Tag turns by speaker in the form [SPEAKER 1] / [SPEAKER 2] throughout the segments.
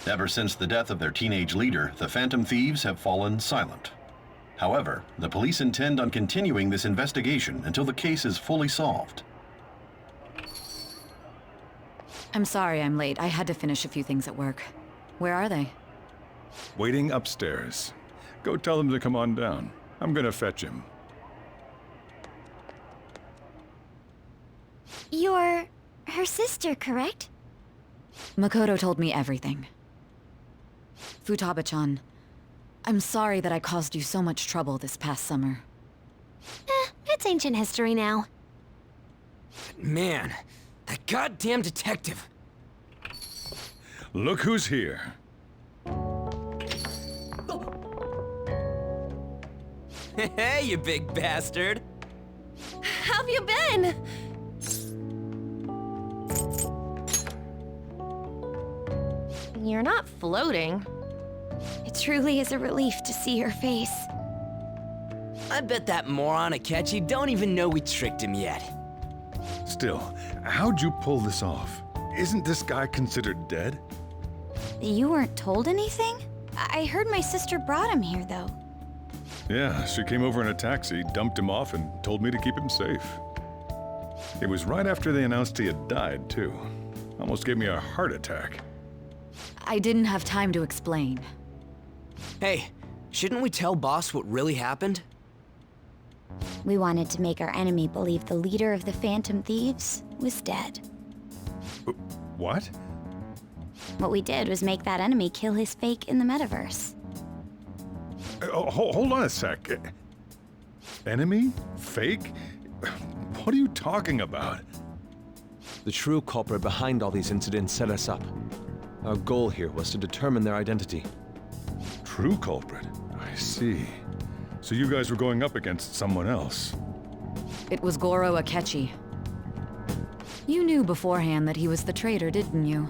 [SPEAKER 1] Ever since the death of their teenage leader, the Phantom Thieves have fallen silent. However, the police intend on continuing this investigation until the case is fully solved.
[SPEAKER 2] I'm sorry I'm late. I had to finish a few things at work. Where are they?
[SPEAKER 3] Waiting upstairs. Go tell them to come on down. I'm gonna fetch him.
[SPEAKER 4] You're her sister, correct?
[SPEAKER 2] Makoto told me everything. Futaba-chan, I'm sorry that I caused you so much trouble this past summer.
[SPEAKER 4] It's ancient history now.
[SPEAKER 5] Man, that goddamn detective.
[SPEAKER 3] Look who's here.
[SPEAKER 5] Hey, you big bastard.
[SPEAKER 4] How have you been? You're not floating. It truly is a relief to see your face.
[SPEAKER 5] I bet that moron Akechi don't even know we tricked him yet.
[SPEAKER 3] Still, how'd you pull this off? Isn't this guy considered dead?
[SPEAKER 6] You weren't told anything? I heard my sister brought him here, though.
[SPEAKER 3] Yeah, she came over in a taxi, dumped him off, and told me to keep him safe. It was right after they announced he had died, too. Almost gave me a heart attack.
[SPEAKER 2] I didn't have time to explain.
[SPEAKER 5] Hey, shouldn't we tell boss what really happened?
[SPEAKER 6] We wanted to make our enemy believe the leader of the Phantom Thieves was dead.
[SPEAKER 3] What?
[SPEAKER 6] What we did was make that enemy kill his fake in the metaverse.
[SPEAKER 3] Hold on a sec. Enemy? Fake? What are you talking about?
[SPEAKER 7] The true culprit behind all these incidents set us up. Our goal here was to determine their identity.
[SPEAKER 3] True culprit? I see. So you guys were going up against someone else.
[SPEAKER 2] It was Goro Akechi. You knew beforehand that he was the traitor, didn't you?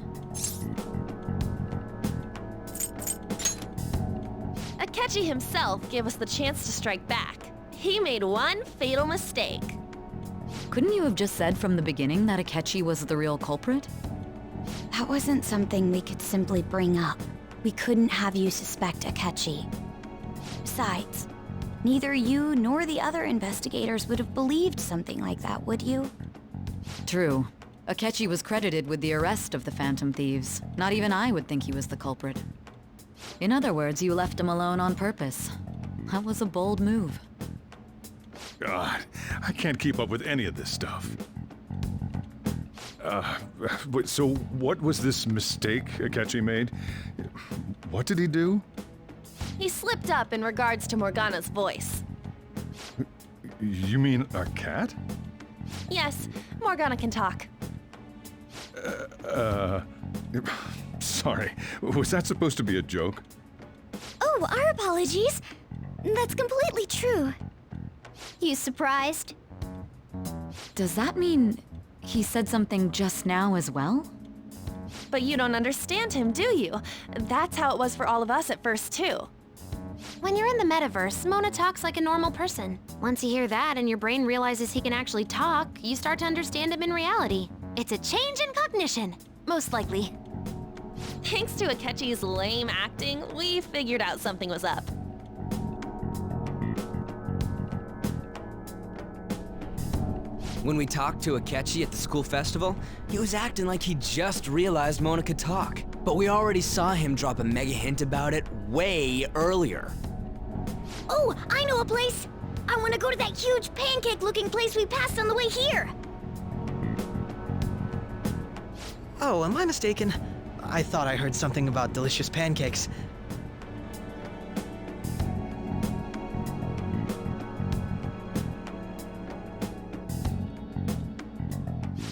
[SPEAKER 4] Akechi himself gave us the chance to strike back. He made one fatal mistake.
[SPEAKER 2] Couldn't you have just said from the beginning that Akechi was the real culprit?
[SPEAKER 6] That wasn't something we could simply bring up. We couldn't have you suspect Akechi. Besides, neither you nor the other investigators would have believed something like that, would you?
[SPEAKER 2] True. Akechi was credited with the arrest of the Phantom Thieves. Not even I would think he was the culprit. In other words, you left him alone on purpose. That was a bold move.
[SPEAKER 3] God, I can't keep up with any of this stuff. So what was this mistake Akechi made? What did he do?
[SPEAKER 4] He slipped up in regards to Morgana's voice.
[SPEAKER 3] You mean a cat?
[SPEAKER 4] Yes, Morgana can talk.
[SPEAKER 3] Sorry, was that supposed to be a joke?
[SPEAKER 6] Oh, our apologies. That's completely true. You surprised?
[SPEAKER 2] Does that mean he said something just now as well?
[SPEAKER 4] But you don't understand him, do you? That's how it was for all of us at first, too. When you're in the metaverse, Mona talks like a normal person. Once you hear that and your brain realizes he can actually talk, you start to understand him in reality. It's a change in cognition, most likely. Thanks to Akechi's lame acting, we figured out something was up.
[SPEAKER 5] When we talked to Akechi at the school festival, he was acting like he just realized Mona could talk. But we already saw him drop a mega hint about it way earlier.
[SPEAKER 6] Oh, I know a place! I want to go to that huge pancake-looking place we passed on the way here!
[SPEAKER 8] Oh, am I mistaken? I thought I heard something about delicious pancakes.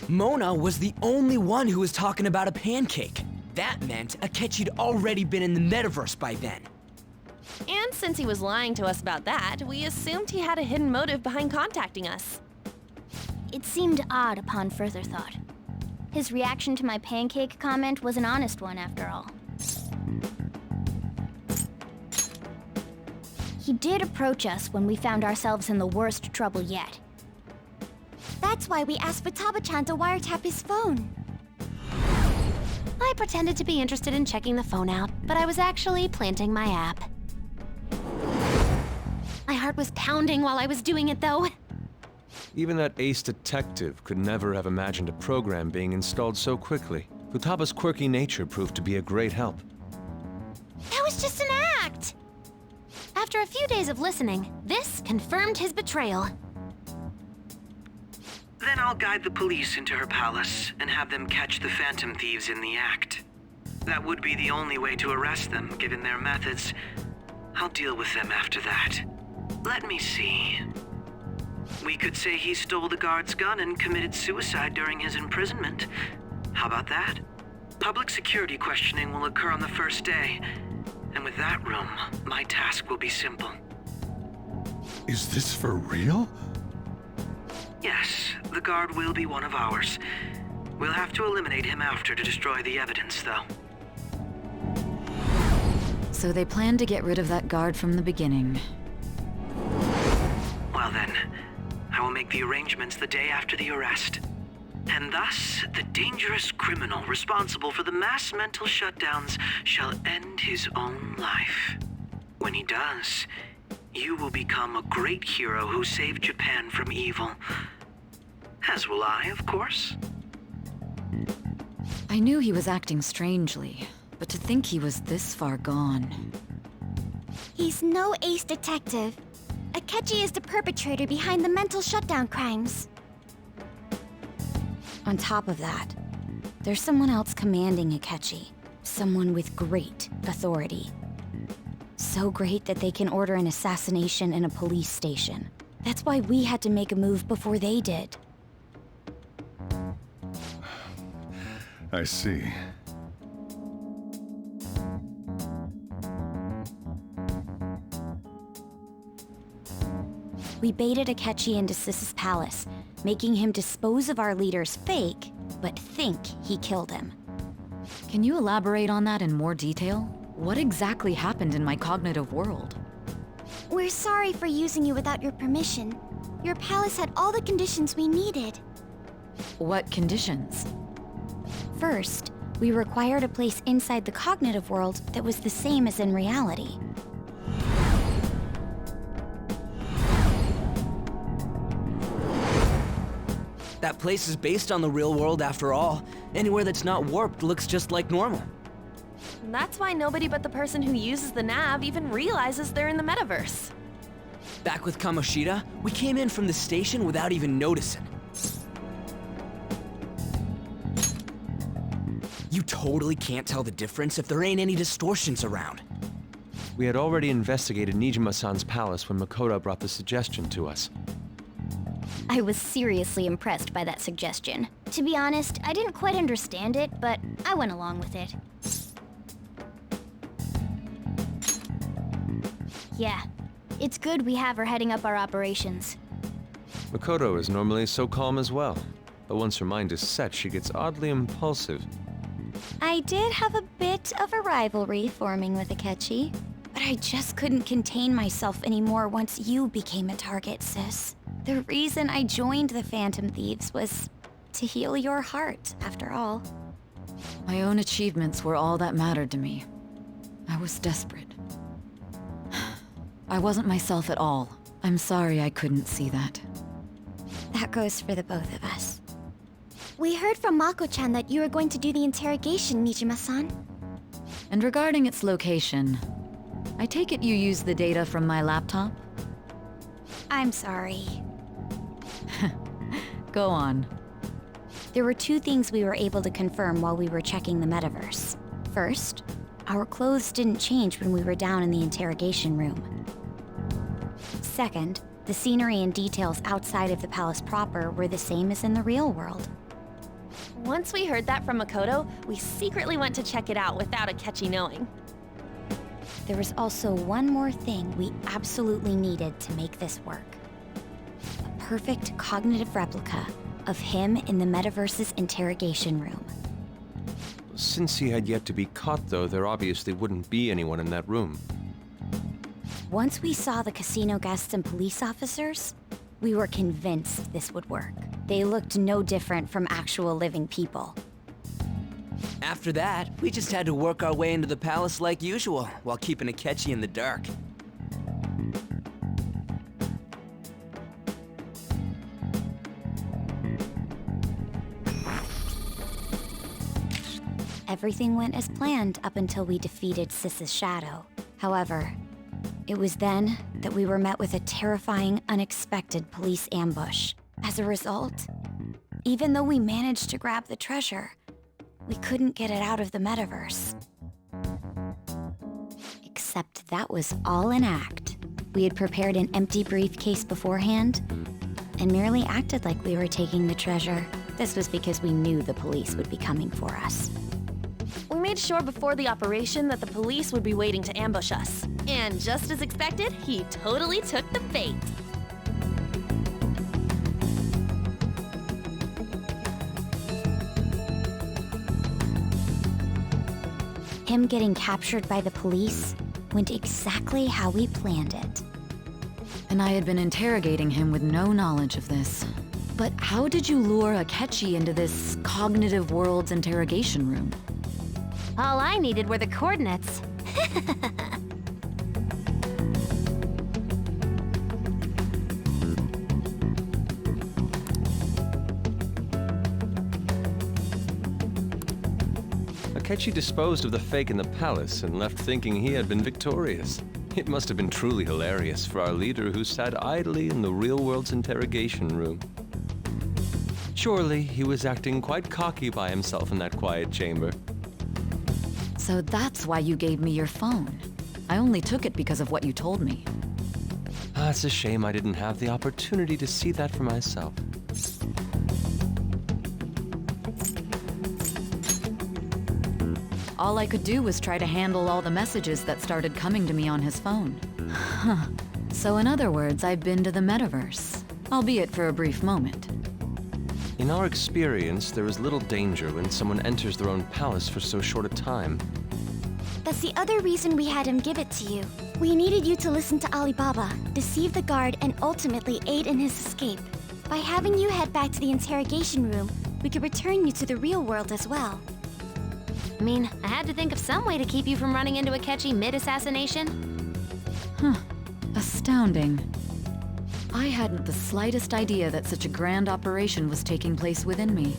[SPEAKER 5] Mona was the only one who was talking about a pancake. That meant Akechi'd already been in the metaverse by then.
[SPEAKER 4] And since he was lying to us about that, we assumed he had a hidden motive behind contacting us.
[SPEAKER 6] It seemed odd upon further thought. His reaction to my pancake comment was an honest one, after all. He did approach us when we found ourselves in the worst trouble yet. That's why we asked Futaba-chan to wiretap his phone.
[SPEAKER 4] I pretended to be interested in checking the phone out, but I was actually planting my app. My heart was pounding while I was doing it, though.
[SPEAKER 7] Even that ace detective could never have imagined a program being installed so quickly. Futaba's quirky nature proved to be a great help.
[SPEAKER 4] That was just an act! After a few days of listening, this confirmed his betrayal.
[SPEAKER 9] Then I'll guide the police into her palace and have them catch the Phantom Thieves in the act. That would be the only way to arrest them, given their methods. I'll deal with them after that. Let me see. We could say he stole the guard's gun and committed suicide during his imprisonment. How about that? Public security questioning will occur on the first day. And with that room, my task will be simple.
[SPEAKER 3] Is this for real?
[SPEAKER 9] Yes, the guard will be one of ours. We'll have to eliminate him after to destroy the evidence, though.
[SPEAKER 2] So they planned to get rid of that guard from the beginning.
[SPEAKER 9] Well then, I will make the arrangements the day after the arrest. And thus, the dangerous criminal responsible for the mass mental shutdowns shall end his own life. When he does, you will become a great hero who saved Japan from evil. As will I, of course.
[SPEAKER 2] I knew he was acting strangely, but to think he was this far gone.
[SPEAKER 6] He's no ace detective. Akechi is the perpetrator behind the mental shutdown crimes. On top of that, there's someone else commanding Akechi. Someone with great authority. So great that they can order an assassination in a police station. That's why we had to make a move before they did.
[SPEAKER 3] I see.
[SPEAKER 6] We baited Akechi into Sis's palace, making him dispose of our leader's fake, but think he killed him.
[SPEAKER 2] Can you elaborate on that in more detail? What exactly happened in my cognitive world?
[SPEAKER 6] We're sorry for using you without your permission. Your palace had all the conditions we needed.
[SPEAKER 2] What conditions?
[SPEAKER 6] First, we required a place inside the cognitive world that was the same as in reality.
[SPEAKER 5] That place is based on the real world after all. Anywhere that's not warped looks just like normal.
[SPEAKER 4] That's why nobody but the person who uses the nav even realizes they're in the metaverse.
[SPEAKER 5] Back with Kamoshida, we came in from the station without even noticing. You totally can't tell the difference if there ain't any distortions around.
[SPEAKER 7] We had already investigated Nijima-san's palace when Makoto brought the suggestion to us.
[SPEAKER 6] I was seriously impressed by that suggestion. To be honest, I didn't quite understand it, but I went along with it. Yeah, it's good we have her heading up our operations.
[SPEAKER 7] Makoto is normally so calm as well, but once her mind is set, she gets oddly impulsive.
[SPEAKER 6] I did have a bit of a rivalry forming with Akechi, but I just couldn't contain myself anymore once you became a target, sis. The reason I joined the Phantom Thieves was to heal your heart, after all.
[SPEAKER 2] My own achievements were all that mattered to me. I was desperate. I wasn't myself at all. I'm sorry I couldn't see that.
[SPEAKER 6] That goes for the both of us. We heard from Mako-chan that you were going to do the interrogation, Nijima-san.
[SPEAKER 2] And regarding its location, I take it you used the data from my laptop?
[SPEAKER 6] I'm sorry.
[SPEAKER 2] Go on.
[SPEAKER 6] There were two things we were able to confirm while we were checking the metaverse. First, our clothes didn't change when we were down in the interrogation room. Second, the scenery and details outside of the palace proper were the same as in the real world.
[SPEAKER 4] Once we heard that from Makoto, we secretly went to check it out without Akechi knowing.
[SPEAKER 6] There was also one more thing we absolutely needed to make this work. A perfect cognitive replica of him in the metaverse's interrogation room.
[SPEAKER 7] Since he had yet to be caught, though, there obviously wouldn't be anyone in that room.
[SPEAKER 6] Once we saw the casino guests and police officers, we were convinced this would work. They looked no different from actual living people.
[SPEAKER 5] After that, we just had to work our way into the palace like usual, while keeping Akechi in the dark.
[SPEAKER 6] Everything went as planned up until we defeated Sis's shadow. However, it was then that we were met with a terrifying, unexpected police ambush. As a result, even though we managed to grab the treasure, we couldn't get it out of the metaverse. Except that was all an act. We had prepared an empty briefcase beforehand and merely acted like we were taking the treasure. This was because we knew the police would be coming for us.
[SPEAKER 4] We made sure before the operation that the police would be waiting to ambush us. And just as expected, he totally took the bait.
[SPEAKER 6] Him getting captured by the police went exactly how we planned it.
[SPEAKER 2] And I had been interrogating him with no knowledge of this. But how did you lure Akechi into this cognitive world's interrogation room?
[SPEAKER 4] All I needed were the coordinates.
[SPEAKER 7] Akechi disposed of the fake in the palace and left thinking he had been victorious. It must have been truly hilarious for our leader who sat idly in the real world's interrogation room. Surely he was acting quite cocky by himself in that quiet chamber.
[SPEAKER 2] So that's why you gave me your phone. I only took it because of what you told me.
[SPEAKER 7] It's a shame I didn't have the opportunity to see that for myself.
[SPEAKER 2] All I could do was try to handle all the messages that started coming to me on his phone. Huh. So in other words, I've been to the metaverse, albeit for a brief moment.
[SPEAKER 7] In our experience, there is little danger when someone enters their own palace for so short a time.
[SPEAKER 6] That's the other reason we had him give it to you. We needed you to listen to Alibaba, deceive the guard, and ultimately aid in his escape. By having you head back to the interrogation room, we could return you to the real world as well.
[SPEAKER 4] I mean, I had to think of some way to keep you from running into Akechi mid-assassination.
[SPEAKER 2] Huh. Astounding. I hadn't the slightest idea that such a grand operation was taking place within me.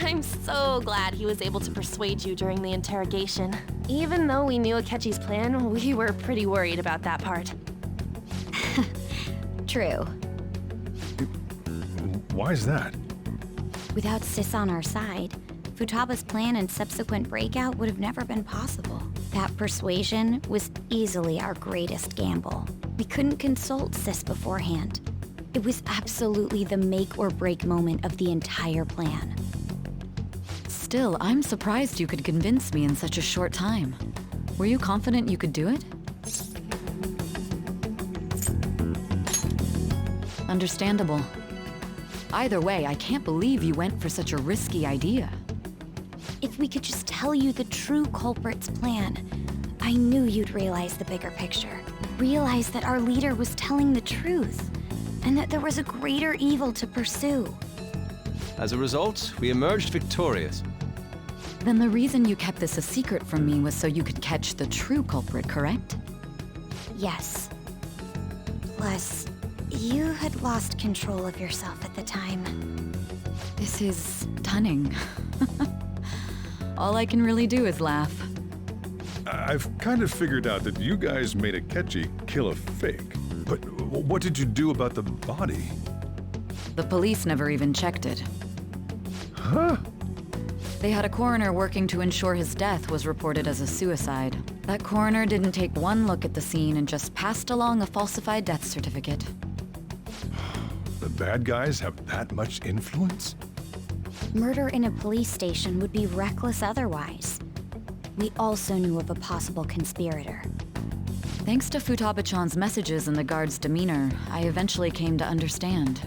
[SPEAKER 4] I'm so glad he was able to persuade you during the interrogation. Even though we knew Akechi's plan, we were pretty worried about that part.
[SPEAKER 6] True.
[SPEAKER 3] Why is that?
[SPEAKER 6] Without Sis on our side, Futaba's plan and subsequent breakout would have never been possible. That persuasion was easily our greatest gamble. We couldn't consult Sis beforehand. It was absolutely the make or break moment of the entire plan.
[SPEAKER 2] Still, I'm surprised you could convince me in such a short time. Were you confident you could do it? Understandable. Either way, I can't believe you went for such a risky idea.
[SPEAKER 6] If we could just tell you the true culprit's plan, I knew you'd realize the bigger picture. Realize that our leader was telling the truth, and that there was a greater evil to pursue.
[SPEAKER 7] As a result, we emerged victorious.
[SPEAKER 2] Then the reason you kept this a secret from me was so you could catch the true culprit, correct?
[SPEAKER 6] Yes. Plus, you had lost control of yourself at the time.
[SPEAKER 2] This is stunning. All I can really do is laugh.
[SPEAKER 3] I've kind of figured out that you guys made Akechi kill a fake. But what did you do about the body?
[SPEAKER 2] The police never even checked it.
[SPEAKER 3] Huh?
[SPEAKER 2] They had a coroner working to ensure his death was reported as a suicide. That coroner didn't take one look at the scene and just passed along a falsified death certificate.
[SPEAKER 3] The bad guys have that much influence?
[SPEAKER 6] Murder in a police station would be reckless otherwise. We also knew of a possible conspirator.
[SPEAKER 2] Thanks to Futaba-chan's messages and the guard's demeanor, I eventually came to understand.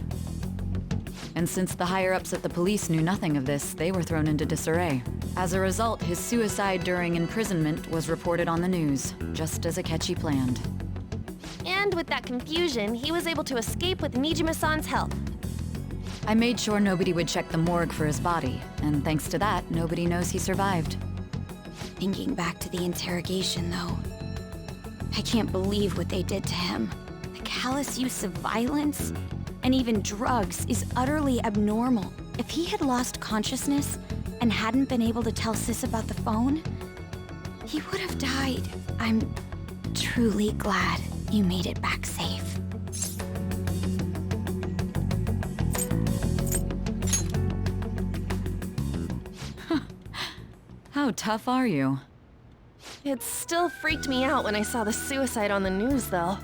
[SPEAKER 2] And since the higher-ups at the police knew nothing of this, they were thrown into disarray. As a result, his suicide during imprisonment was reported on the news, just as Akechi planned.
[SPEAKER 4] And with that confusion, he was able to escape with Nijima-san's help.
[SPEAKER 2] I made sure nobody would check the morgue for his body, and thanks to that, nobody knows he survived.
[SPEAKER 6] Thinking back to the interrogation, though, I can't believe what they did to him. The callous use of violence and even drugs is utterly abnormal. If he had lost consciousness and hadn't been able to tell Sis about the phone, he would have died. I'm truly glad you made it back safe.
[SPEAKER 2] How tough are you?
[SPEAKER 4] It still freaked me out when I saw the suicide on the news, though.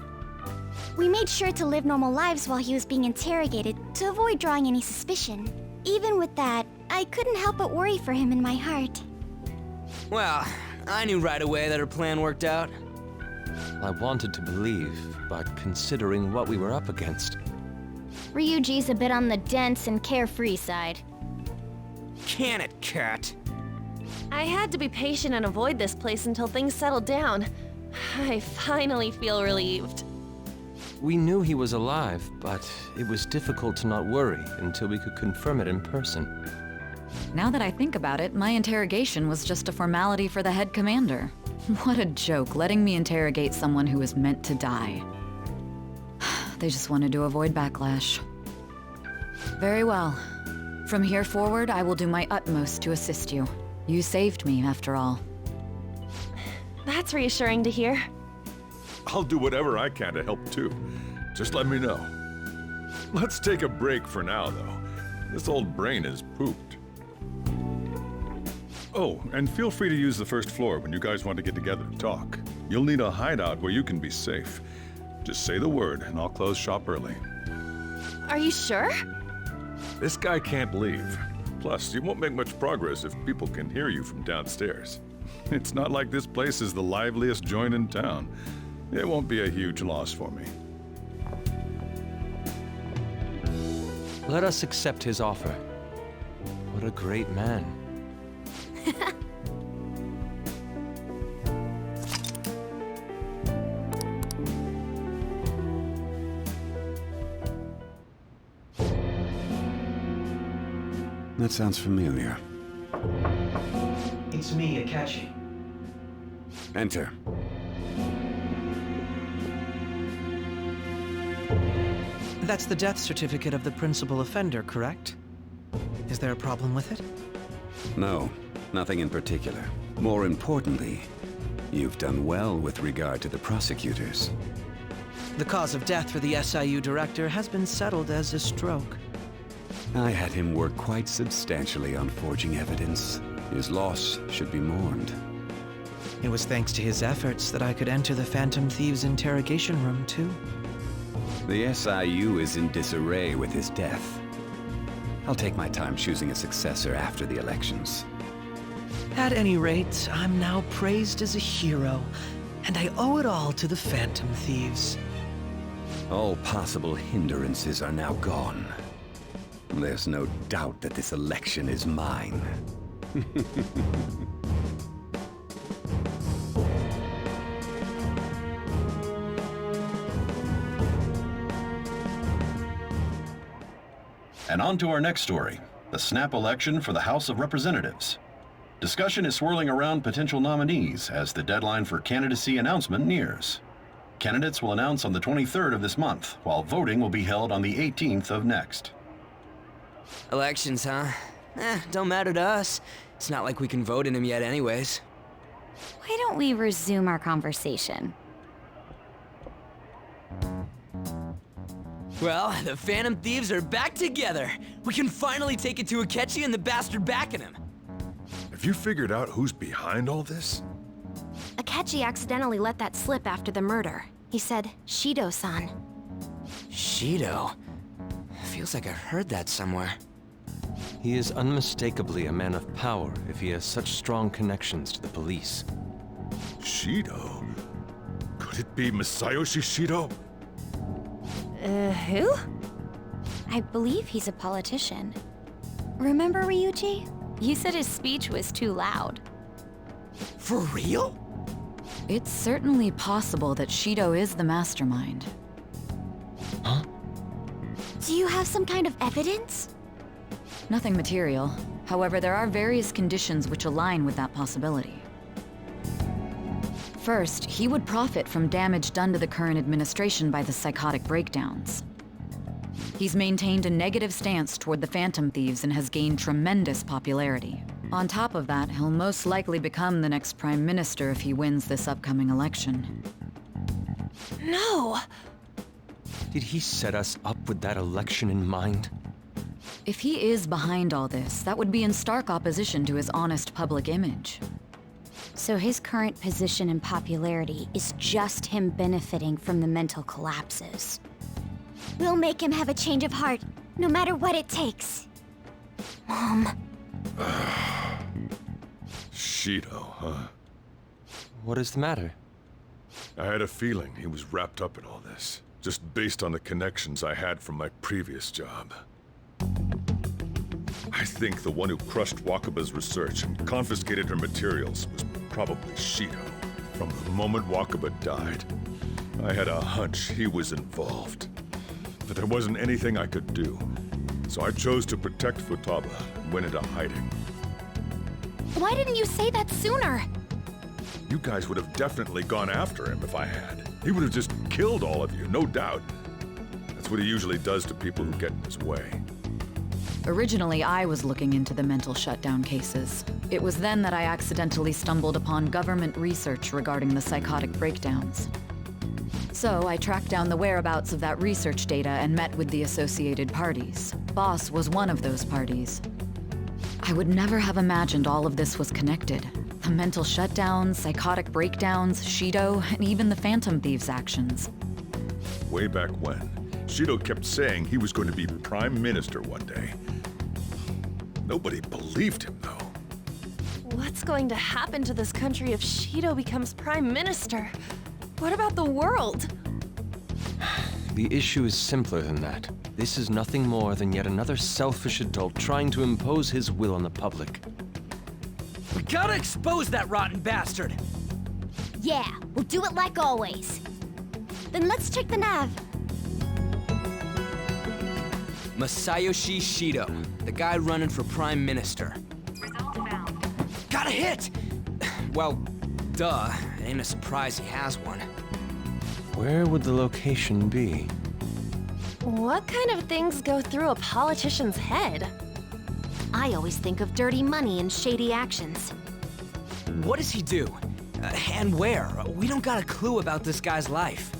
[SPEAKER 10] We made sure to live normal lives while he was being interrogated to avoid drawing any suspicion. Even with that, I couldn't help but worry for him in my heart.
[SPEAKER 5] Well, I knew right away that her plan worked out.
[SPEAKER 7] I wanted to believe, but considering what we were up against.
[SPEAKER 10] Ryuji's a bit on the dense and carefree side.
[SPEAKER 5] Can it, cat?
[SPEAKER 4] I had to be patient and avoid this place until things settled down. I finally feel relieved.
[SPEAKER 7] We knew he was alive, but it was difficult to not worry until we could confirm it in person.
[SPEAKER 2] Now that I think about it, my interrogation was just a formality for the head commander. What a joke, letting me interrogate someone who was meant to die. They just wanted to avoid backlash. Very well. From here forward, I will do my utmost to assist you. You saved me, after all.
[SPEAKER 4] That's reassuring to hear.
[SPEAKER 3] I'll do whatever I can to help too. Just let me know. Let's take a break for now, though. This old brain is pooped. Oh, and feel free to use the first floor when you guys want to get together and talk. You'll need a hideout where you can be safe. Just say the word, and I'll close shop early.
[SPEAKER 4] Are you sure?
[SPEAKER 3] This guy can't leave. Plus, you won't make much progress if people can hear you from downstairs. It's not like this place is the liveliest joint in town. It won't be a huge loss for me.
[SPEAKER 7] Let us accept his offer. What a great man.
[SPEAKER 11] That sounds familiar.
[SPEAKER 8] It's me, Akechi.
[SPEAKER 11] Enter.
[SPEAKER 8] That's the death certificate of the principal offender, correct? Is there a problem with it?
[SPEAKER 11] No, nothing in particular. More importantly, you've done well with regard to the prosecutors.
[SPEAKER 8] The cause of death for the SIU director has been settled as a stroke.
[SPEAKER 11] I had him work quite substantially on forging evidence. His loss should be mourned.
[SPEAKER 8] It was thanks to his efforts that I could enter the Phantom Thieves' interrogation room, too.
[SPEAKER 11] The SIU is in disarray with his death. I'll take my time choosing a successor after the elections.
[SPEAKER 8] At any rate, I'm now praised as a hero, and I owe it all to the Phantom Thieves.
[SPEAKER 11] All possible hindrances are now gone. There's no doubt that this election is mine.
[SPEAKER 1] And on to our next story, the snap election for the House of Representatives. Discussion is swirling around potential nominees as the deadline for candidacy announcement nears. Candidates will announce on the 23rd of this month, while voting will be held on the 18th of next.
[SPEAKER 5] Elections, huh? Don't matter to us. It's not like we can vote in them yet anyways.
[SPEAKER 6] Why don't we resume our conversation?
[SPEAKER 5] Well, the Phantom Thieves are back together. We can finally take it to Akechi and the bastard backing him.
[SPEAKER 3] Have you figured out who's behind all this?
[SPEAKER 4] Akechi accidentally let that slip after the murder. He said, Shido-san.
[SPEAKER 5] Shido? Feels like I heard that somewhere.
[SPEAKER 7] He is unmistakably a man of power if he has such strong connections to the police.
[SPEAKER 3] Shido? Could it be Masayoshi Shido?
[SPEAKER 4] Who?
[SPEAKER 6] I believe he's a politician. Remember, Ryuji? You said his speech was too loud.
[SPEAKER 5] For real?
[SPEAKER 2] It's certainly possible that Shido is the mastermind.
[SPEAKER 7] Huh?
[SPEAKER 10] Do you have some kind of evidence?
[SPEAKER 2] Nothing material. However, there are various conditions which align with that possibility. First, he would profit from damage done to the current administration by the psychotic breakdowns. He's maintained a negative stance toward the Phantom Thieves and has gained tremendous popularity. On top of that, he'll most likely become the next Prime Minister if he wins this upcoming election.
[SPEAKER 4] No!
[SPEAKER 7] Did he set us up with that election in mind?
[SPEAKER 2] If he is behind all this, that would be in stark opposition to his honest public image.
[SPEAKER 6] So his current position and popularity is just him benefiting from the mental collapses.
[SPEAKER 10] We'll make him have a change of heart, no matter what it takes.
[SPEAKER 4] Mom.
[SPEAKER 3] Shido, huh?
[SPEAKER 7] What is the matter?
[SPEAKER 3] I had a feeling he was wrapped up in all this, just based on the connections I had from my previous job. I think the one who crushed Wakaba's research and confiscated her materials was probably Shido. From the moment Wakaba died, I had a hunch he was involved. But there wasn't anything I could do. So I chose to protect Futaba and went into hiding.
[SPEAKER 4] Why didn't you say that sooner?
[SPEAKER 3] You guys would have definitely gone after him if I had. He would have just killed all of you, no doubt. That's what he usually does to people who get in his way.
[SPEAKER 2] Originally, I was looking into the mental shutdown cases. It was then that I accidentally stumbled upon government research regarding the psychotic breakdowns. So I tracked down the whereabouts of that research data and met with the associated parties. Boss was one of those parties. I would never have imagined all of this was connected. The mental shutdowns, psychotic breakdowns, Shido, and even the Phantom Thieves' actions.
[SPEAKER 3] Way back when, Shido kept saying he was going to be Prime Minister one day. Nobody believed him, though.
[SPEAKER 4] What's going to happen to this country if Shido becomes Prime Minister? What about the world?
[SPEAKER 7] The issue is simpler than that. This is nothing more than yet another selfish adult trying to impose his will on the public.
[SPEAKER 5] We gotta expose that rotten bastard!
[SPEAKER 10] Yeah, we'll do it like always. Then let's check the nav.
[SPEAKER 5] Masayoshi Shido, the guy running for Prime Minister.
[SPEAKER 4] Result found.
[SPEAKER 5] Got a hit! Well, duh. It ain't a surprise he has one.
[SPEAKER 7] Where would the location be?
[SPEAKER 4] What kind of things go through a politician's head? I always think of dirty money and shady actions.
[SPEAKER 5] What does he do? And where? We don't got a clue about this guy's life.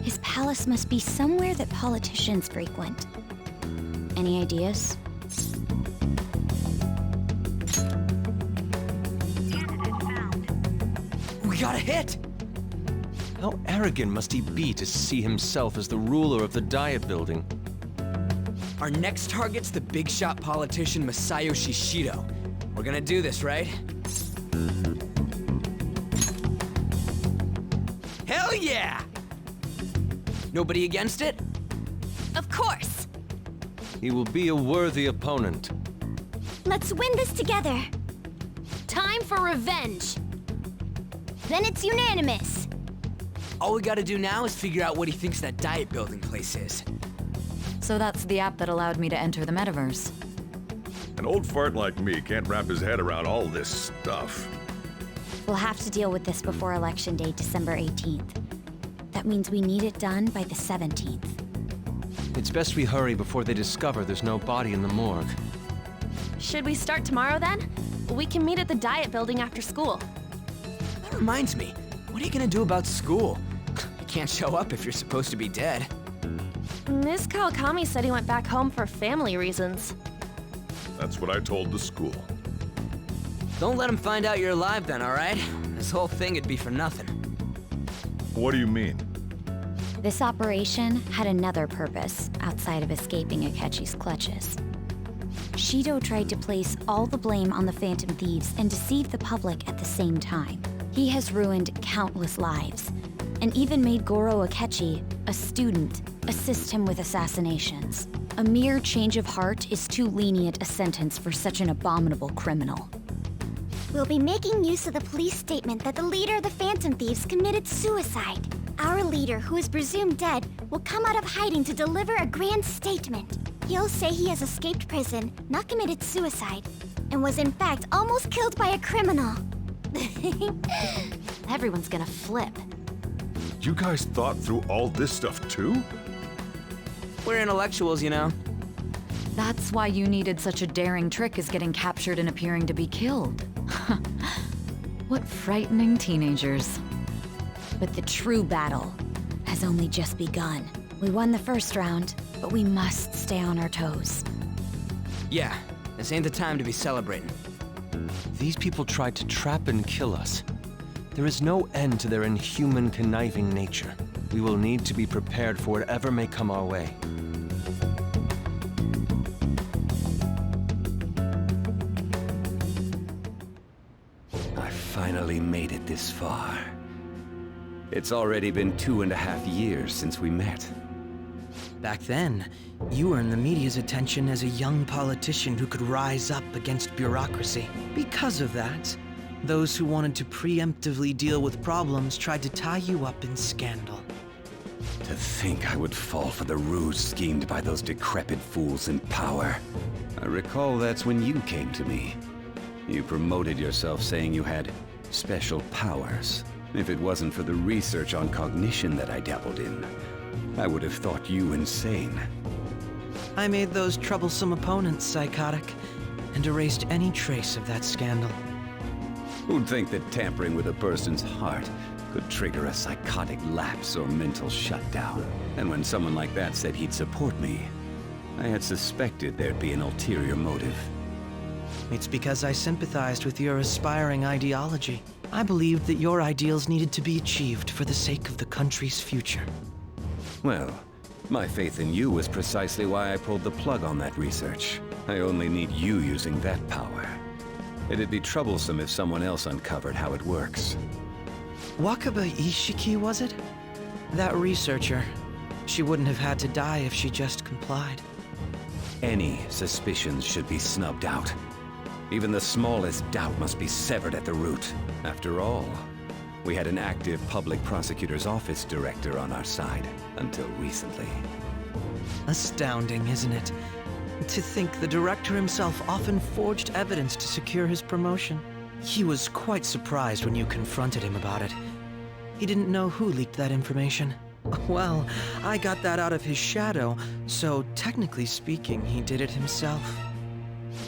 [SPEAKER 6] His palace must be somewhere that politicians frequent. Any ideas?
[SPEAKER 5] We got a hit!
[SPEAKER 7] How arrogant must he be to see himself as the ruler of the Diet Building?
[SPEAKER 5] Our next target's the big shot politician Masayoshi Shido. We're gonna do this, right? Hell yeah! Nobody against it?
[SPEAKER 4] Of course!
[SPEAKER 7] He will be a worthy opponent.
[SPEAKER 10] Let's win this together.
[SPEAKER 4] Time for revenge!
[SPEAKER 10] Then it's unanimous.
[SPEAKER 5] All we gotta do now is figure out what he thinks that Diet Building place is.
[SPEAKER 2] So that's the app that allowed me to enter the metaverse.
[SPEAKER 3] An old fart like me can't wrap his head around all this stuff.
[SPEAKER 6] We'll have to deal with this before Election Day, December 18th. That means we need it done by the 17th.
[SPEAKER 7] It's best we hurry before they discover there's no body in the morgue.
[SPEAKER 4] Should we start tomorrow then? We can meet at the Diet Building after school.
[SPEAKER 5] That reminds me, what are you gonna do about school? You can't show up if you're supposed to be dead.
[SPEAKER 4] Miss Kawakami said he went back home for family reasons.
[SPEAKER 3] That's what I told the school.
[SPEAKER 5] Don't let him find out you're alive then, alright? This whole thing would be for nothing.
[SPEAKER 3] What do you mean?
[SPEAKER 6] This operation had another purpose outside of escaping Akechi's clutches. Shido tried to place all the blame on the Phantom Thieves and deceive the public at the same time. He has ruined countless lives, and even made Goro Akechi, a student, assist him with assassinations. A mere change of heart is too lenient a sentence for such an abominable criminal.
[SPEAKER 10] We'll be making use of the police statement that the leader of the Phantom Thieves committed suicide. Our leader, who is presumed dead, will come out of hiding to deliver a grand statement. He'll say he has escaped prison, not committed suicide, and was in fact almost killed by a criminal.
[SPEAKER 4] Everyone's gonna flip.
[SPEAKER 3] You guys thought through all this stuff too?
[SPEAKER 5] We're intellectuals, you know.
[SPEAKER 2] That's why you needed such a daring trick as getting captured and appearing to be killed. What frightening teenagers.
[SPEAKER 6] But the true battle has only just begun. We won the first round, but we must stay on our toes.
[SPEAKER 5] Yeah, this ain't the time to be celebrating.
[SPEAKER 7] These people tried to trap and kill us. There is no end to their inhuman, conniving nature. We will need to be prepared for whatever may come our way.
[SPEAKER 11] I finally made it this far. It's already been 2.5 years since we met.
[SPEAKER 8] Back then, you earned the media's attention as a young politician who could rise up against bureaucracy. Because of that, Those who wanted to preemptively deal with problems tried to tie you up in scandal.
[SPEAKER 11] To think I would fall for the ruse schemed by those decrepit fools in power. I recall that's when you came to me. You promoted yourself saying you had special powers. If it wasn't for the research on cognition that I dabbled in, I would have thought you insane.
[SPEAKER 8] I made those troublesome opponents psychotic, and erased any trace of that scandal.
[SPEAKER 11] Who'd think that tampering with a person's heart could trigger a psychotic lapse or mental shutdown? And when someone like that said he'd support me, I had suspected there'd be an ulterior motive.
[SPEAKER 8] It's because I sympathized with your aspiring ideology. I believed that your ideals needed to be achieved for the sake of the country's future.
[SPEAKER 11] Well, my faith in you was precisely why I pulled the plug on that research. I only need you using that power. It'd be troublesome if someone else uncovered how it works.
[SPEAKER 8] Wakaba Ishiki, was it? That researcher. She wouldn't have had to die if she just complied.
[SPEAKER 11] Any suspicions should be snubbed out. Even the smallest doubt must be severed at the root. After all, we had an active public prosecutor's office director on our side, until recently.
[SPEAKER 8] Astounding, isn't it? To think the director himself often forged evidence to secure his promotion. He was quite surprised when you confronted him about it. He didn't know who leaked that information. Well, I got that out of his shadow, so technically speaking, he did it himself.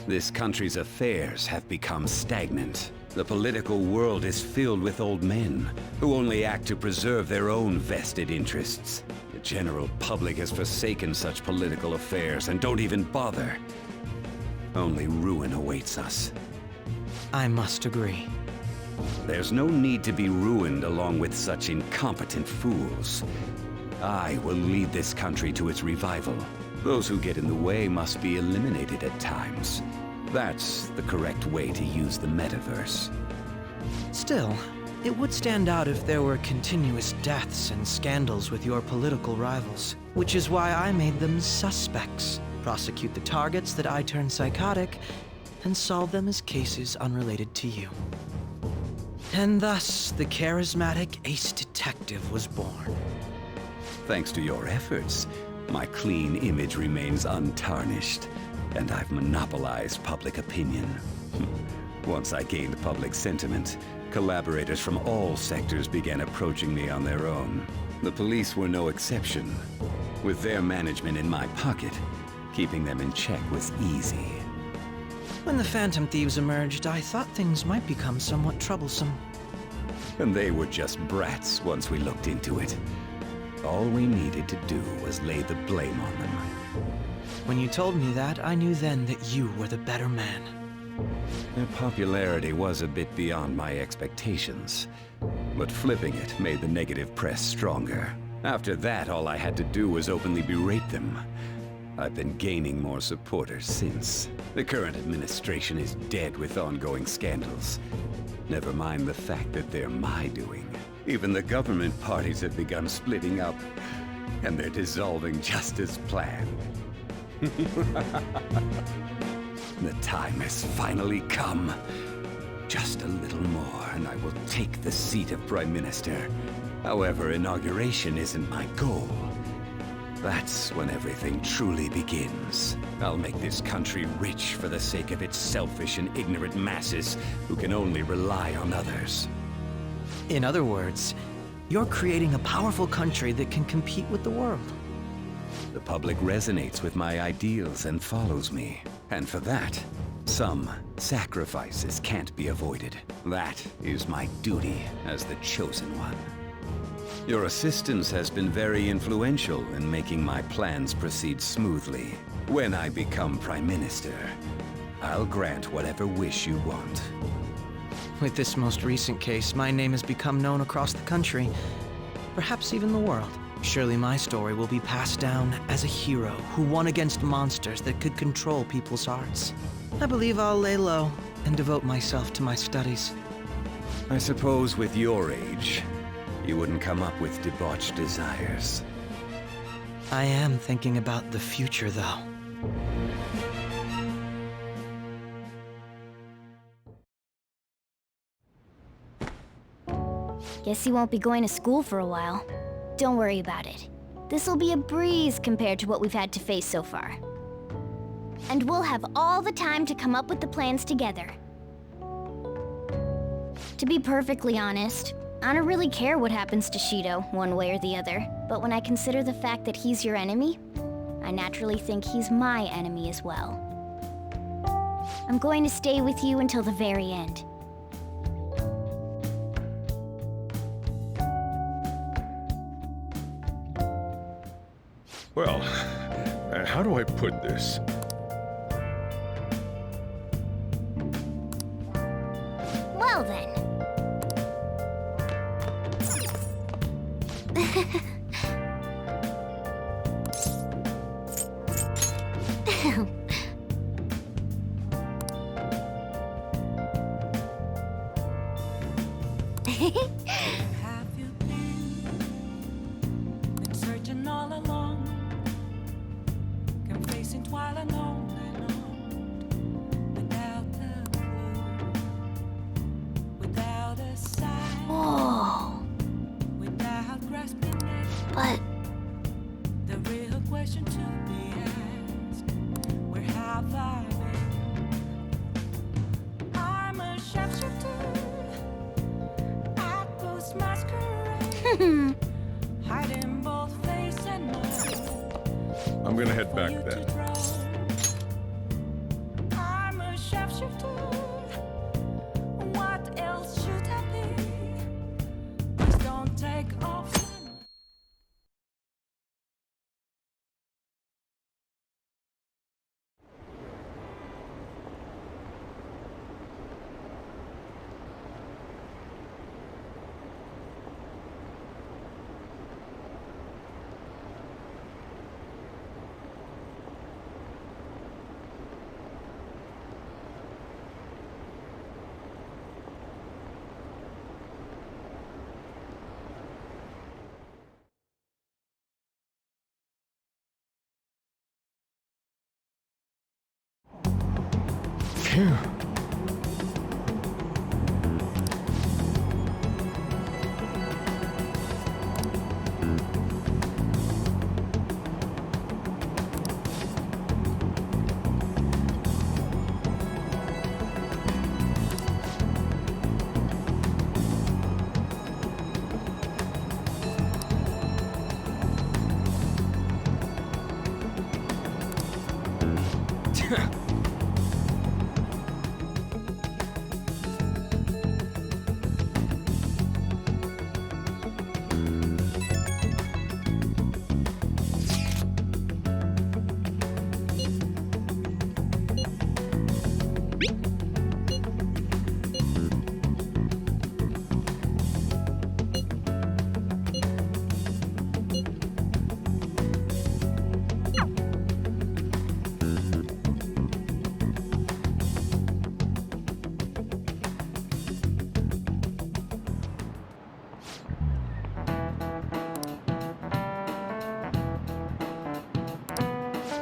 [SPEAKER 11] This country's affairs have become stagnant. The political world is filled with old men who only act to preserve their own vested interests. The general public has forsaken such political affairs and don't even bother. Only ruin awaits us.
[SPEAKER 8] I must agree.
[SPEAKER 11] There's no need to be ruined along with such incompetent fools. I will lead this country to its revival. Those who get in the way must be eliminated at times. That's the correct way to use the metaverse.
[SPEAKER 8] Still, it would stand out if there were continuous deaths and scandals with your political rivals, which is why I made them suspects. Prosecute the targets that I turn psychotic, and solve them as cases unrelated to you. And thus, the charismatic ace detective was born.
[SPEAKER 11] Thanks to your efforts, my clean image remains untarnished, and I've monopolized public opinion. Once I gained public sentiment, collaborators from all sectors began approaching me on their own. The police were no exception. With their management in my pocket, keeping them in check was easy.
[SPEAKER 8] When the Phantom Thieves emerged, I thought things might become somewhat troublesome.
[SPEAKER 11] And they were just brats once we looked into it. All we needed to do was lay the blame on them.
[SPEAKER 8] When you told me that, I knew then that you were the better man.
[SPEAKER 11] Their popularity was a bit beyond my expectations, but flipping it made the negative press stronger. After that, all I had to do was openly berate them. I've been gaining more supporters since. The current administration is dead with ongoing scandals. Never mind the fact that they're my doing. Even the government parties have begun splitting up, and they're dissolving just as planned. The time has finally come. Just a little more, and I will take the seat of Prime Minister. However, inauguration isn't my goal. That's when everything truly begins. I'll make this country rich for the sake of its selfish and ignorant masses who can only rely on others.
[SPEAKER 8] In other words, you're creating a powerful country that can compete with the world.
[SPEAKER 11] The public resonates with my ideals and follows me. And for that, some sacrifices can't be avoided. That is my duty as the chosen one. Your assistance has been very influential in making my plans proceed smoothly. When I become Prime Minister, I'll grant whatever wish you want.
[SPEAKER 8] With this most recent case, my name has become known across the country, perhaps even the world. Surely my story will be passed down as a hero who won against monsters that could control people's hearts. I believe I'll lay low and devote myself to my studies.
[SPEAKER 11] I suppose with your age, you wouldn't come up with debauched desires.
[SPEAKER 8] I am thinking about the future, though.
[SPEAKER 10] Guess he won't be going to school for a while. Don't worry about it. This'll be a breeze compared to what we've had to face so far. And we'll have all the time to come up with the plans together. To be perfectly honest, I don't really care what happens to Shido, one way or the other. But when I consider the fact that he's your enemy, I naturally think he's my enemy as well. I'm going to stay with you until the very end.
[SPEAKER 3] Well, how do I put this?
[SPEAKER 10] Well then.
[SPEAKER 12] Have you been searching all along, confessing while alone and on, without a clue, without a sign,
[SPEAKER 10] Whoa.
[SPEAKER 12] without grasping it?
[SPEAKER 10] But
[SPEAKER 12] The real question to be asked: where have I been? I'm a sharpshooter. Hiding both face and mind.
[SPEAKER 3] I'm gonna head back
[SPEAKER 12] For you
[SPEAKER 3] then.
[SPEAKER 12] to draw. I'm a sharpshooter. What else should I be? Please don't take off.
[SPEAKER 3] Phew.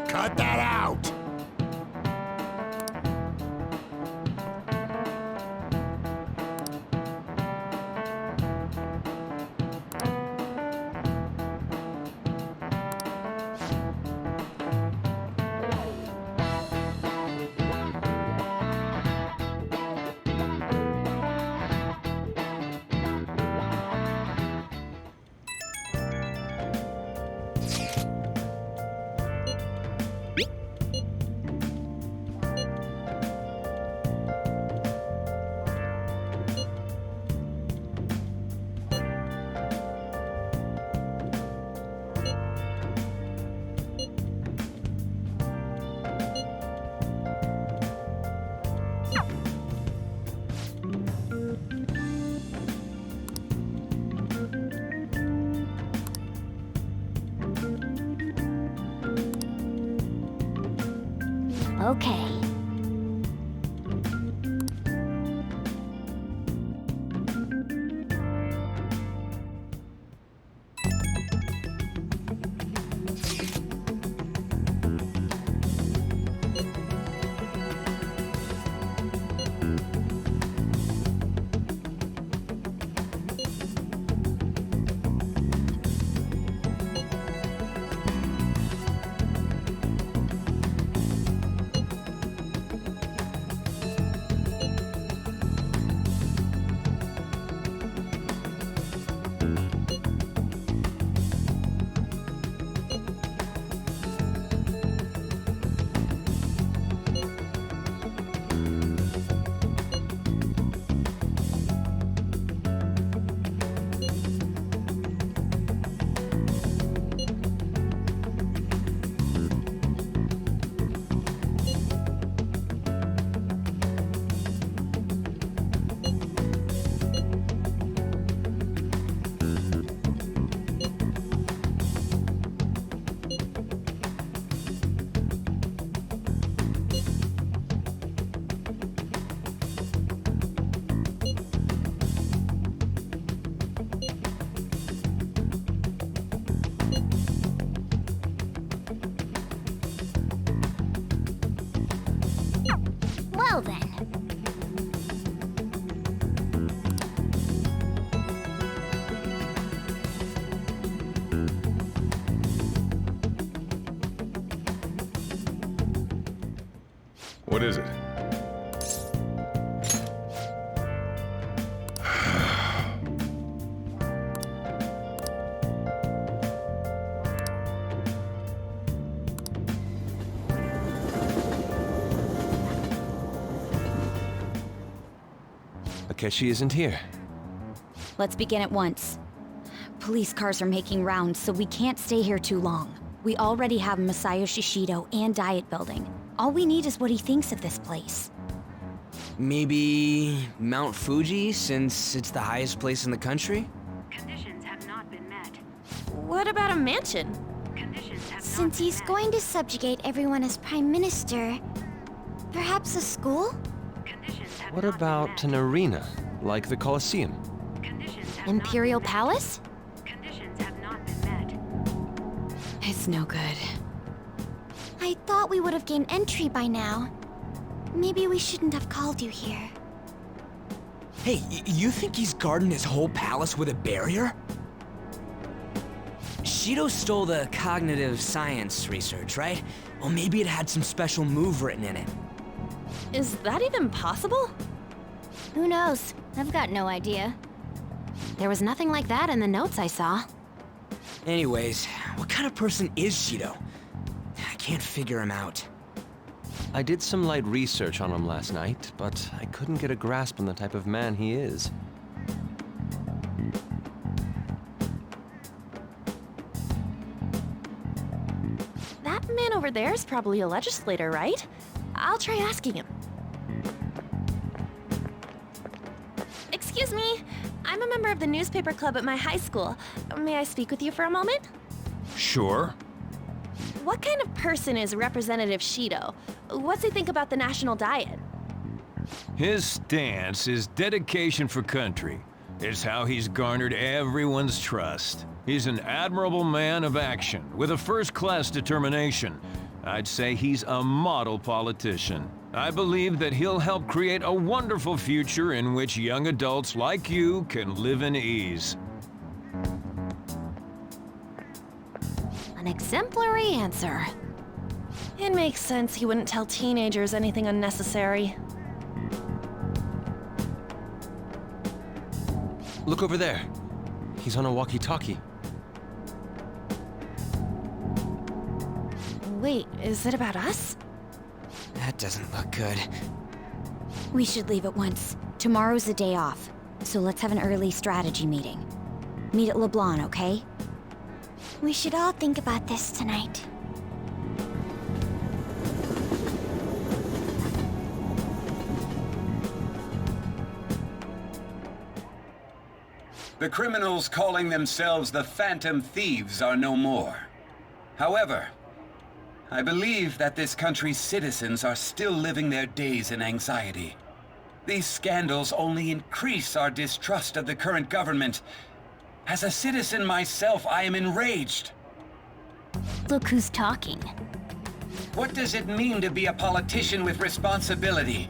[SPEAKER 13] Cut that out!
[SPEAKER 10] okay. Well then.
[SPEAKER 3] What is it?
[SPEAKER 7] Akechi isn't here.
[SPEAKER 6] Let's begin at once. Police cars are making rounds, so we can't stay here too long. We already have Masayo Shishido and Diet Building. All we need is what he thinks of this place.
[SPEAKER 5] Maybe Mount Fuji, since it's the highest place in the country?
[SPEAKER 4] Conditions have not been met. What about a mansion?
[SPEAKER 10] Since he's going to subjugate everyone as Prime Minister, perhaps a school?
[SPEAKER 7] What about an arena, like the Colosseum?
[SPEAKER 6] Imperial Palace? It's no good.
[SPEAKER 10] I thought we would have gained entry by now. Maybe we shouldn't have called you here.
[SPEAKER 5] Hey, you think he's guarding his whole palace with a barrier? Shido stole the cognitive science research, right? Well, maybe it had some special move written in it.
[SPEAKER 4] Is that even possible?
[SPEAKER 10] Who knows? I've got no idea.
[SPEAKER 4] There was nothing like that in the notes I saw.
[SPEAKER 5] Anyways, what kind of person is Shido? I can't figure him out.
[SPEAKER 7] I did some light research on him last night, but I couldn't get a grasp on the type of man he is.
[SPEAKER 4] That man over there is probably a legislator, right? I'll try asking him. Excuse me, I'm a member of the newspaper club at my high school. May I speak with you for a moment?
[SPEAKER 3] Sure.
[SPEAKER 4] What kind of person is Representative Shido? What's he think about the national diet?
[SPEAKER 14] His stance is dedication for country. It's how he's garnered everyone's trust. He's an admirable man of action with a first-class determination. I'd say he's a model politician. I believe that he'll help create a wonderful future in which young adults like you can live in ease.
[SPEAKER 4] An exemplary answer. It makes sense he wouldn't tell teenagers anything unnecessary.
[SPEAKER 7] Look over there. He's on a walkie-talkie.
[SPEAKER 4] Wait, is it about us?
[SPEAKER 5] That doesn't look good.
[SPEAKER 6] We should leave at once. Tomorrow's a day off, so let's have an early strategy meeting. Meet at LeBlanc, okay?
[SPEAKER 10] We should all think about this tonight.
[SPEAKER 15] The criminals calling themselves the Phantom Thieves are no more. However, I believe that this country's citizens are still living their days in anxiety. These scandals only increase our distrust of the current government. As a citizen myself, I am enraged.
[SPEAKER 10] Look who's talking.
[SPEAKER 15] What does it mean to be a politician with responsibility?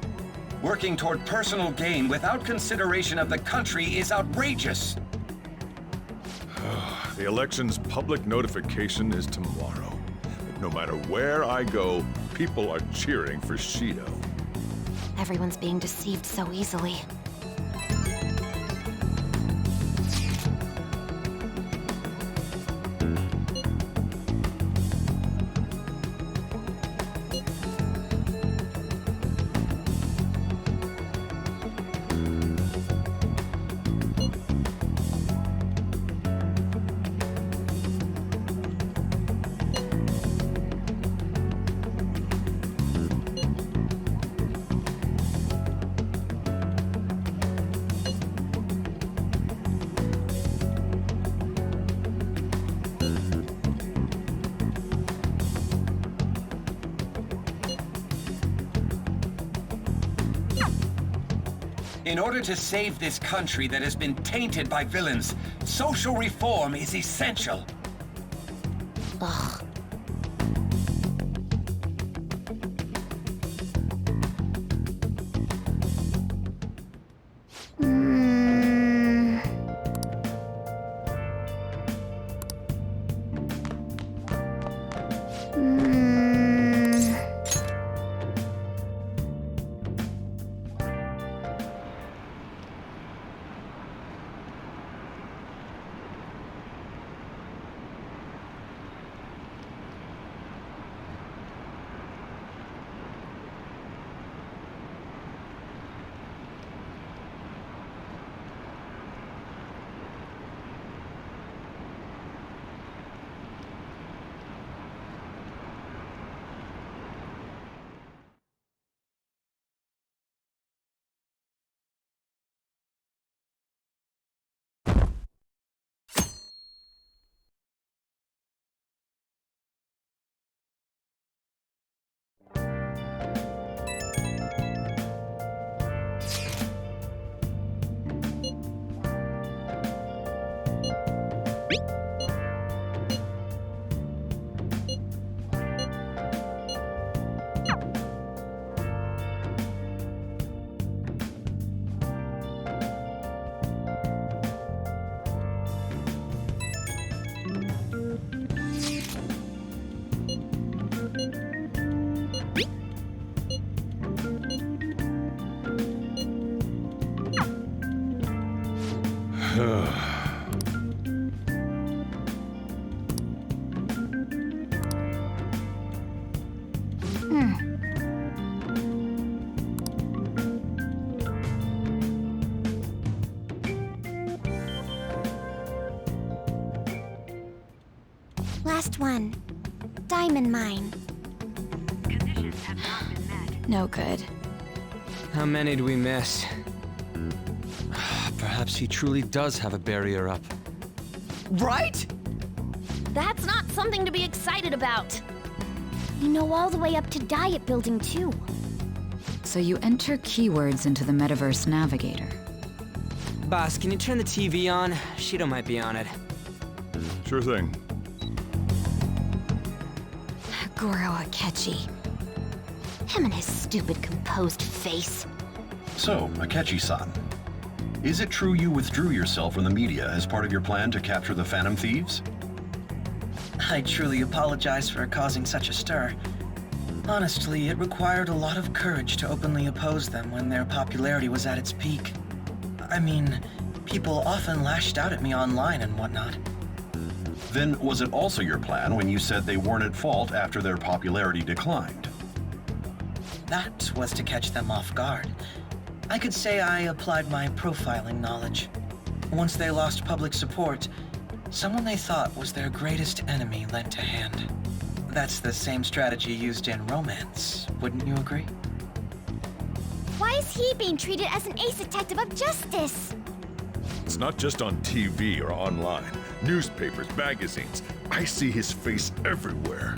[SPEAKER 15] Working toward personal gain without consideration of the country is outrageous.
[SPEAKER 3] The election's public notification is tomorrow. But no matter where I go, people are cheering for Shido.
[SPEAKER 4] Everyone's being deceived so easily.
[SPEAKER 15] In order to save this country that has been tainted by villains, social reform is essential.
[SPEAKER 4] Ugh.
[SPEAKER 10] Last one. Diamond mine.
[SPEAKER 6] No good.
[SPEAKER 5] How many do we miss?
[SPEAKER 7] Perhaps he truly does have a barrier up.
[SPEAKER 5] Right?
[SPEAKER 4] That's not something to be excited about.
[SPEAKER 10] We know all the way up to Diet Building, too.
[SPEAKER 2] So you enter keywords into the Metaverse Navigator.
[SPEAKER 5] Boss, can you turn the TV on? Shido might be on it.
[SPEAKER 3] Sure thing.
[SPEAKER 6] Goro Akechi.
[SPEAKER 10] Him and his stupid composed face.
[SPEAKER 1] So, Akechi-san, is it true you withdrew yourself from the media as part of your plan to capture the Phantom Thieves?
[SPEAKER 16] I truly apologize for causing such a stir. Honestly, it required a lot of courage to openly oppose them when their popularity was at its peak. I mean, people often lashed out at me online and whatnot.
[SPEAKER 1] Then was it also your plan when you said they weren't at fault after their popularity declined?
[SPEAKER 16] That was to catch them off guard. I could say I applied my profiling knowledge. Once they lost public support, someone they thought was their greatest enemy lent a hand. That's the same strategy used in romance, wouldn't you agree?
[SPEAKER 10] Why is he being treated as an ace detective of justice?
[SPEAKER 3] It's not just on TV or online. Newspapers, magazines. I see his face everywhere.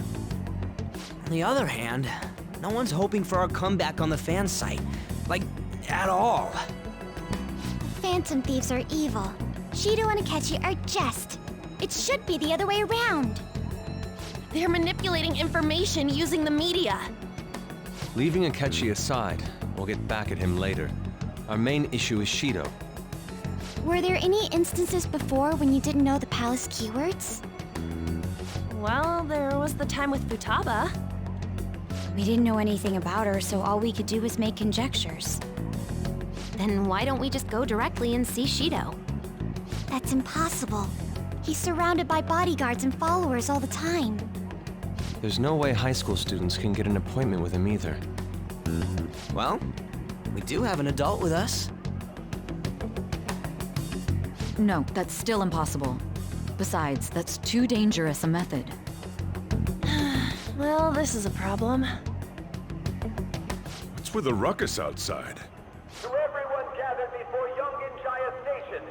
[SPEAKER 5] On the other hand, no one's hoping for our comeback on the fan site. Like, at all.
[SPEAKER 10] Phantom Thieves are evil. Shido and Akechi are just. It should be the other way around.
[SPEAKER 4] They're manipulating information using the media.
[SPEAKER 7] Leaving Akechi aside, we'll get back at him later. Our main issue is Shido.
[SPEAKER 10] Were there any instances before when you didn't know the palace keywords?
[SPEAKER 4] Well, there was the time with Futaba.
[SPEAKER 6] We didn't know anything about her, so all we could do was make conjectures.
[SPEAKER 4] Then why don't we just go directly and see Shido?
[SPEAKER 10] That's impossible. He's surrounded by bodyguards and followers all the time.
[SPEAKER 7] There's no way high school students can get an appointment with him either.
[SPEAKER 5] Well, we do have an adult with us.
[SPEAKER 2] No, that's still impossible. Besides, that's too dangerous a method.
[SPEAKER 4] Well, this is a problem.
[SPEAKER 3] What's with the ruckus outside?
[SPEAKER 17] To everyone gathered before Yongen-Jaya Station.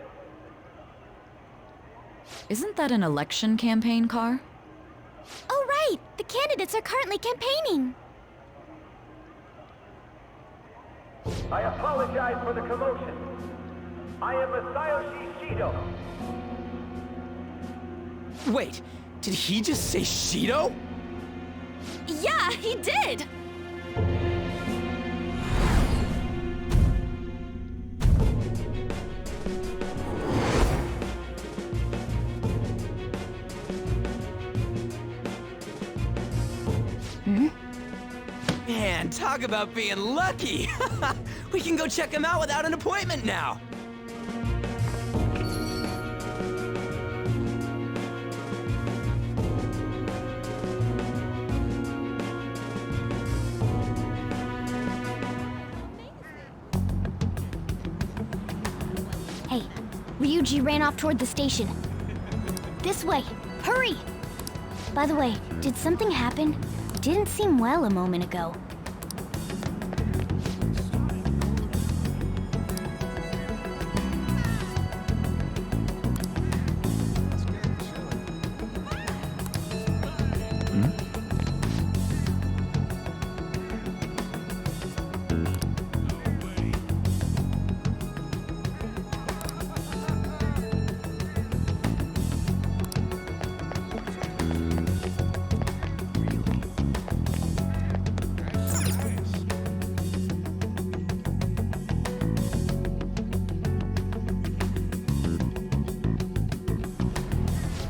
[SPEAKER 2] Isn't that an election campaign car?
[SPEAKER 10] Oh, right! The candidates are currently campaigning.
[SPEAKER 17] I apologize for the commotion. I am Masayoshi Shido.
[SPEAKER 5] Wait, did he just say Shido?
[SPEAKER 4] Yeah, he did!
[SPEAKER 5] Man, talk about being lucky! We can go check him out without an appointment now!
[SPEAKER 10] Hey, Ryuji ran off toward the station. This way! Hurry! By the way, did something happen? Didn't seem well a moment ago.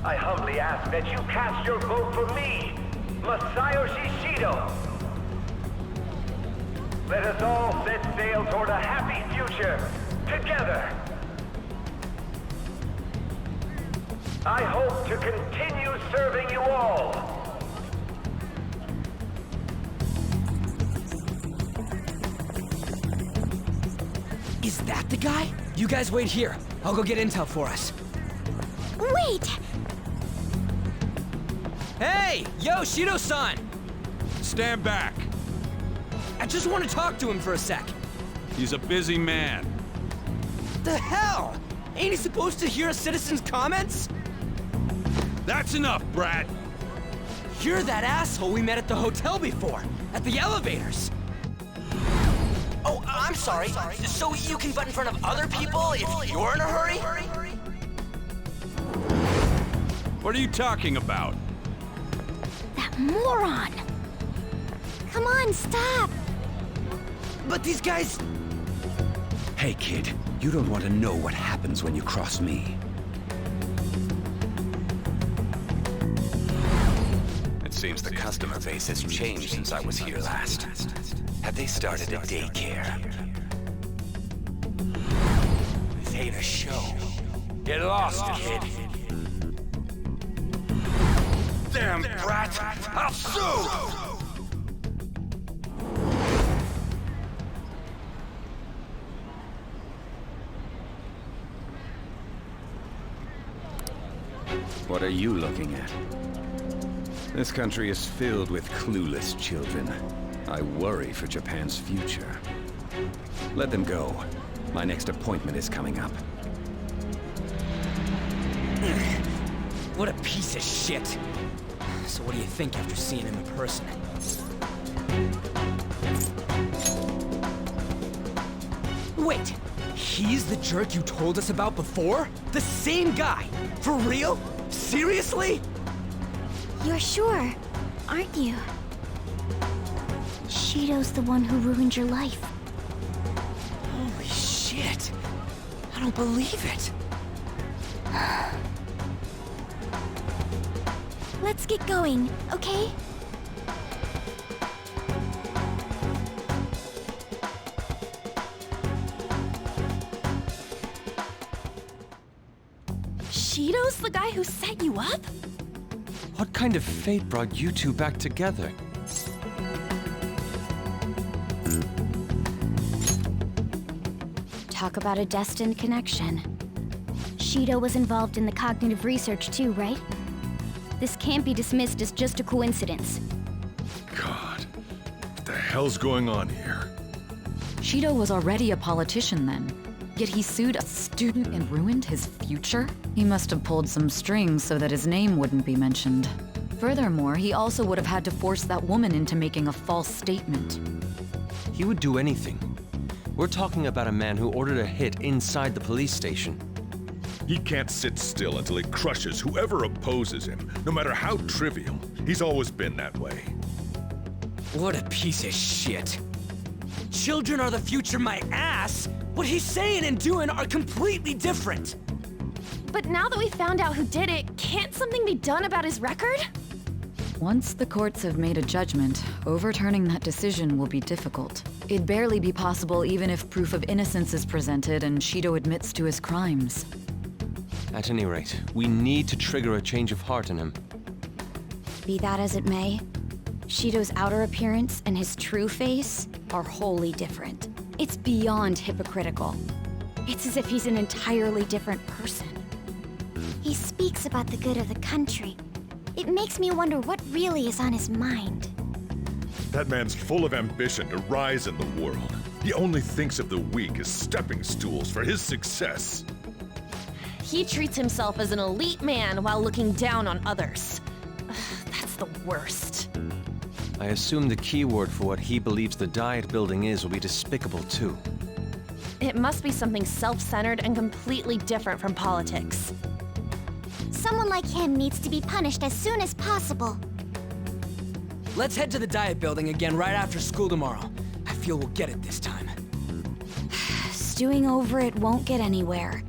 [SPEAKER 17] I humbly ask that you cast your vote for me, Masayoshi Shido. Let us all set sail toward a happy future, together. I hope to continue serving you all.
[SPEAKER 5] Is that the guy? You guys wait here. I'll go get intel for us.
[SPEAKER 10] Wait!
[SPEAKER 5] Hey! Yo, Shido-san!
[SPEAKER 18] Stand back.
[SPEAKER 5] I just want to talk to him for a sec.
[SPEAKER 18] He's a busy man.
[SPEAKER 5] The hell? Ain't he supposed to hear a citizen's comments?
[SPEAKER 18] That's enough, Brad.
[SPEAKER 5] You're that asshole we met at the hotel before, at the elevators. Oh, I'm sorry. So you can butt in front of other people if you're in a hurry?
[SPEAKER 18] What are you talking about?
[SPEAKER 10] That moron! Come on, stop!
[SPEAKER 5] But these guys...
[SPEAKER 11] Hey, kid, you don't want to know what happens when you cross me. It seems the customer base has changed since I was here last. Have they started a daycare? This ain't a show. Get lost, kid. Damn brat! I'll sue! What are you looking at? This country is filled with clueless children. I worry for Japan's future. Let them go. My next appointment is coming up.
[SPEAKER 5] What a piece of shit. So what do you think after seeing him in person? Wait, he's the jerk you told us about before? The same guy? For real? Seriously?
[SPEAKER 10] You're sure, aren't you? Shido's the one who ruined your life.
[SPEAKER 5] Holy shit. I don't believe it.
[SPEAKER 10] Let's get going, okay?
[SPEAKER 4] Shido's the guy who set you up?
[SPEAKER 7] What kind of fate brought you two back together?
[SPEAKER 10] Talk about a destined connection. Shido was involved in the cognitive research too, right? This can't be dismissed as just a coincidence.
[SPEAKER 3] God, what the hell's going on here?
[SPEAKER 2] Shido was already a politician then. Yet he sued a student and ruined his future? He must have pulled some strings so that his name wouldn't be mentioned. Furthermore, he also would have had to force that woman into making a false statement.
[SPEAKER 7] He would do anything. We're talking about a man who ordered a hit inside the police station.
[SPEAKER 3] He can't sit still until he crushes whoever opposes him, no matter how trivial. He's always been that way.
[SPEAKER 5] What a piece of shit. Children are the future, my ass! What he's saying and doing are completely different!
[SPEAKER 4] But now that we found out who did it, can't something be done about his record?
[SPEAKER 2] Once the courts have made a judgment, overturning that decision will be difficult. It'd barely be possible even if proof of innocence is presented and Shido admits to his crimes.
[SPEAKER 7] At any rate, we need to trigger a change of heart in him.
[SPEAKER 6] Be that as it may, Shido's outer appearance and his true face are wholly different. It's beyond hypocritical. It's as if he's an entirely different person.
[SPEAKER 10] He speaks about the good of the country. It makes me wonder what really is on his mind.
[SPEAKER 3] That man's full of ambition to rise in the world. He only thinks of the weak as stepping stools for his success.
[SPEAKER 4] He treats himself as an elite man while looking down on others. That's the worst.
[SPEAKER 7] I assume the key word for what he believes the diet building is will be despicable too.
[SPEAKER 4] It must be something self-centered and completely different from politics.
[SPEAKER 10] Someone like him needs to be punished as soon as possible.
[SPEAKER 5] Let's head to the diet building again right after school tomorrow. I feel we'll get it this time.
[SPEAKER 6] Stewing over it won't get anywhere.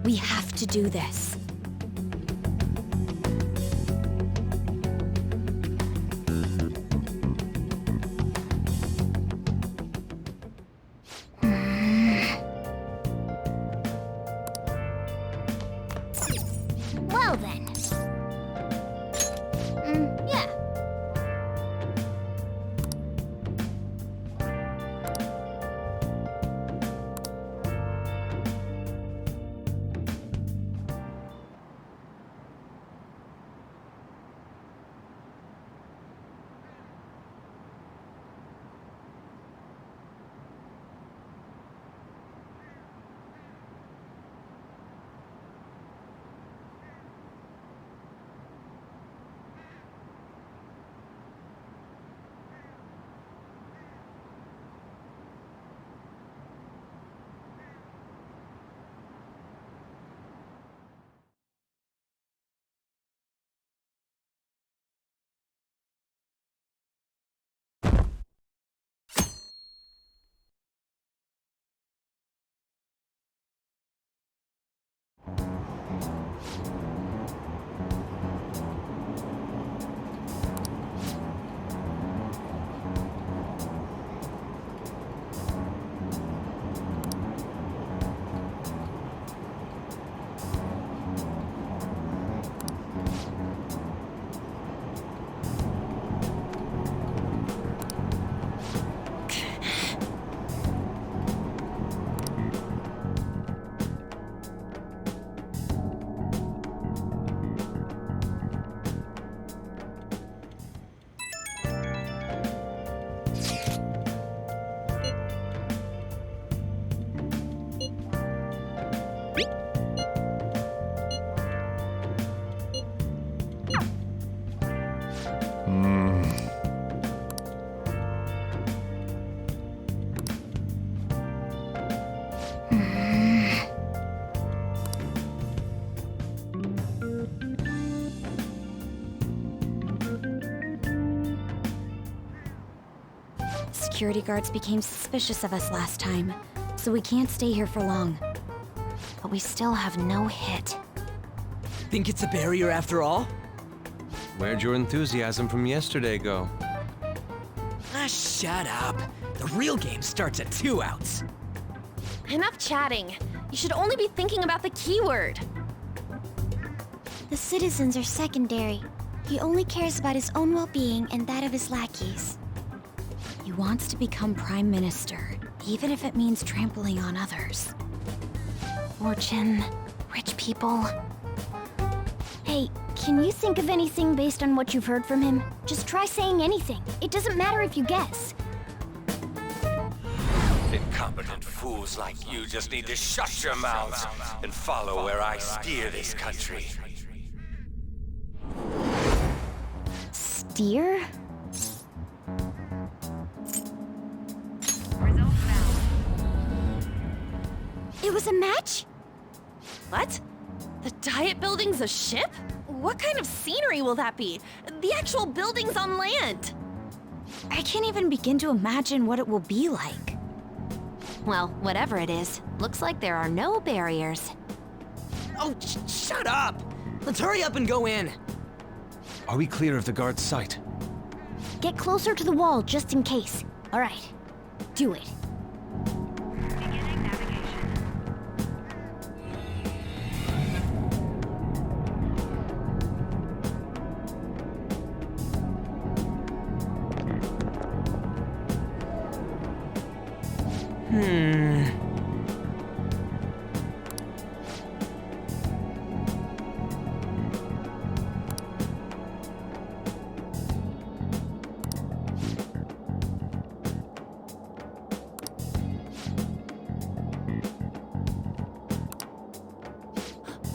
[SPEAKER 6] We have to do this. Security guards became suspicious of us last time, so we can't stay here for long. But we still have no hit.
[SPEAKER 5] Think it's a barrier after all?
[SPEAKER 7] Where'd your enthusiasm from yesterday go?
[SPEAKER 5] Ah, shut up. The real game starts at 2 outs.
[SPEAKER 4] Enough chatting. You should only be thinking about the keyword.
[SPEAKER 10] The citizens are secondary. He only cares about his own well-being and that of his lackeys.
[SPEAKER 6] He wants to become Prime Minister, even if it means trampling on others.
[SPEAKER 10] Fortune, rich people. Hey, can you think of anything based on what you've heard from him? Just try saying anything. It doesn't matter if you guess.
[SPEAKER 19] Incompetent fools like you just need to shut your mouths and follow where I steer this country.
[SPEAKER 10] Steer? It was a match?
[SPEAKER 4] What? The Diet Building's a ship? What kind of scenery will that be? The actual building's on land.
[SPEAKER 6] I can't even begin to imagine what it will be like.
[SPEAKER 4] Well, whatever it is, looks like there are no barriers.
[SPEAKER 5] Oh, shut up! Let's hurry up and go in.
[SPEAKER 7] Are we clear of the guard's sight?
[SPEAKER 10] Get closer to the wall just in case. All right, do it.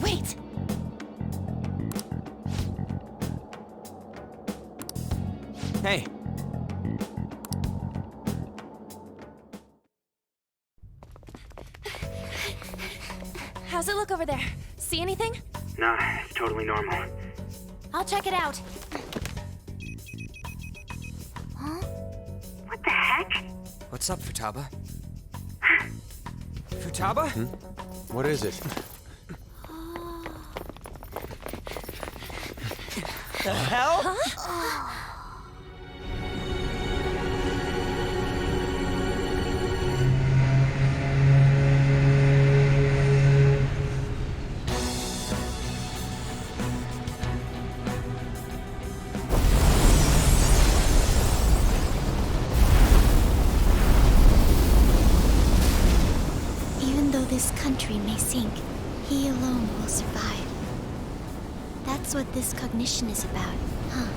[SPEAKER 4] Wait!
[SPEAKER 5] Hey.
[SPEAKER 4] How's it look over there? See anything?
[SPEAKER 9] Nah, it's totally normal.
[SPEAKER 10] I'll check it out. Huh? What the heck?
[SPEAKER 5] What's up, Futaba? Futaba?
[SPEAKER 7] What is it?
[SPEAKER 5] The hell?
[SPEAKER 10] Huh? Even though this country may sink, he alone will survive. That's what this cognition is about, huh?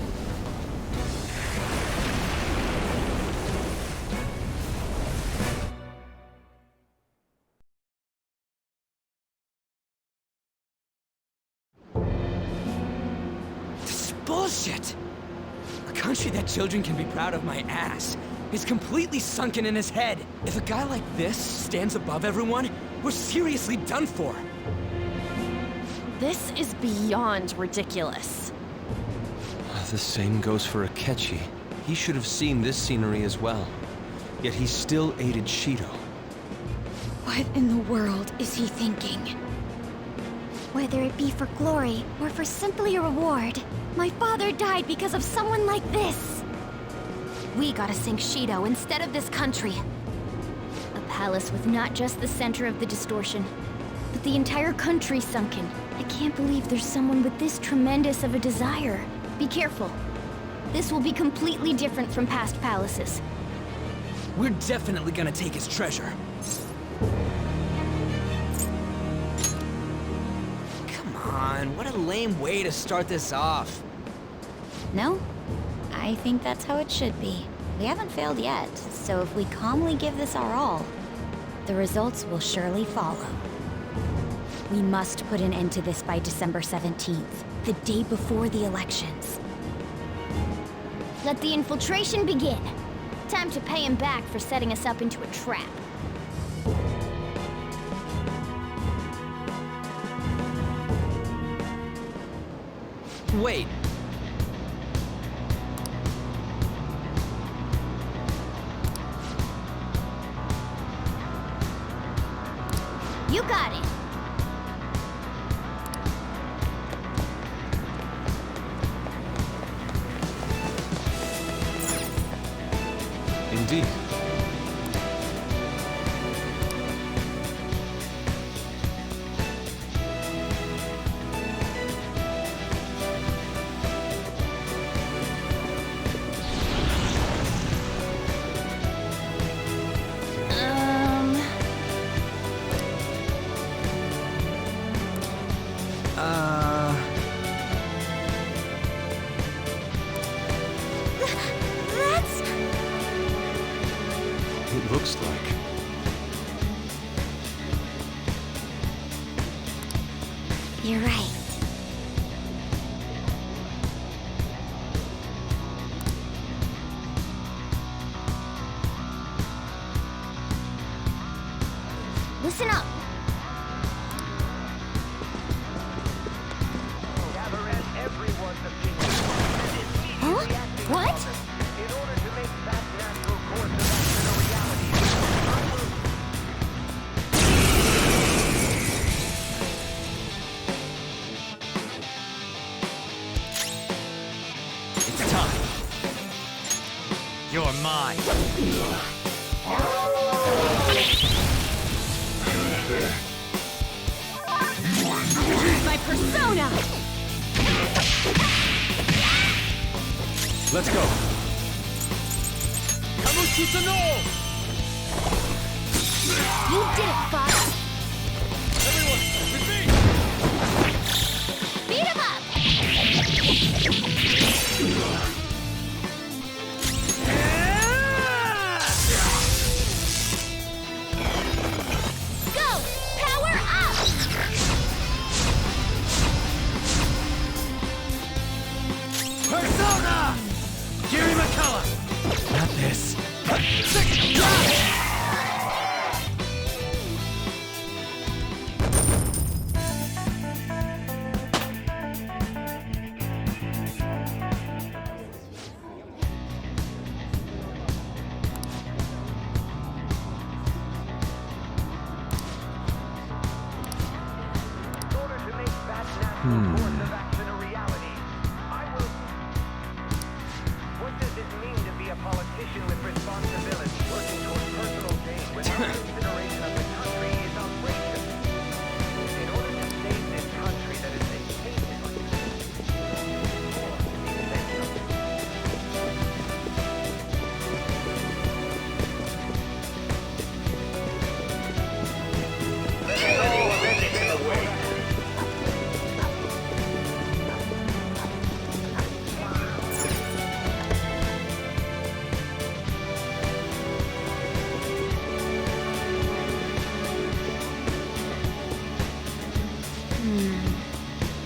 [SPEAKER 5] This is bullshit! A country that children can be proud of my ass is completely sunken in his head. If a guy like this stands above everyone, we're seriously done for.
[SPEAKER 4] This is beyond ridiculous.
[SPEAKER 7] The same goes for Akechi. He should have seen this scenery as well. Yet he still aided Shido.
[SPEAKER 6] What in the world is he thinking?
[SPEAKER 10] Whether it be for glory or for simply a reward, my father died because of someone like this.
[SPEAKER 4] We gotta sink Shido instead of this country.
[SPEAKER 10] A palace with not just the center of the distortion, but the entire country sunken. I can't believe there's someone with this tremendous of a desire. Be careful. This will be completely different from past palaces.
[SPEAKER 5] We're definitely gonna take his treasure. Come on, what a lame way to start this off.
[SPEAKER 6] No? I think that's how it should be. We haven't failed yet, so if we calmly give this our all, the results will surely follow. We must put an end to this by December 17th, the day before the elections.
[SPEAKER 10] Let the infiltration begin. Time to pay him back for setting us up into a trap.
[SPEAKER 5] Wait,
[SPEAKER 10] You got it.
[SPEAKER 7] Indeed.
[SPEAKER 10] That's...
[SPEAKER 7] It looks like.
[SPEAKER 10] You're right. Listen up. Huh? What?
[SPEAKER 20] It's time. You're mine.
[SPEAKER 10] Use my persona!
[SPEAKER 7] Let's go.
[SPEAKER 10] You did it, Fox!
[SPEAKER 18] Everyone, with me!
[SPEAKER 10] Beat him up! Go! Power up!
[SPEAKER 20] Persona! Gary McCullough! Not this.
[SPEAKER 17] What does it mean to be a politician with responsibility, working towards personal gain without consideration of the country is outrageous. In order to save this country that has been tainted like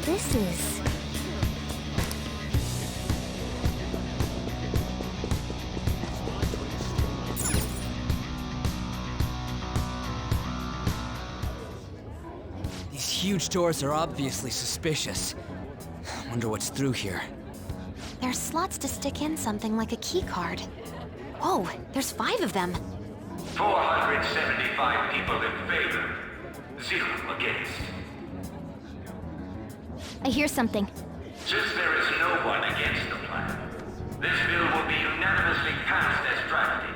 [SPEAKER 10] This is...
[SPEAKER 5] These huge doors are obviously suspicious. Wonder what's through here.
[SPEAKER 4] There's slots to stick in something like a key card. Whoa, there's 5 of them.
[SPEAKER 17] 475 people in favor, 0 against.
[SPEAKER 10] I hear something.
[SPEAKER 17] Since there is no one against the plan, this bill will be unanimously passed as drafted.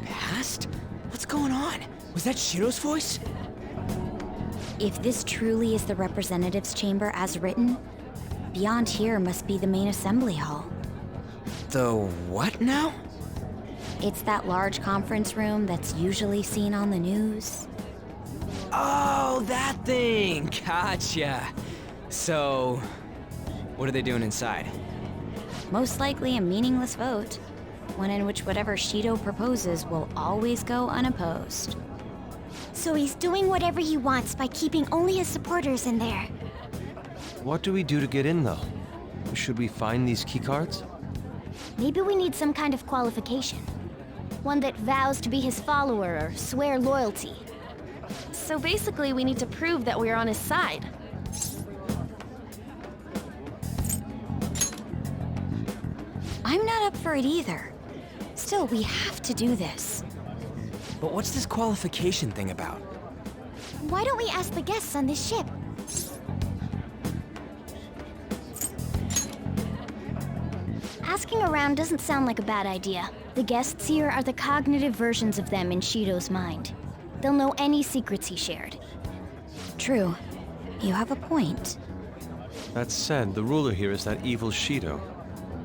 [SPEAKER 5] Past? What's going on? Was that Shiro's voice?
[SPEAKER 6] If this truly is the representatives' chamber as written, beyond here must be the main assembly hall.
[SPEAKER 5] The what now?
[SPEAKER 6] It's that large conference room that's usually seen on the news.
[SPEAKER 5] Oh, that thing! Gotcha. So, what are they doing inside?
[SPEAKER 6] Most likely a meaningless vote, one in which whatever Shido proposes will always go unopposed.
[SPEAKER 10] So he's doing whatever he wants by keeping only his supporters in there.
[SPEAKER 7] What do we do to get in, though? Should we find these keycards?
[SPEAKER 10] Maybe we need some kind of qualification. One that vows to be his follower or swear loyalty.
[SPEAKER 4] So basically, we need to prove that we're on his side.
[SPEAKER 6] I'm not up for it either. Still, we have to do this.
[SPEAKER 5] But what's this qualification thing about?
[SPEAKER 10] Why don't we ask the guests on this ship? Asking around doesn't sound like a bad idea. The guests here are the cognitive versions of them in Shido's mind. They'll know any secrets he shared.
[SPEAKER 6] True. You have a point.
[SPEAKER 7] That said, the ruler here is that evil Shido.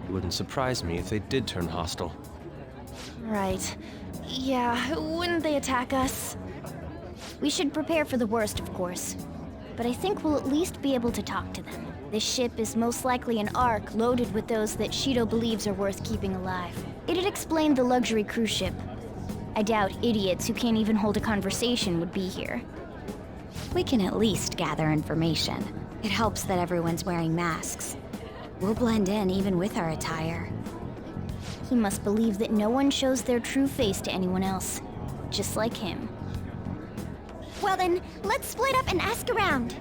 [SPEAKER 7] It wouldn't surprise me if they did turn hostile.
[SPEAKER 4] Right. Yeah, wouldn't they attack us?
[SPEAKER 10] We should prepare for the worst, of course. But I think we'll at least be able to talk to them. This ship is most likely an Ark loaded with those that Shido believes are worth keeping alive. It'd explain the luxury cruise ship. I doubt idiots who can't even hold a conversation would be here.
[SPEAKER 6] We can at least gather information. It helps that everyone's wearing masks. We'll blend in even with our attire.
[SPEAKER 10] He must believe that no one shows their true face to anyone else. Just like him. Well then, let's split up and ask around.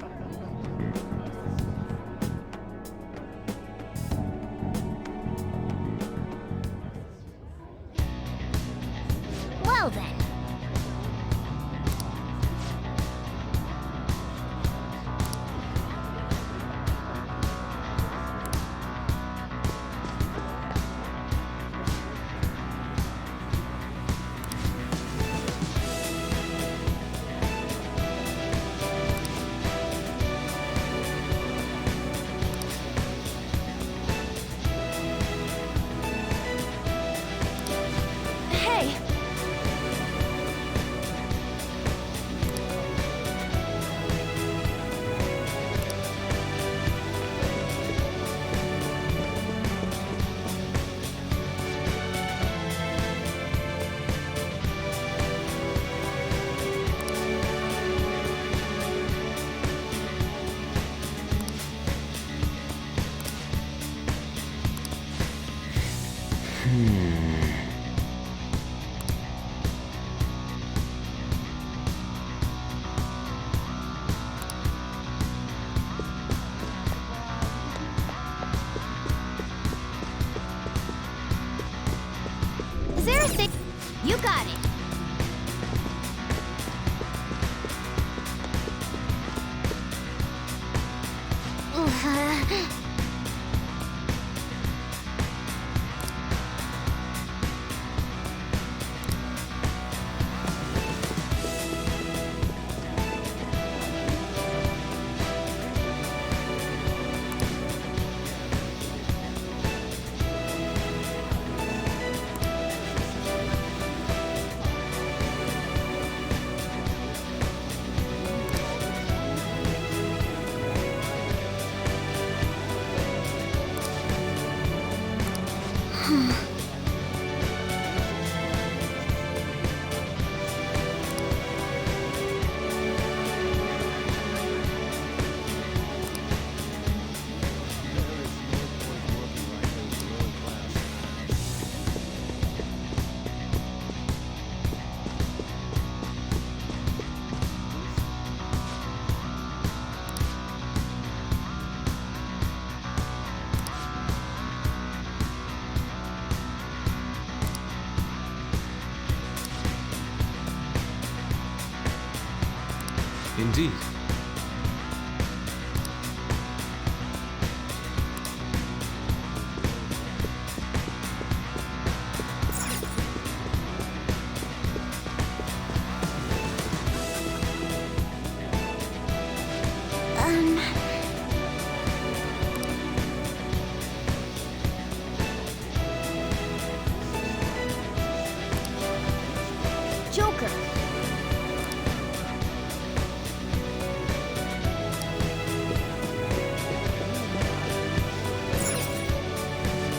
[SPEAKER 10] Well then. Is there a thing? You got it.
[SPEAKER 7] Indeed.
[SPEAKER 10] Joker.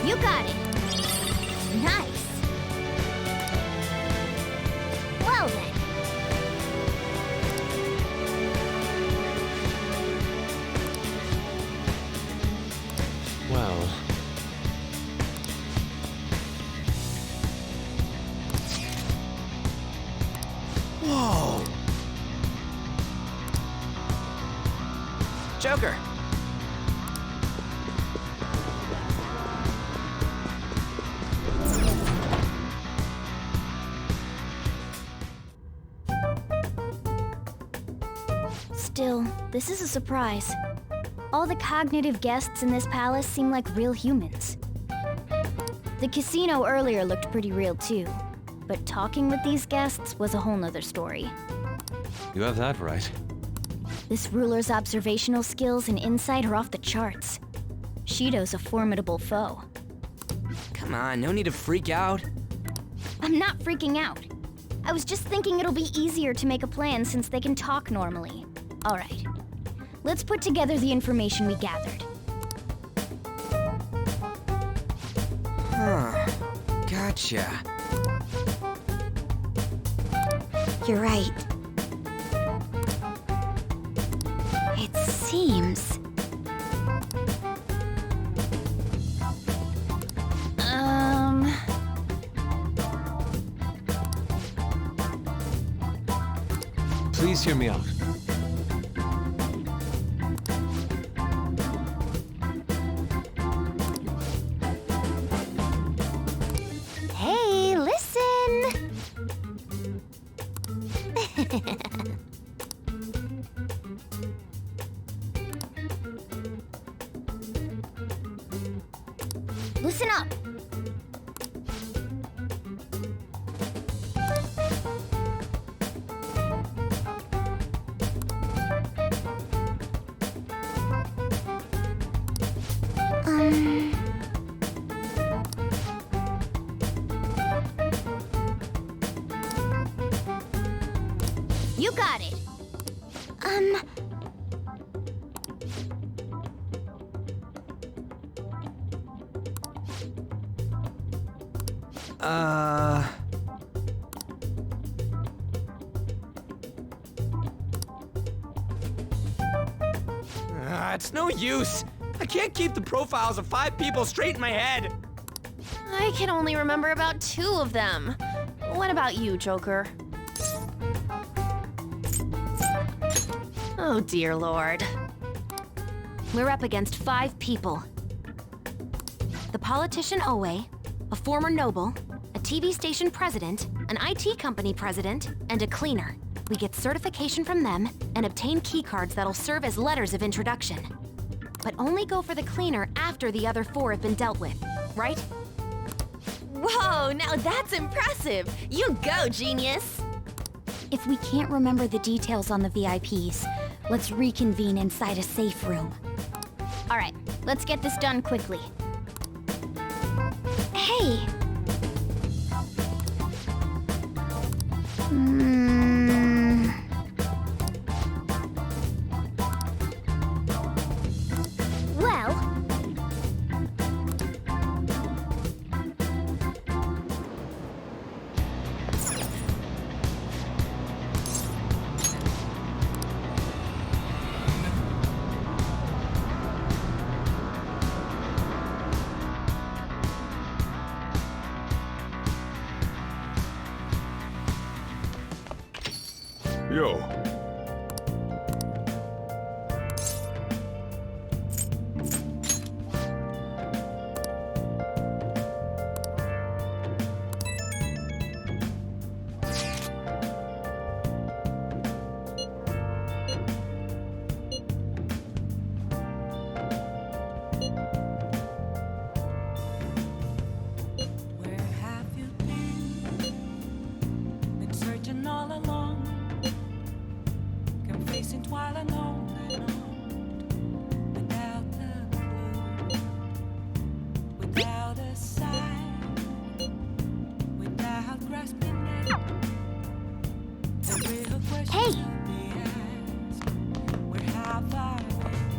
[SPEAKER 10] You got it. Nice. Well then.
[SPEAKER 7] Well...
[SPEAKER 5] Whoa! Joker!
[SPEAKER 10] Still, this is a surprise. All the cognitive guests in this palace seem like real humans. The casino earlier looked pretty real too, but talking with these guests was a whole nother story.
[SPEAKER 7] You have that right.
[SPEAKER 10] This ruler's observational skills and insight are off the charts. Shido's a formidable foe.
[SPEAKER 5] Come on, no need to freak out.
[SPEAKER 10] I'm not freaking out. I was just thinking it'll be easier to make a plan since they can talk normally. All right, let's put together the information we gathered.
[SPEAKER 5] Huh. Gotcha.
[SPEAKER 6] You're right. It seems...
[SPEAKER 7] Please hear me out.
[SPEAKER 10] Hey, listen! Listen up! You got it.
[SPEAKER 5] It's no use. I can't keep the profiles of 5 people straight in my head.
[SPEAKER 4] I can only remember about 2 of them. What about you, Joker? Oh, dear Lord. We're up against 5 people. The politician Owe, a former noble, a TV station president, an IT company president, and a cleaner. We get certification from them and obtain keycards that'll serve as letters of introduction. But only go for the cleaner after the other 4 have been dealt with, right? Whoa, now that's impressive! You go, genius!
[SPEAKER 6] If we can't remember the details on the VIPs, let's reconvene inside a safe room.
[SPEAKER 10] All right, let's get this done quickly. Hey! Well...
[SPEAKER 3] Yo.
[SPEAKER 12] Where have you been? Been searching all along, kept facing twilight on and on, without a clue, without a sign, without grasping it. The real question to be asked, where have I been?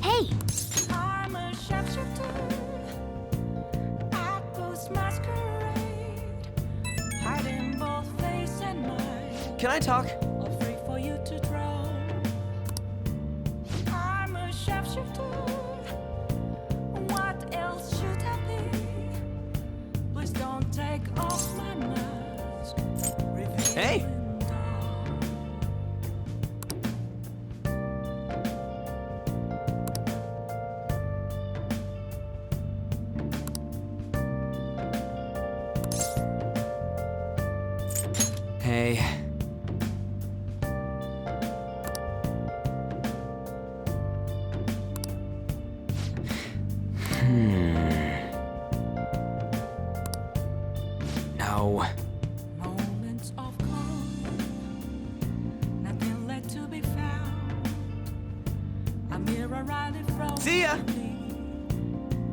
[SPEAKER 10] Hey!
[SPEAKER 12] I'm a sharpshooter. Hiding both face and mind.
[SPEAKER 5] Can I talk?
[SPEAKER 12] All free for you to draw. I'm a sharpshooter. What else should I be? Please don't take off my mask.
[SPEAKER 5] Hey! Hey. Now.
[SPEAKER 12] Moments of calm, nothing left to be found. A mirror right in front
[SPEAKER 5] See ya.
[SPEAKER 12] of me.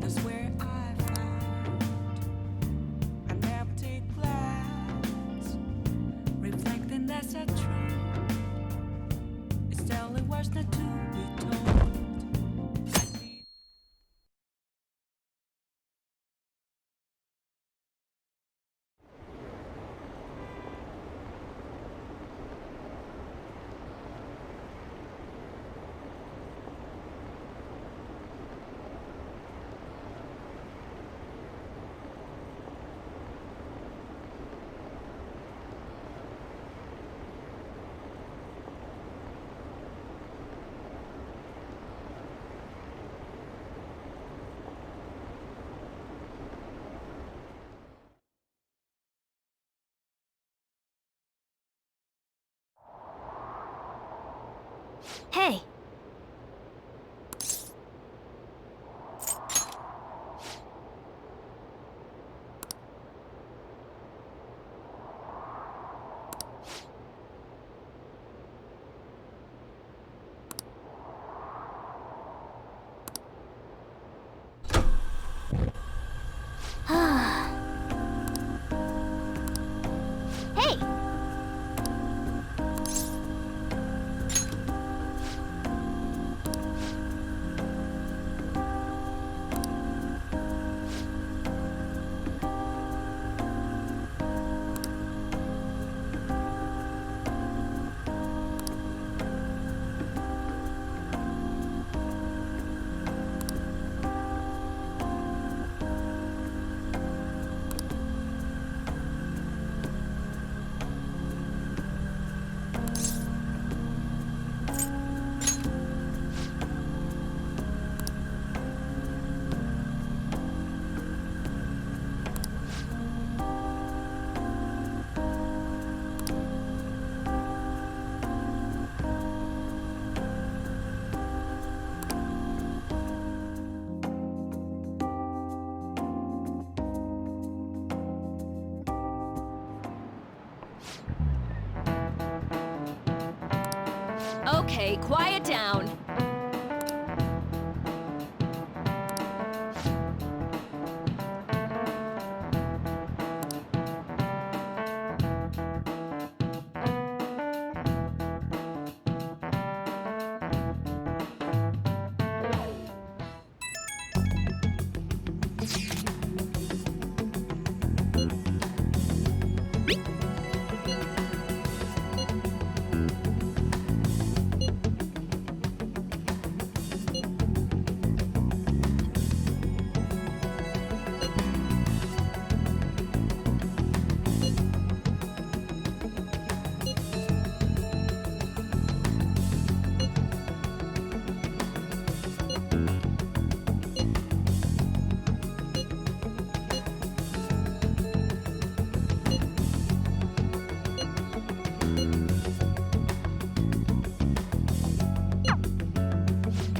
[SPEAKER 12] That's where I found. I never take glass, reflecting that's a truth. It's telling words not to be told.
[SPEAKER 4] Hey! Hey!
[SPEAKER 21] Okay, quiet down.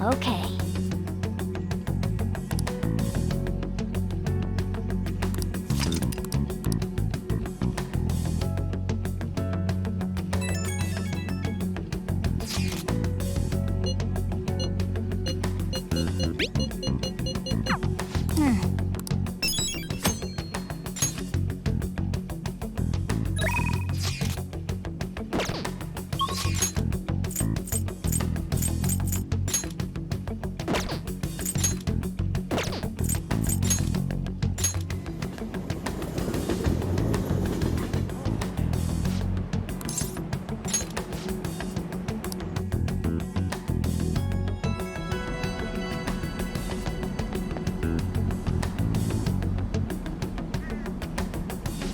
[SPEAKER 10] Okay.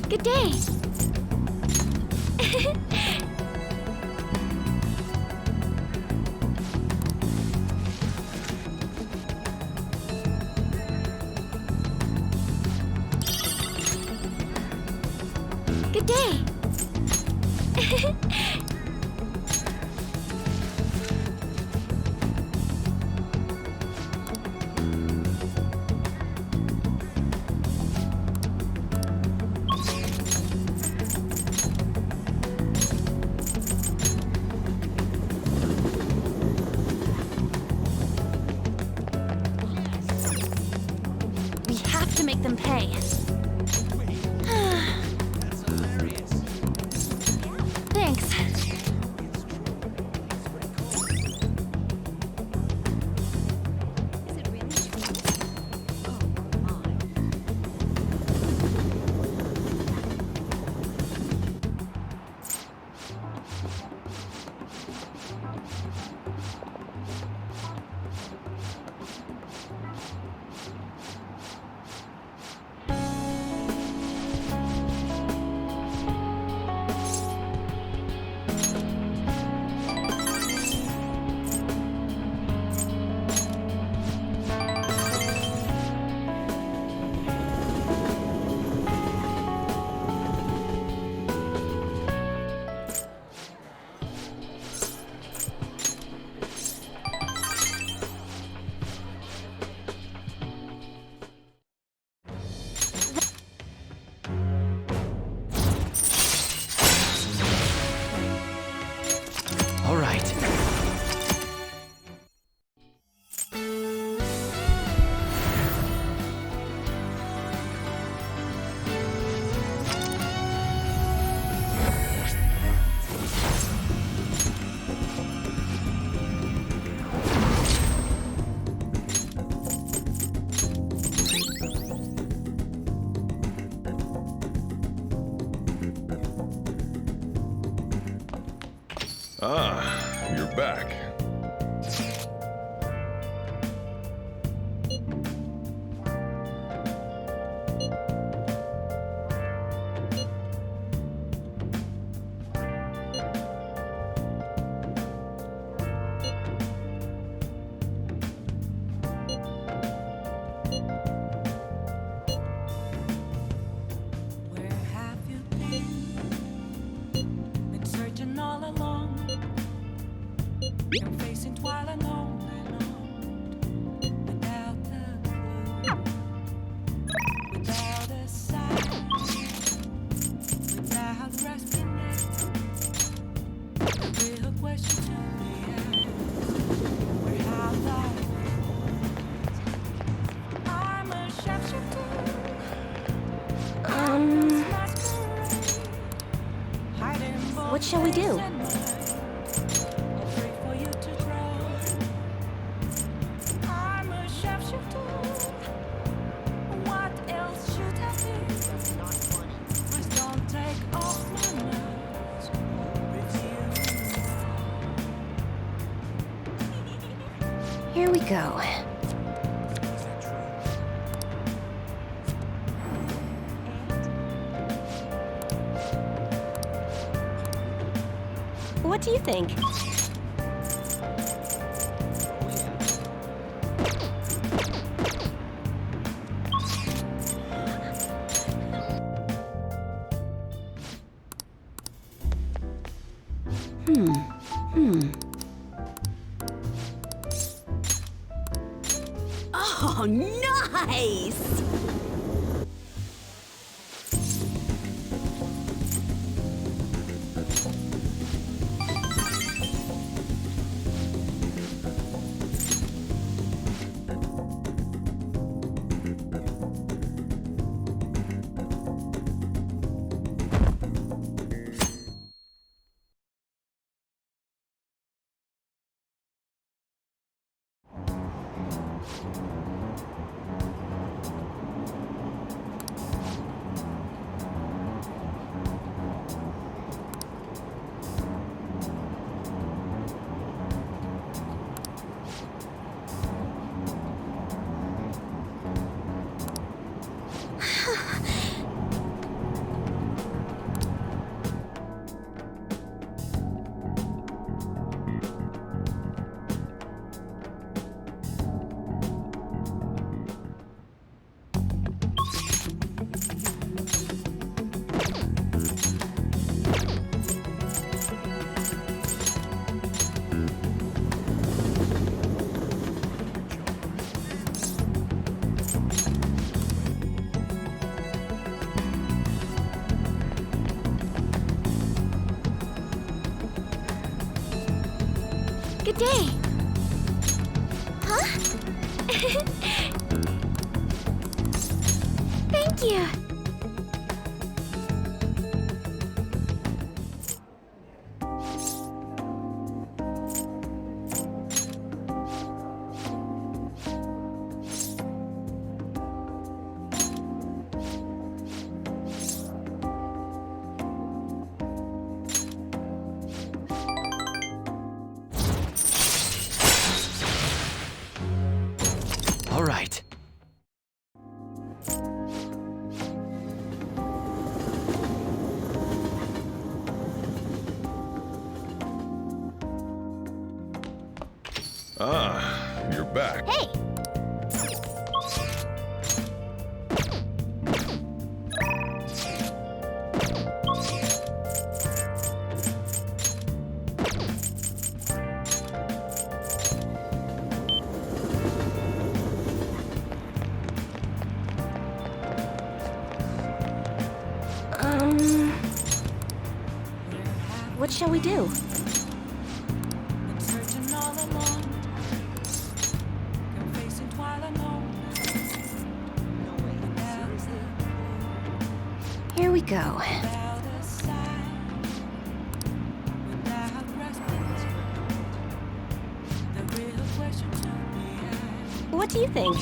[SPEAKER 10] Good day. Good day.
[SPEAKER 3] Ah, you're back.
[SPEAKER 12] Where have you been? Been searching all along. Been facing twilight and on without a clue, without a sign, without grasping it. The real question to be asked: where have I been? I'm a shapeshifter.
[SPEAKER 6] What shall we do?
[SPEAKER 12] I'm a shapeshifter. What else should I be? That's not funny. Please don't take off my mask.
[SPEAKER 6] Here we go.
[SPEAKER 21] What do you think?
[SPEAKER 6] Oh, nice!
[SPEAKER 10] Good day. Huh? Thank you.
[SPEAKER 8] All right.
[SPEAKER 3] Ah, you're back.
[SPEAKER 10] Hey!
[SPEAKER 6] What shall we do?
[SPEAKER 12] Been searching all along. Been facing twilight and on
[SPEAKER 6] Here we go.
[SPEAKER 12] without a sign, without grasping it. The real question to be asked:
[SPEAKER 21] What do you think?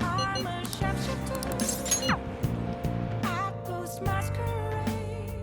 [SPEAKER 12] I'm a shapeshifter. I post masquerade.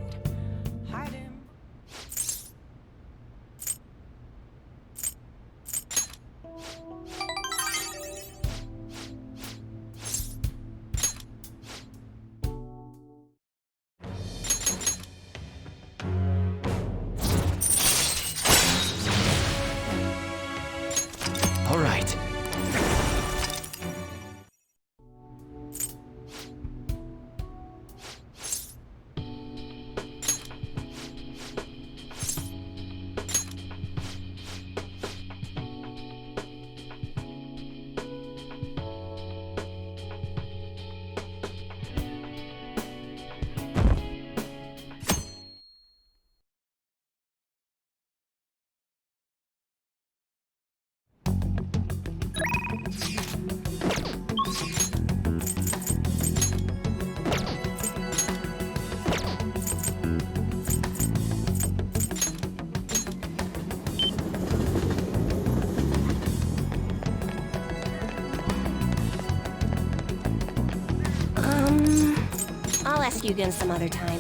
[SPEAKER 4] ask you again some other time.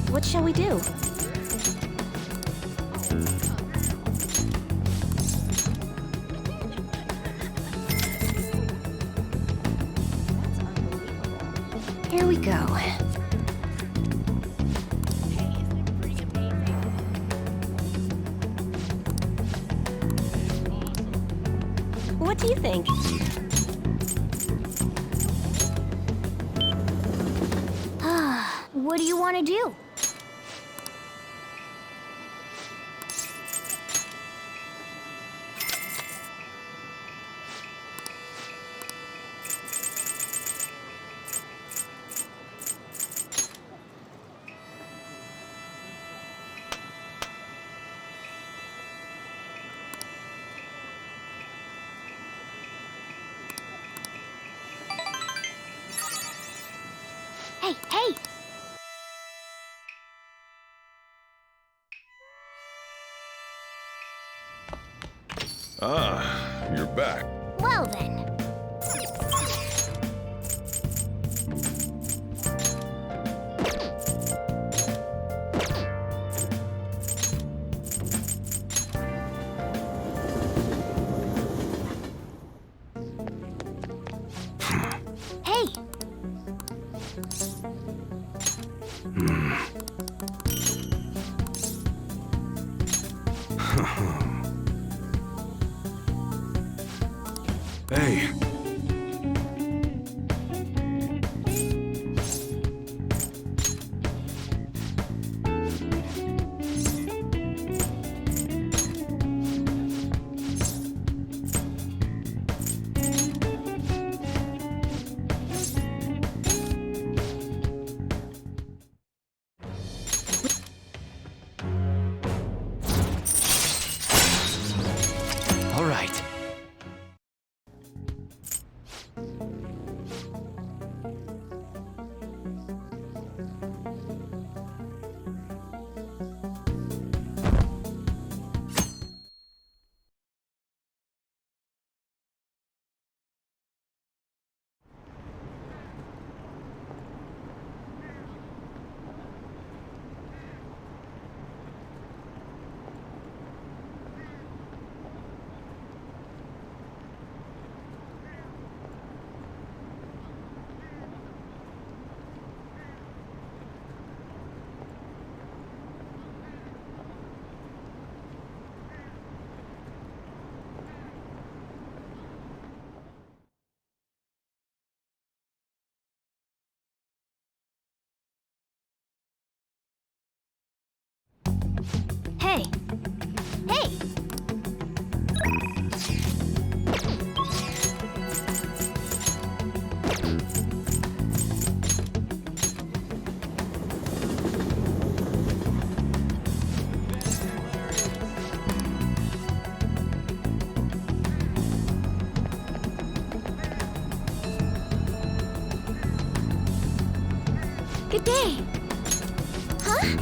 [SPEAKER 4] What shall we do? Here we go. What do you think?
[SPEAKER 10] What do you want to do? Hey, hey!
[SPEAKER 3] Ah, you're back.
[SPEAKER 10] Well then. Hey!
[SPEAKER 3] Hey.
[SPEAKER 5] All right.
[SPEAKER 10] Hey! Hey! Good day! Huh?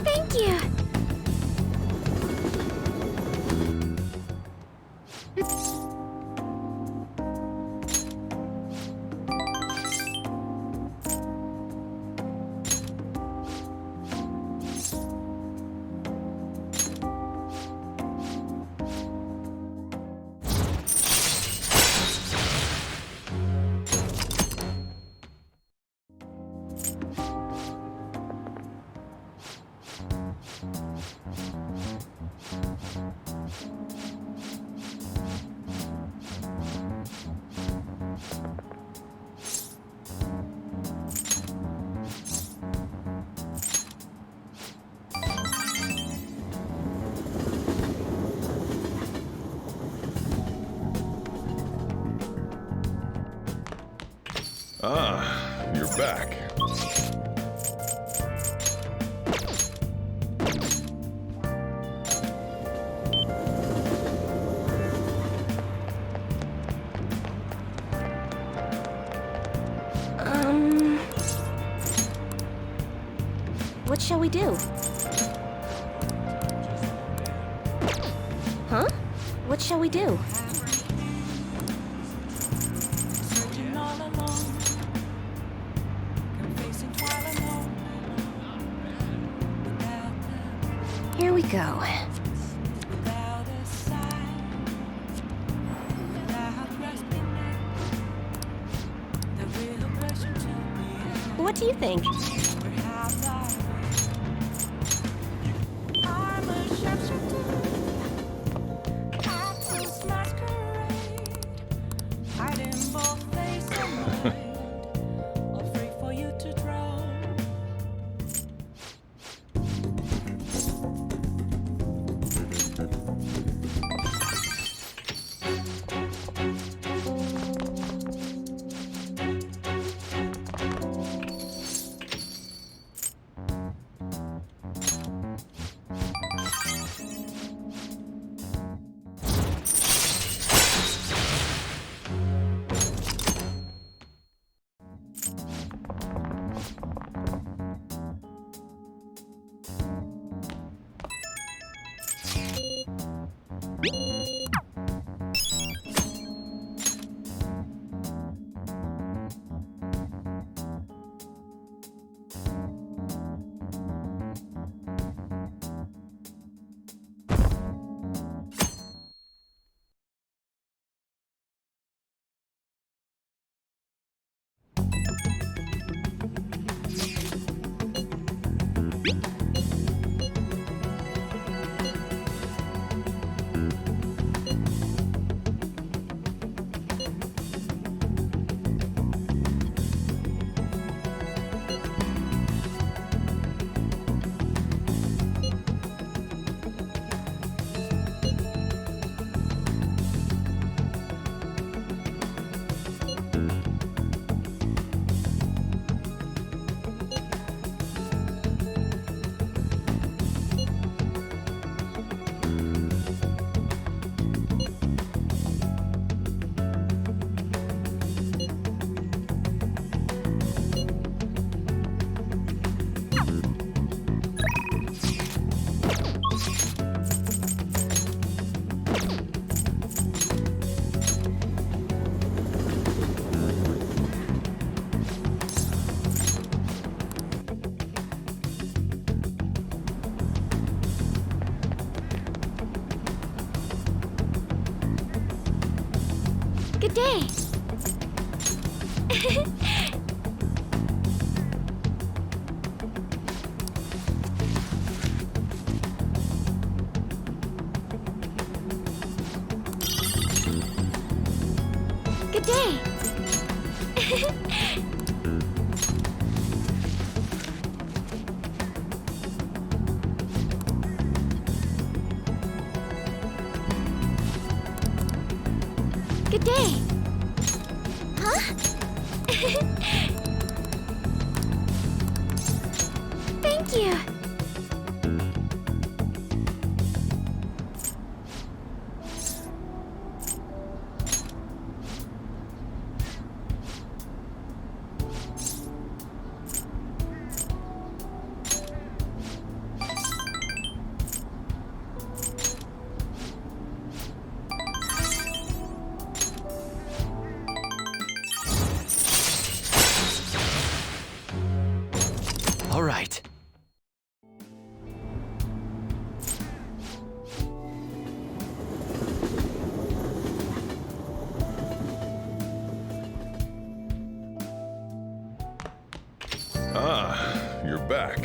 [SPEAKER 10] Thank you!
[SPEAKER 3] Ah, you're back.
[SPEAKER 4] What shall we do? Huh? What shall we do?
[SPEAKER 6] go.
[SPEAKER 4] What do you think?
[SPEAKER 10] Good day. Good day. Good day. Huh? Thank you.
[SPEAKER 5] All right.
[SPEAKER 3] Ah, you're back.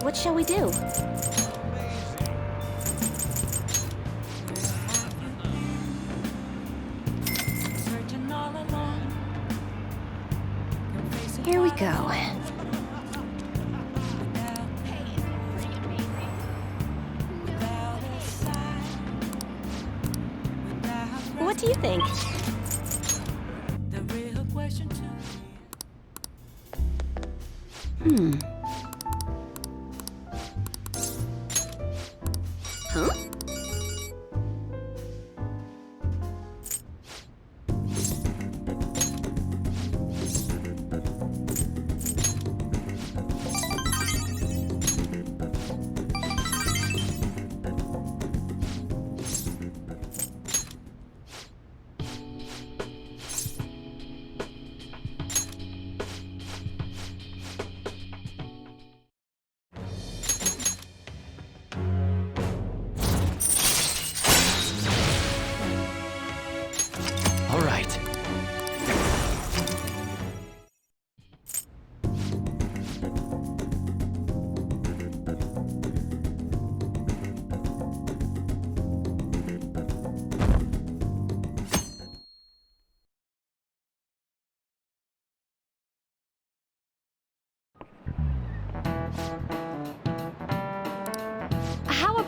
[SPEAKER 4] What shall we do?
[SPEAKER 6] Here we go.
[SPEAKER 4] What do you think?
[SPEAKER 6] Huh?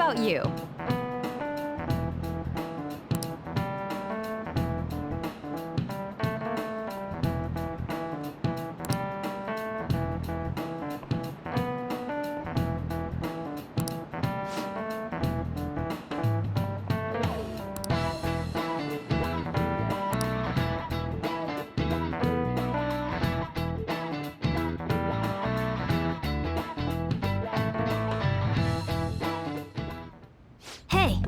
[SPEAKER 4] about you? Hey!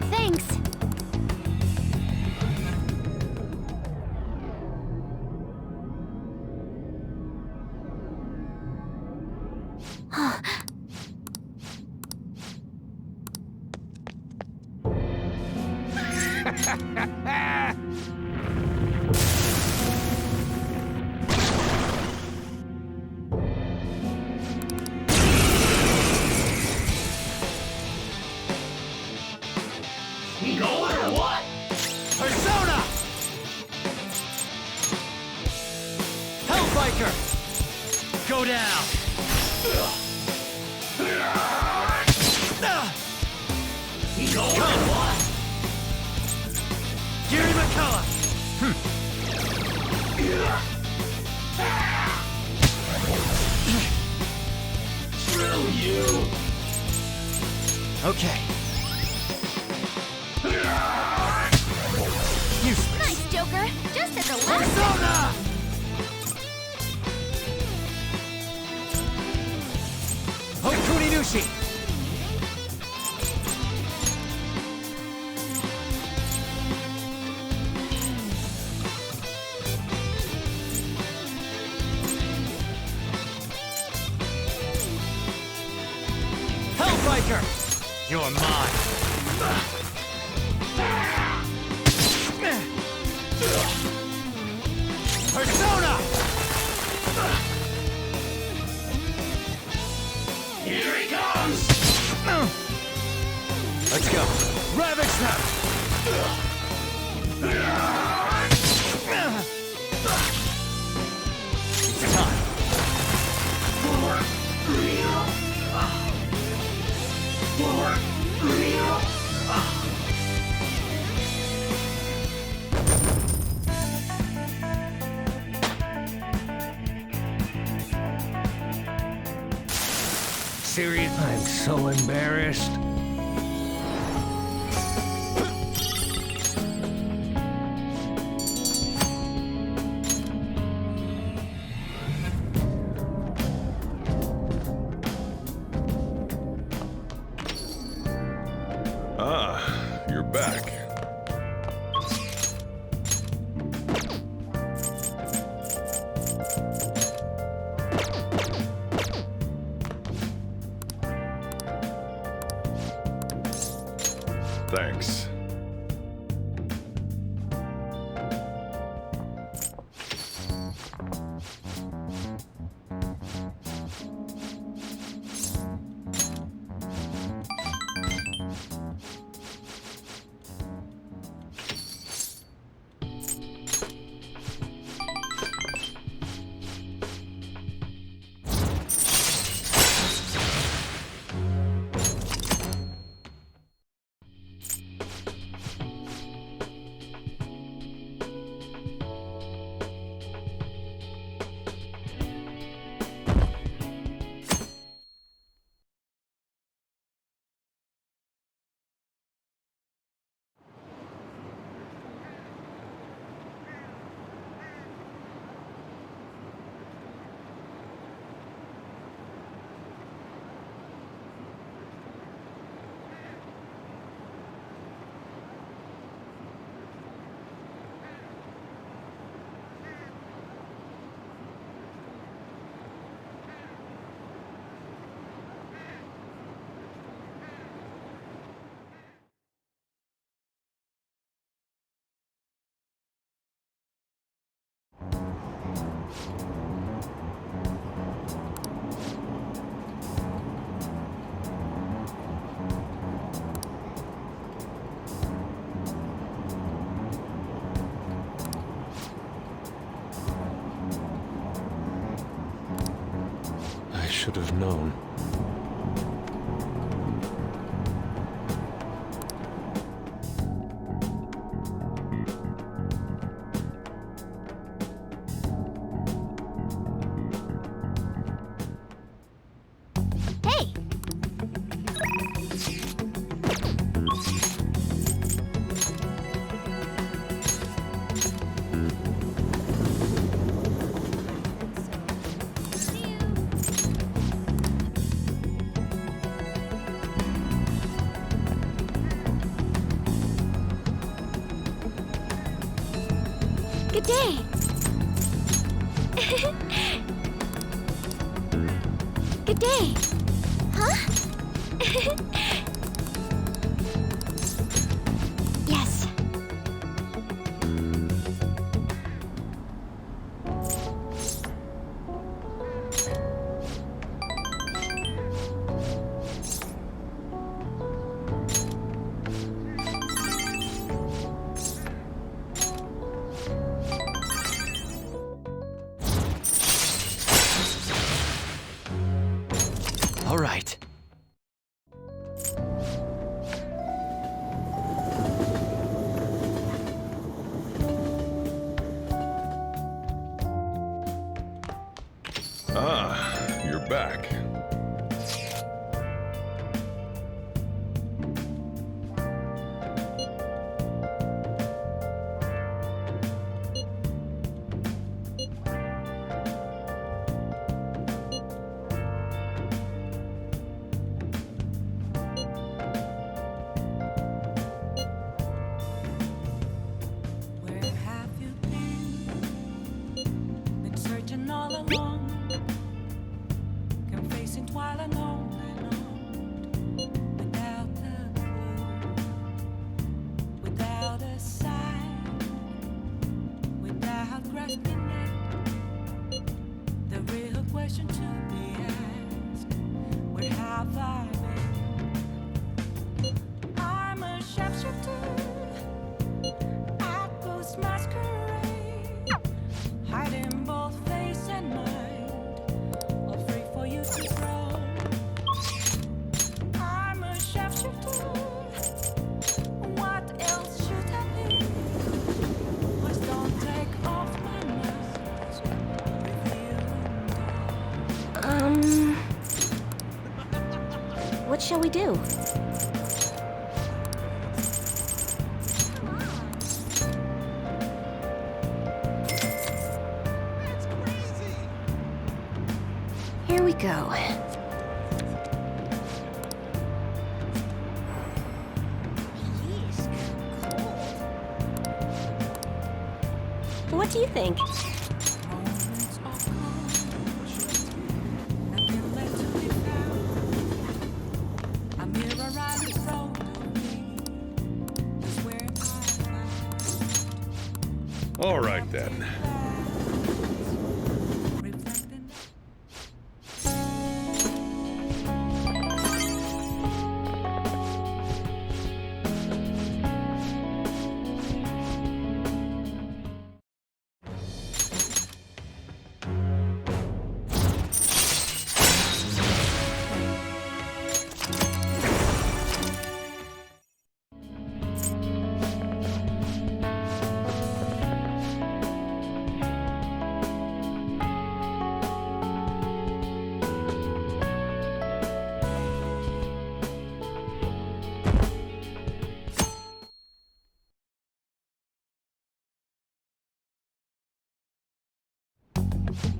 [SPEAKER 4] Thanks!
[SPEAKER 20] You going or what? Persona! Hellbiker! Go down! You going or what? Gary McCullough! Screw you! Okay.
[SPEAKER 4] Nice, Joker! Just at the last
[SPEAKER 20] Persona! Hokuni Nushi! Hellbiker! You're mine! Persona! Here he comes! Let's go. Ravage them! It's time. For real. For real. Serious? I'm so embarrassed.
[SPEAKER 3] Ah, you're back. Thanks.
[SPEAKER 7] should have known.
[SPEAKER 10] Hey! Good day! Good day! Huh? Yes.
[SPEAKER 8] All right.
[SPEAKER 3] Ah, you're back.
[SPEAKER 12] Where have you been? Been searching all along, confessing while alone and on, without a clue, without a sign, without grasping it. The real question to be asked: where have I been? I'm a sharpshooter. Ghost masquerade, hiding both face and mind, afraid for you to grow. I'm a sharpshooter. What else should I be? Please don't take off my mask.
[SPEAKER 10] What shall we do? Here we go. What do you think?
[SPEAKER 3] All right then.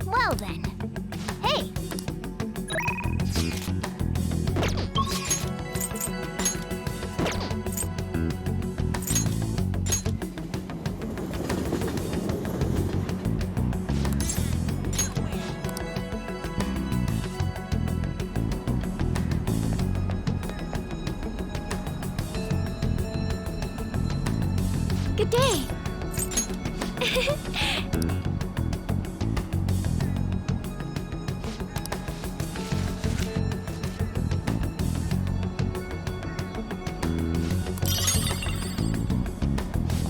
[SPEAKER 10] Well then. Hey! Good day!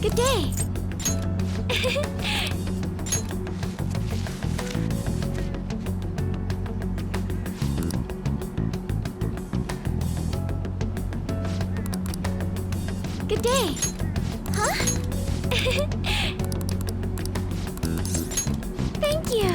[SPEAKER 10] Good day! Good day. Huh? Thank you.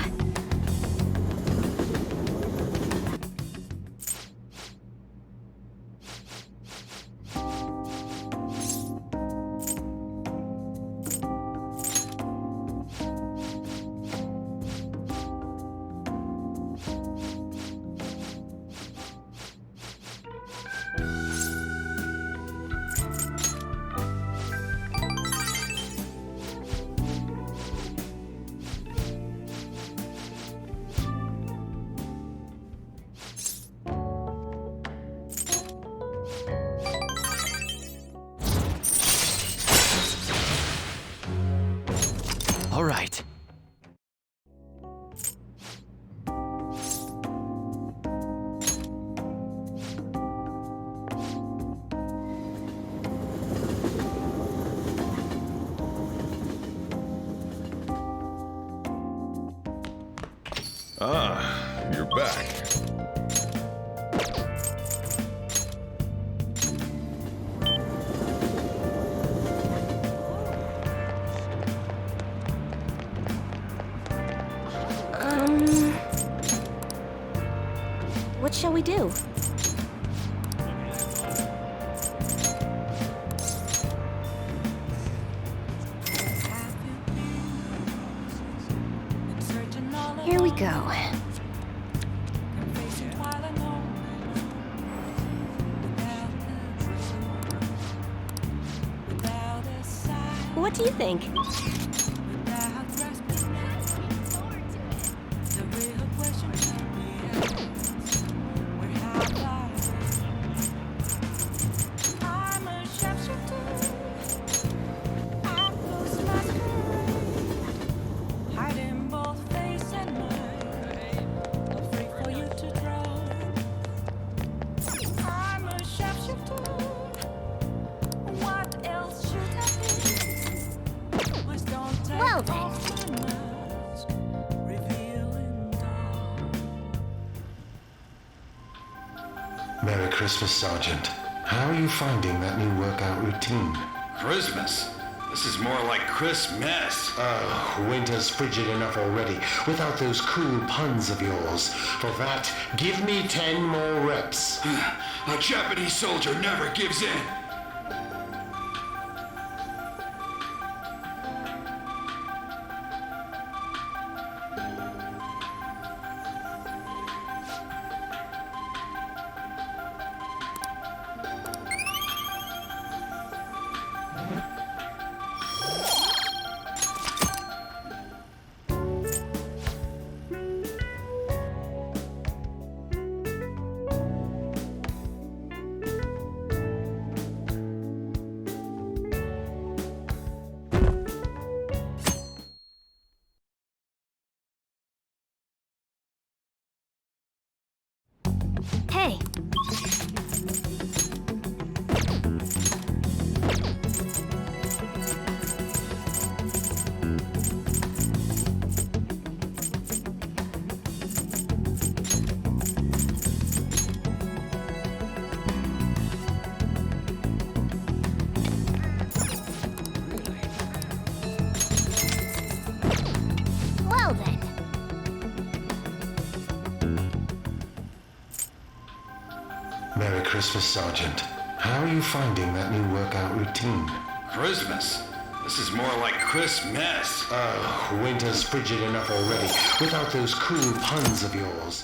[SPEAKER 8] All right.
[SPEAKER 3] Ah, you're back.
[SPEAKER 6] What shall we do? Here we go. What do you think?
[SPEAKER 10] Well then.
[SPEAKER 13] Merry Christmas, Sergeant. How are you finding that new workout routine?
[SPEAKER 1] Christmas? This is more like Christmas.
[SPEAKER 13] Oh, winter's frigid enough already, without those cool puns of yours. For that, give me 10 more reps.
[SPEAKER 1] A Japanese soldier never gives in.
[SPEAKER 6] Hey.
[SPEAKER 10] Well then.
[SPEAKER 13] Merry Christmas, Sergeant. How are you finding that new workout routine?
[SPEAKER 1] Christmas? This is more like Christmas.
[SPEAKER 13] Oh, winter's frigid enough already, without those cool puns of yours.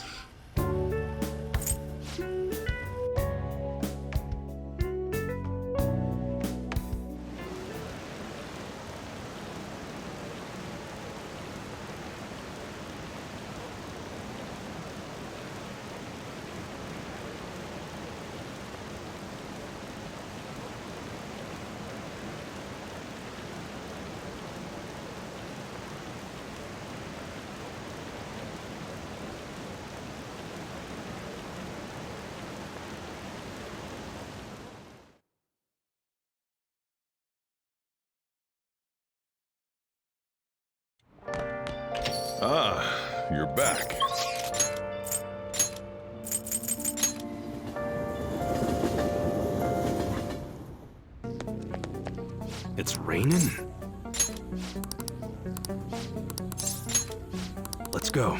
[SPEAKER 3] Ah, you're back.
[SPEAKER 20] It's raining? Let's go.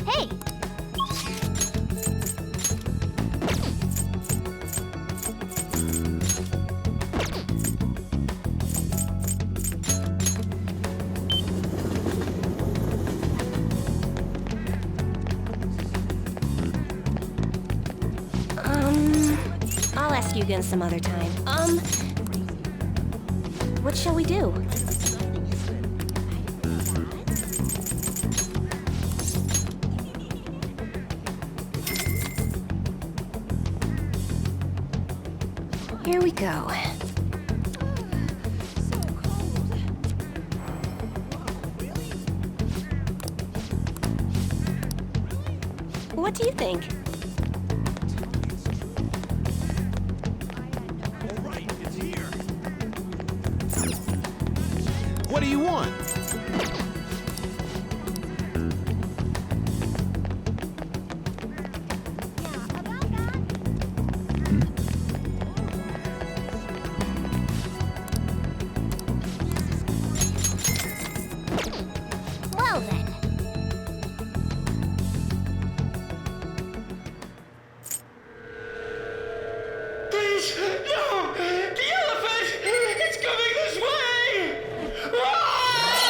[SPEAKER 4] Hey! I'll ask you again some other time. What shall we do? Here we go. What do you think?
[SPEAKER 20] What do you want?
[SPEAKER 10] Well then.
[SPEAKER 18] Please, no! The elephant! It's coming this way! Ah!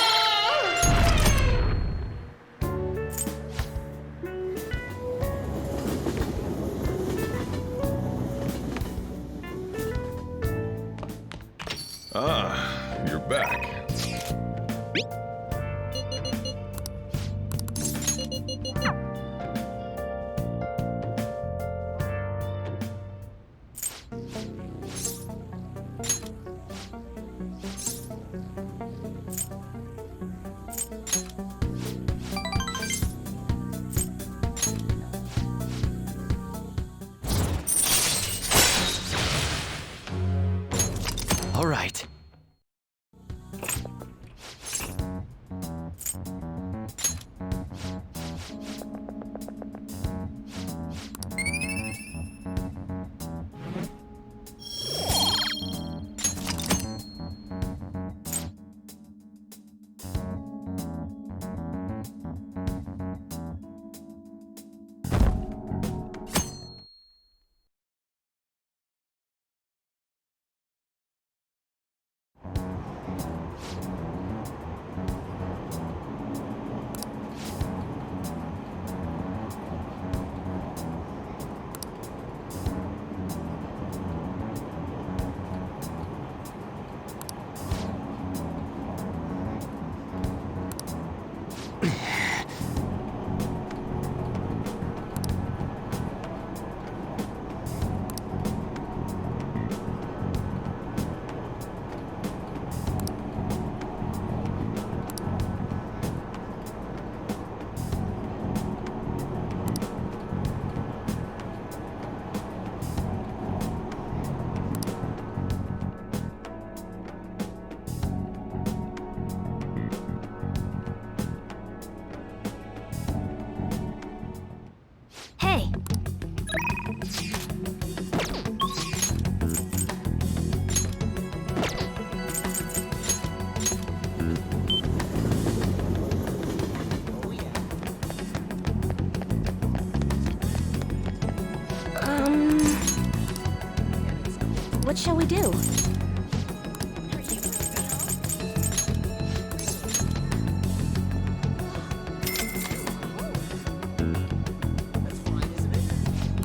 [SPEAKER 6] shall we do?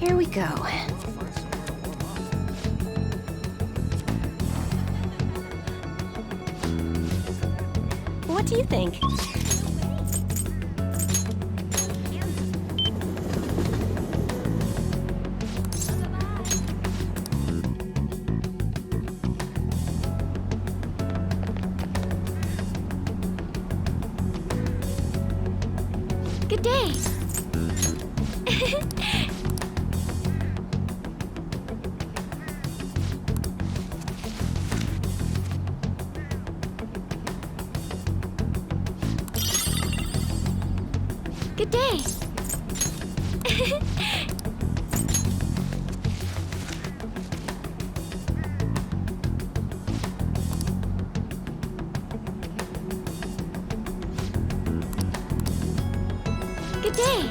[SPEAKER 6] Here we go.
[SPEAKER 4] What do you think?
[SPEAKER 10] Good day. Good day. Good day.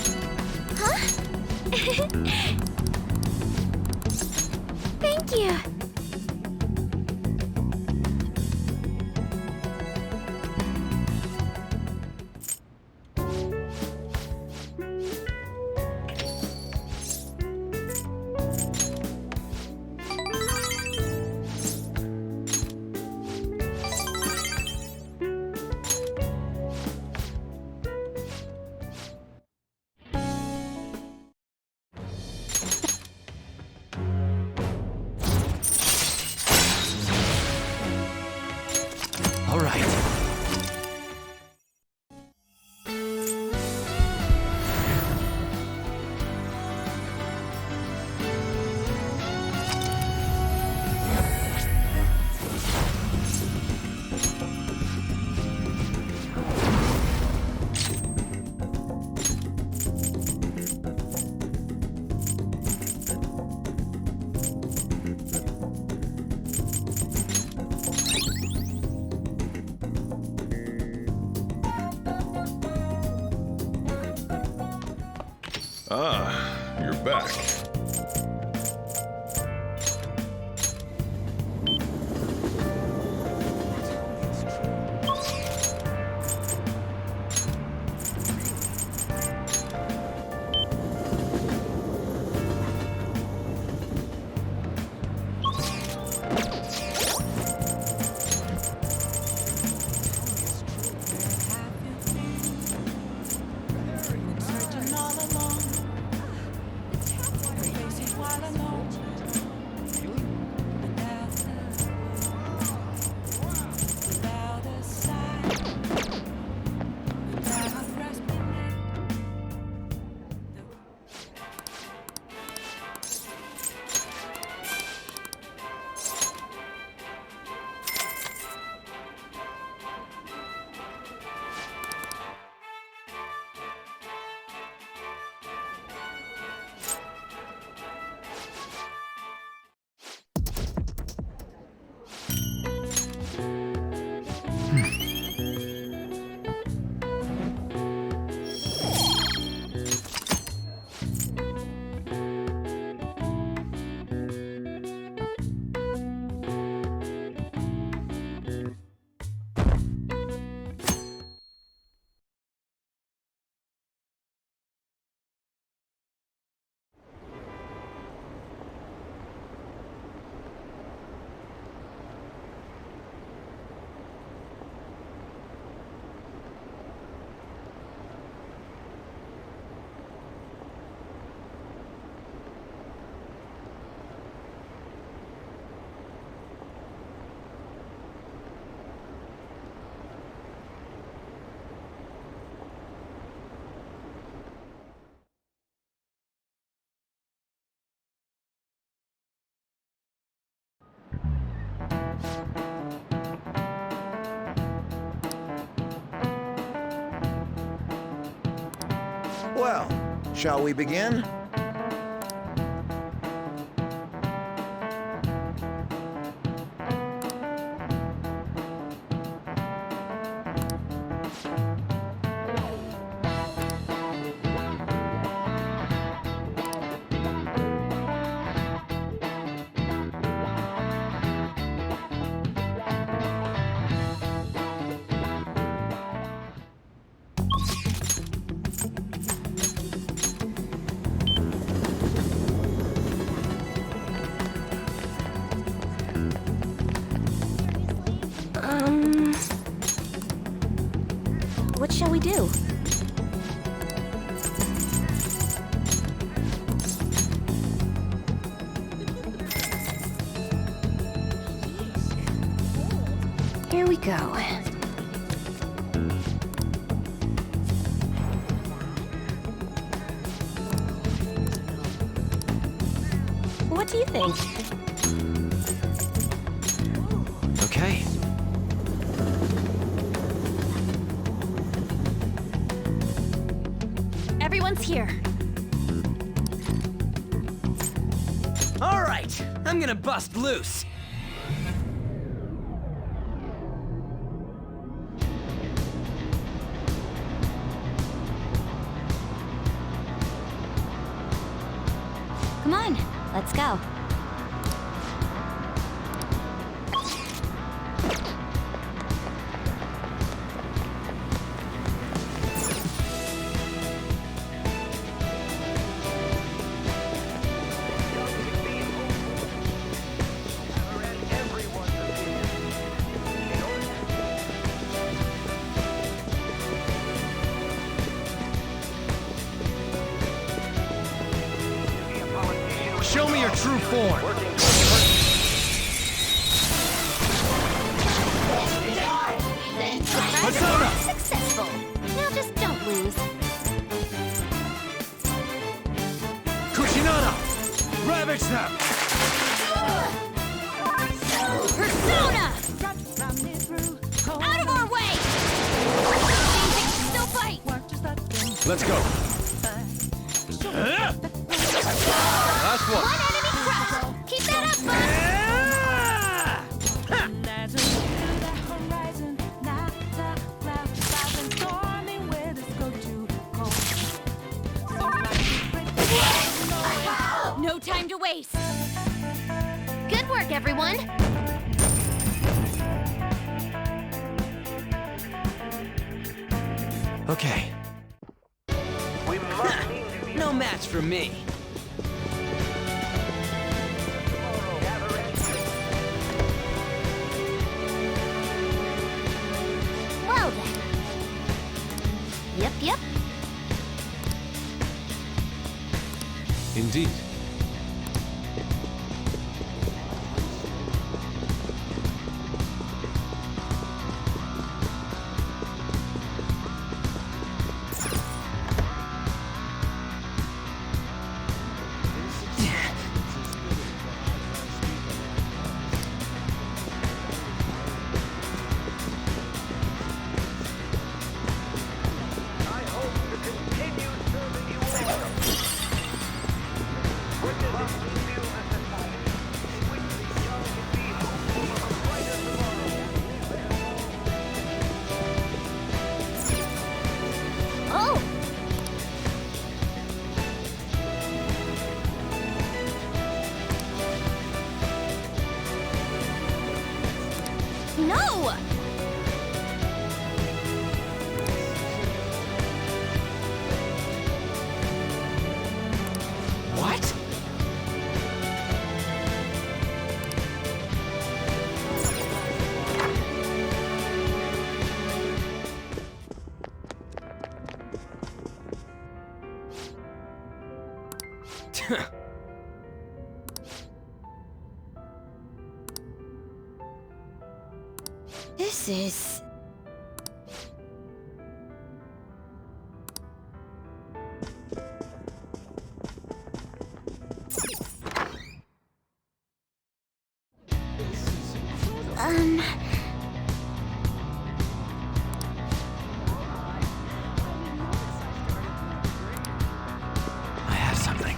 [SPEAKER 10] Huh? Thank you.
[SPEAKER 5] All right.
[SPEAKER 3] Ah, you're back.
[SPEAKER 12] Searching all alone. Faces wide alone. Without a sign. Without grasping
[SPEAKER 19] Well, shall we begin?
[SPEAKER 6] What shall we do? Here we go. What do you think?
[SPEAKER 8] Okay.
[SPEAKER 4] Everyone's here.
[SPEAKER 5] All right, I'm gonna bust loose.
[SPEAKER 6] Come on, let's go.
[SPEAKER 20] Show me your true form.
[SPEAKER 10] Persona! Successful. Now just don't lose.
[SPEAKER 20] Kushinada! Ravage them!
[SPEAKER 10] Persona! Out of our way! Still fight!
[SPEAKER 20] Let's go.
[SPEAKER 14] Last one.
[SPEAKER 10] One enemy crushed! Keep that up, bud! No time to waste! Good work, everyone!
[SPEAKER 8] Okay.
[SPEAKER 5] No match for me.
[SPEAKER 10] Well then. Yep.
[SPEAKER 7] Indeed.
[SPEAKER 10] Oh! No!
[SPEAKER 5] What?
[SPEAKER 6] This is...
[SPEAKER 8] I have something.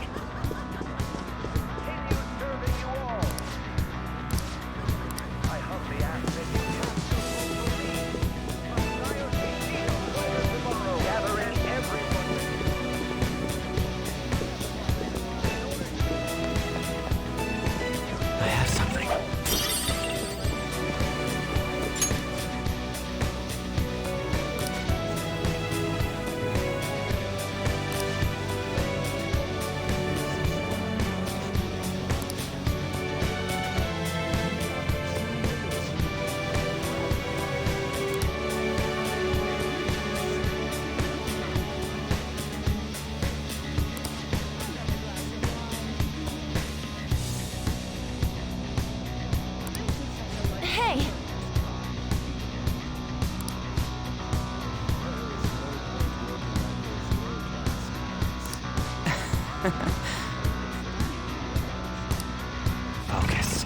[SPEAKER 5] Focus.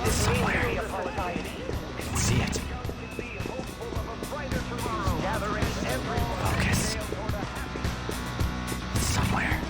[SPEAKER 5] It's somewhere. I can see it. Focus. It's somewhere.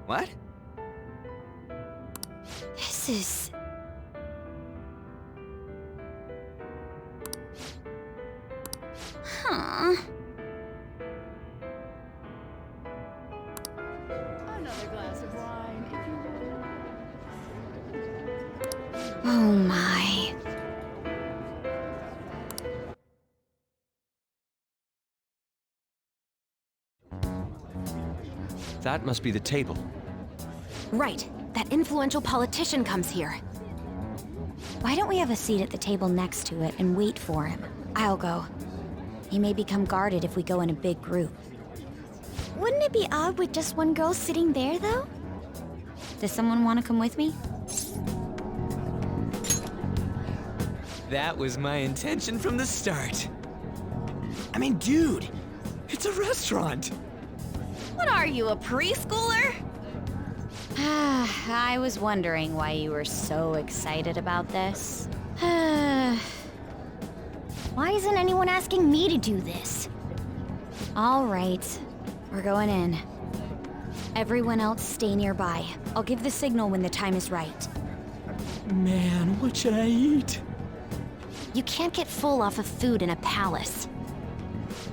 [SPEAKER 5] What?
[SPEAKER 6] This is... Huh.
[SPEAKER 2] Another glass of wine,
[SPEAKER 6] Oh my.
[SPEAKER 7] That must be the table.
[SPEAKER 4] Right. That influential politician comes here.
[SPEAKER 6] Why don't we have a seat at the table next to it and wait for him? I'll go. He may become guarded if we go in a big group.
[SPEAKER 10] Wouldn't it be odd with just one girl sitting there, though?
[SPEAKER 6] Does someone want to come with me?
[SPEAKER 5] That was my intention from the start. I mean, dude, it's a restaurant.
[SPEAKER 4] What are you, a preschooler?
[SPEAKER 6] I was wondering why you were so excited about this.
[SPEAKER 10] Why isn't anyone asking me to do this?
[SPEAKER 6] All right, we're going in. Everyone else stay nearby. I'll give the signal when the time is right.
[SPEAKER 5] Man, what should I eat?
[SPEAKER 4] You can't get full off of food in a palace.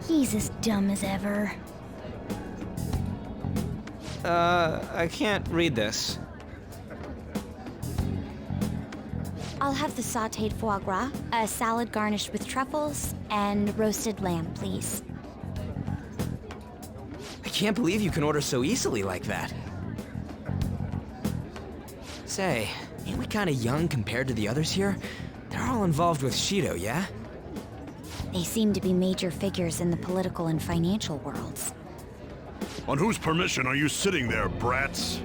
[SPEAKER 10] He's as dumb as ever.
[SPEAKER 8] I can't read this.
[SPEAKER 6] I'll have the sautéed foie gras, a salad garnished with truffles, and roasted lamb, please.
[SPEAKER 5] I can't believe you can order so easily like that. Say, ain't we kinda young compared to the others here? They're all involved with Shido, yeah?
[SPEAKER 6] They seem to be major figures in the political and financial worlds.
[SPEAKER 3] On whose permission are you sitting there, brats?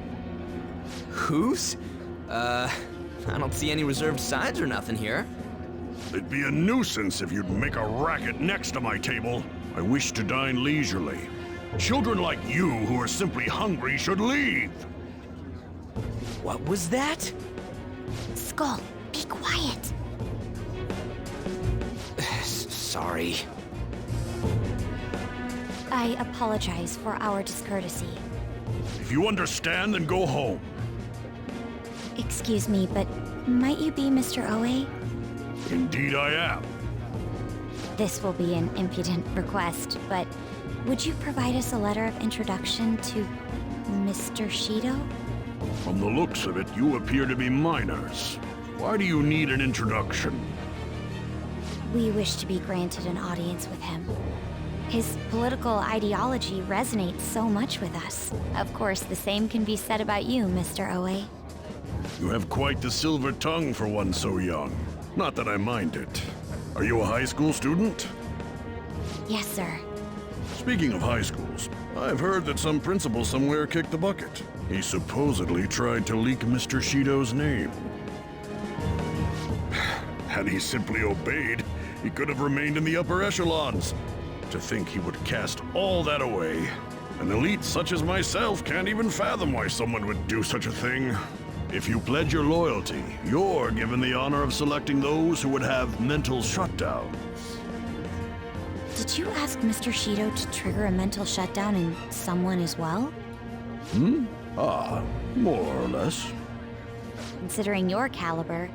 [SPEAKER 5] Whose? I don't see any reserved signs or nothing here.
[SPEAKER 3] It'd be a nuisance if you'd make a racket next to my table. I wish to dine leisurely. Children like you who are simply hungry should leave.
[SPEAKER 5] What was that?
[SPEAKER 10] Skull, be quiet.
[SPEAKER 5] Sorry.
[SPEAKER 6] I apologize for our discourtesy.
[SPEAKER 3] If you understand, then go home.
[SPEAKER 6] Excuse me, but might you be Mr. Oe?
[SPEAKER 3] Indeed I am.
[SPEAKER 6] This will be an impudent request, but would you provide us a letter of introduction to Mr. Shido?
[SPEAKER 3] From the looks of it, you appear to be minors. Why do you need an introduction?
[SPEAKER 6] We wish to be granted an audience with him. His political ideology resonates so much with us. Of course, the same can be said about you, Mr. Oe.
[SPEAKER 3] You have quite the silver tongue for one so young. Not that I mind it. Are you a high school student?
[SPEAKER 6] Yes, sir.
[SPEAKER 3] Speaking of high schools, I've heard that some principal somewhere kicked the bucket. He supposedly tried to leak Mr. Shido's name. Had he simply obeyed, he could have remained in the upper echelons. To think he would cast all that away. An elite such as myself can't even fathom why someone would do such a thing. If you pledge your loyalty, you're given the honor of selecting those who would have mental shutdowns.
[SPEAKER 6] Did you ask Mr. Shido to trigger a mental shutdown in someone as well?
[SPEAKER 19] More or less.
[SPEAKER 6] Considering your caliber,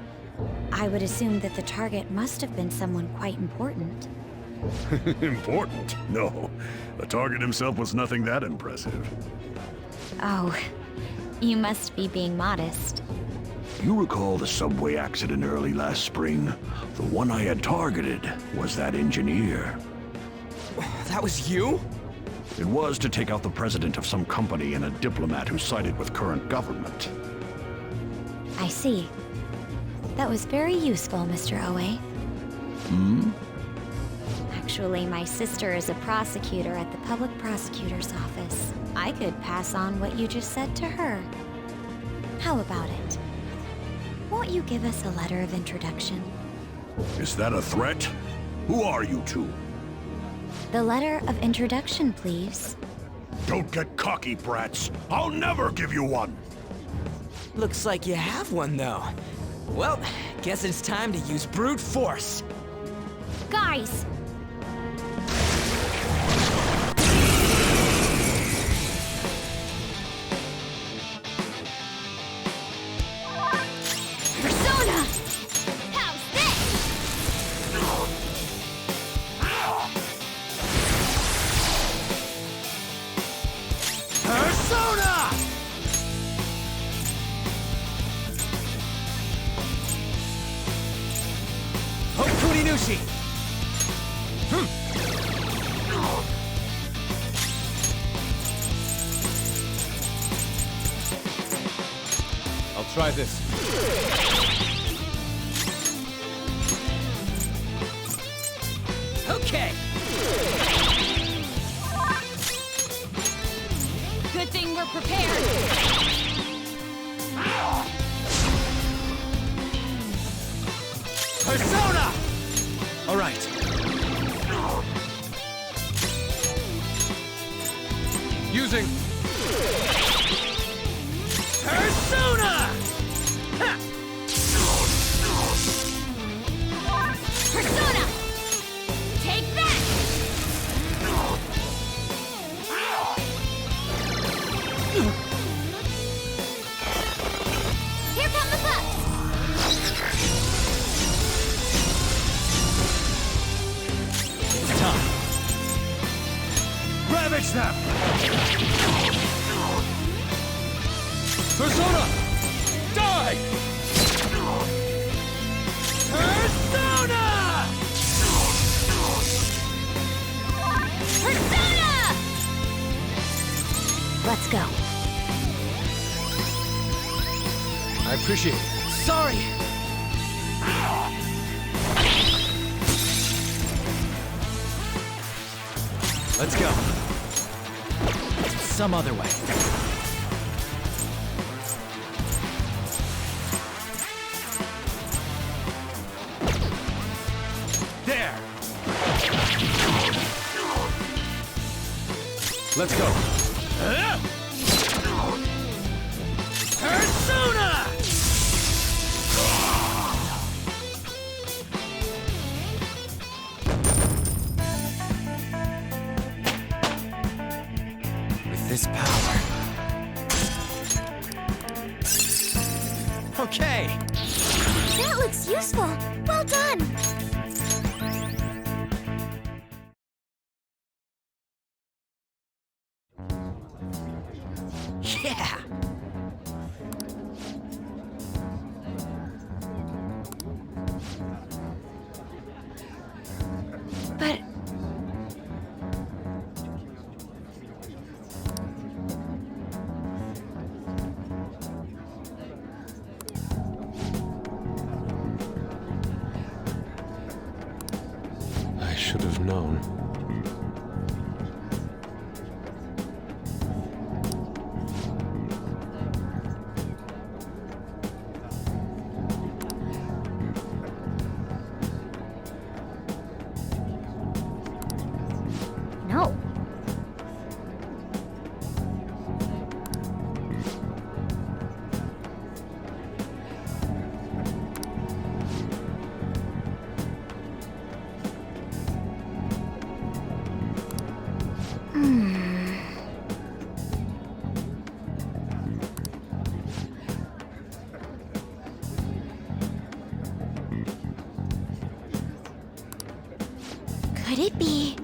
[SPEAKER 6] I would assume that the target must have been someone quite important.
[SPEAKER 19] Important? No. The target himself was nothing that impressive.
[SPEAKER 6] Oh, you must be being modest.
[SPEAKER 19] You recall the subway accident early last spring? The one I had targeted was that engineer.
[SPEAKER 5] That was you?
[SPEAKER 19] It was to take out the president of some company and a diplomat who sided with current government.
[SPEAKER 6] I see. That was very useful, Mr. Oe. Actually, my sister is a prosecutor at the public prosecutor's office. I could pass on what you just said to her. How about it? Won't you give us a letter of introduction?
[SPEAKER 19] Is that a threat? Who are you two?
[SPEAKER 6] The letter of introduction, please.
[SPEAKER 19] Don't get cocky, brats. I'll never give you one.
[SPEAKER 5] Looks like you have one, though. Well, guess it's time to use brute force.
[SPEAKER 6] Guys!
[SPEAKER 10] Persona! How's this?
[SPEAKER 20] Persona!
[SPEAKER 5] Hokuninushi!
[SPEAKER 20] I'll try this.
[SPEAKER 5] Okay!
[SPEAKER 10] Good thing we're prepared.
[SPEAKER 20] Persona! All right. Using Persona! Ha!
[SPEAKER 10] Persona! Take that! Here come the bugs!
[SPEAKER 20] It's time. Ravage them! Persona! Die! Persona!
[SPEAKER 10] Persona!
[SPEAKER 6] Let's go.
[SPEAKER 20] I appreciate it.
[SPEAKER 5] Sorry!
[SPEAKER 20] Let's go. Some other way. There! Let's go. Persona! With this power. Okay.
[SPEAKER 10] That looks useful. Well done.
[SPEAKER 5] Yeah!
[SPEAKER 6] But
[SPEAKER 7] I should have known.
[SPEAKER 6] no.
[SPEAKER 10] Could it be?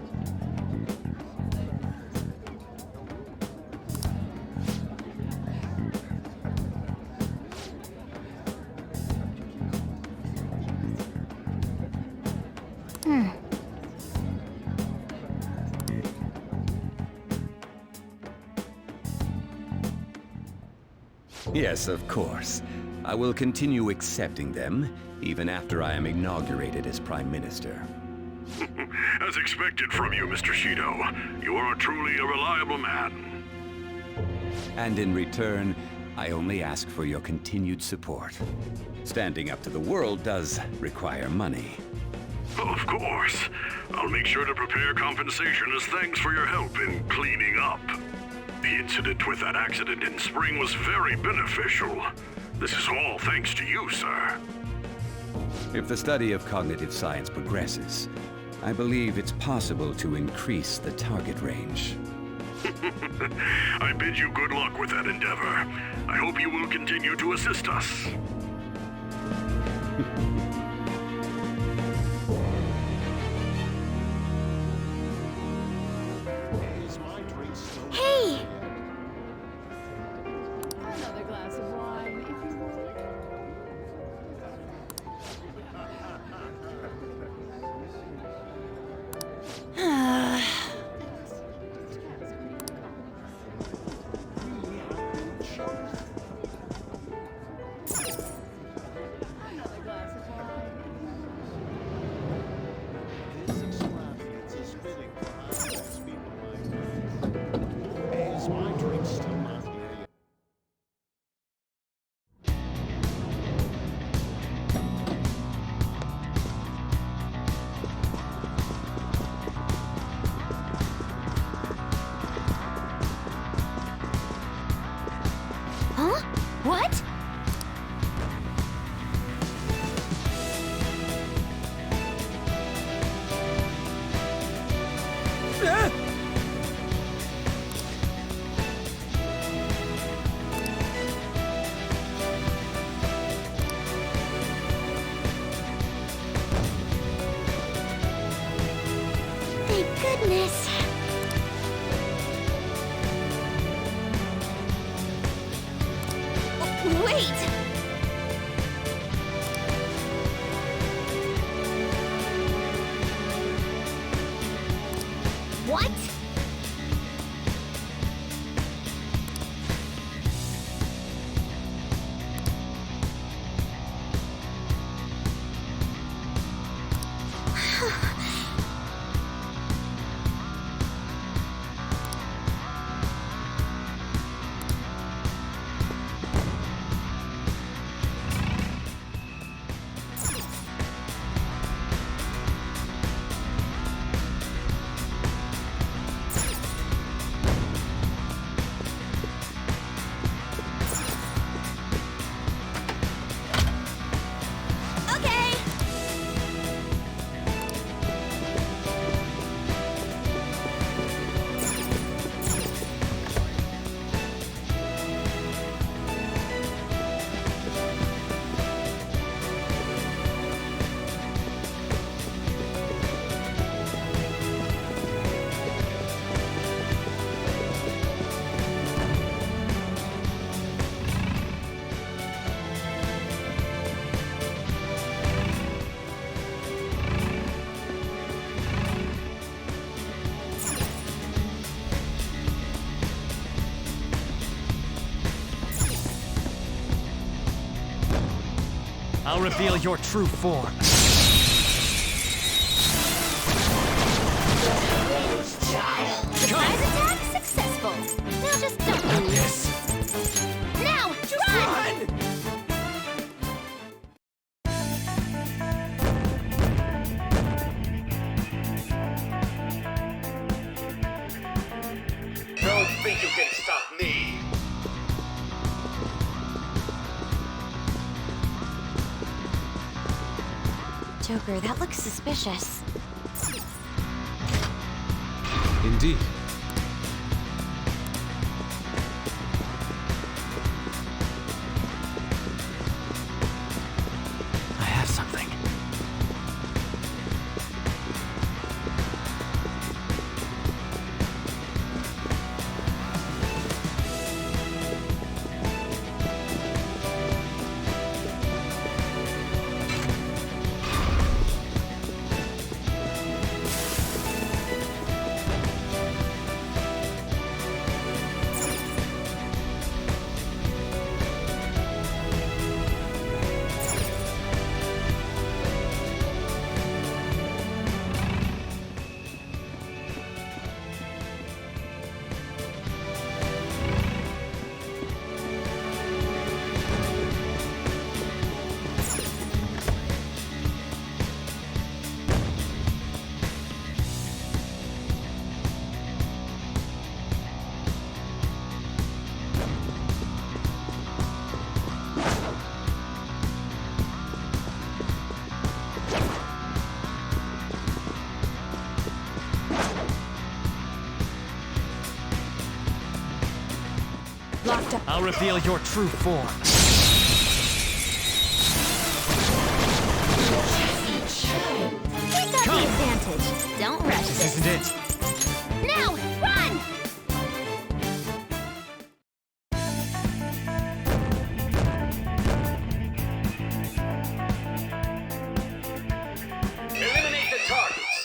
[SPEAKER 11] Yes, of course. I will continue accepting them, even after I am inaugurated as Prime Minister.
[SPEAKER 19] As expected from you, Mr. Shido. You are truly a reliable man.
[SPEAKER 11] And in return, I only ask for your continued support. Standing up to the world does require money.
[SPEAKER 19] Of course. I'll make sure to prepare compensation as thanks for your help in cleaning up. The incident with that accident in spring was very beneficial. This is all thanks to you, sir.
[SPEAKER 11] If the study of cognitive science progresses, I believe it's possible to increase the target range.
[SPEAKER 19] I bid you good luck with that endeavor. I hope you will continue to assist us.
[SPEAKER 10] Hey!
[SPEAKER 12] Another glass of wine, if you would.
[SPEAKER 10] Huh? What? Thank goodness. Wait! What?
[SPEAKER 20] I'll reveal your true form.
[SPEAKER 10] Surprise attack successful. Now just don't lose. Now, run!
[SPEAKER 19] Don't think you can stop me.
[SPEAKER 6] Joker, that looks suspicious.
[SPEAKER 7] Indeed.
[SPEAKER 20] I have something. I'll reveal your true form.
[SPEAKER 4] We got the advantage. Don't rush
[SPEAKER 20] This
[SPEAKER 4] this.
[SPEAKER 20] isn't it.
[SPEAKER 4] Now, run!
[SPEAKER 19] Eliminate the targets.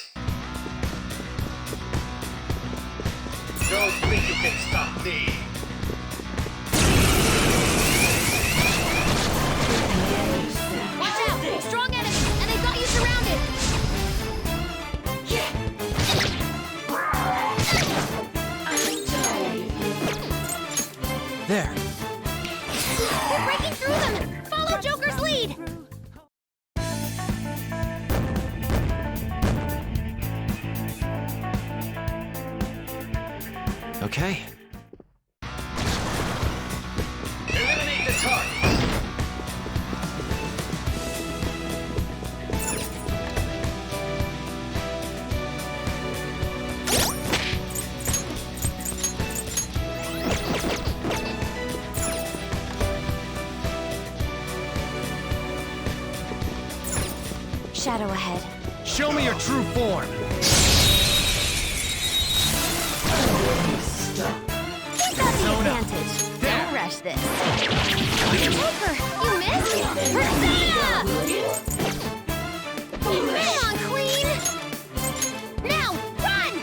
[SPEAKER 19] Don't think you can stop me.
[SPEAKER 4] Watch out! Strong enemies, and they've got you surrounded!
[SPEAKER 8] There.
[SPEAKER 4] They're breaking through them! Follow Joker's lead!
[SPEAKER 8] Okay.
[SPEAKER 19] Eliminate the targets.
[SPEAKER 6] Shadow ahead.
[SPEAKER 20] Show me your true form.
[SPEAKER 4] We got the advantage. Don't rush this. Joker, you missed? Persona! Hang on, Queen! Now, run!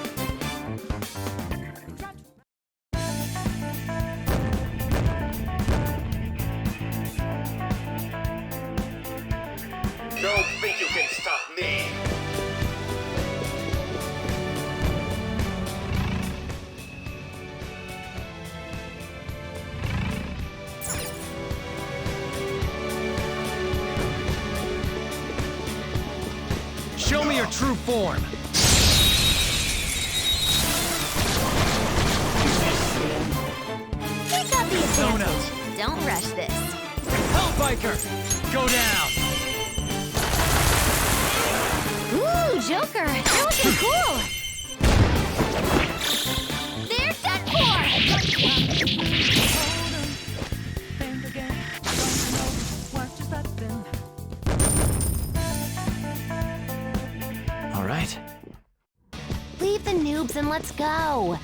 [SPEAKER 19] Don't think you can stop me.
[SPEAKER 20] Show me your true form.
[SPEAKER 4] We got the advantage. Don't rush this.
[SPEAKER 20] Hellbiker, go down.
[SPEAKER 4] Ooh, Joker, you're looking cool! There's
[SPEAKER 8] All right.
[SPEAKER 4] Leave the noobs and let's go!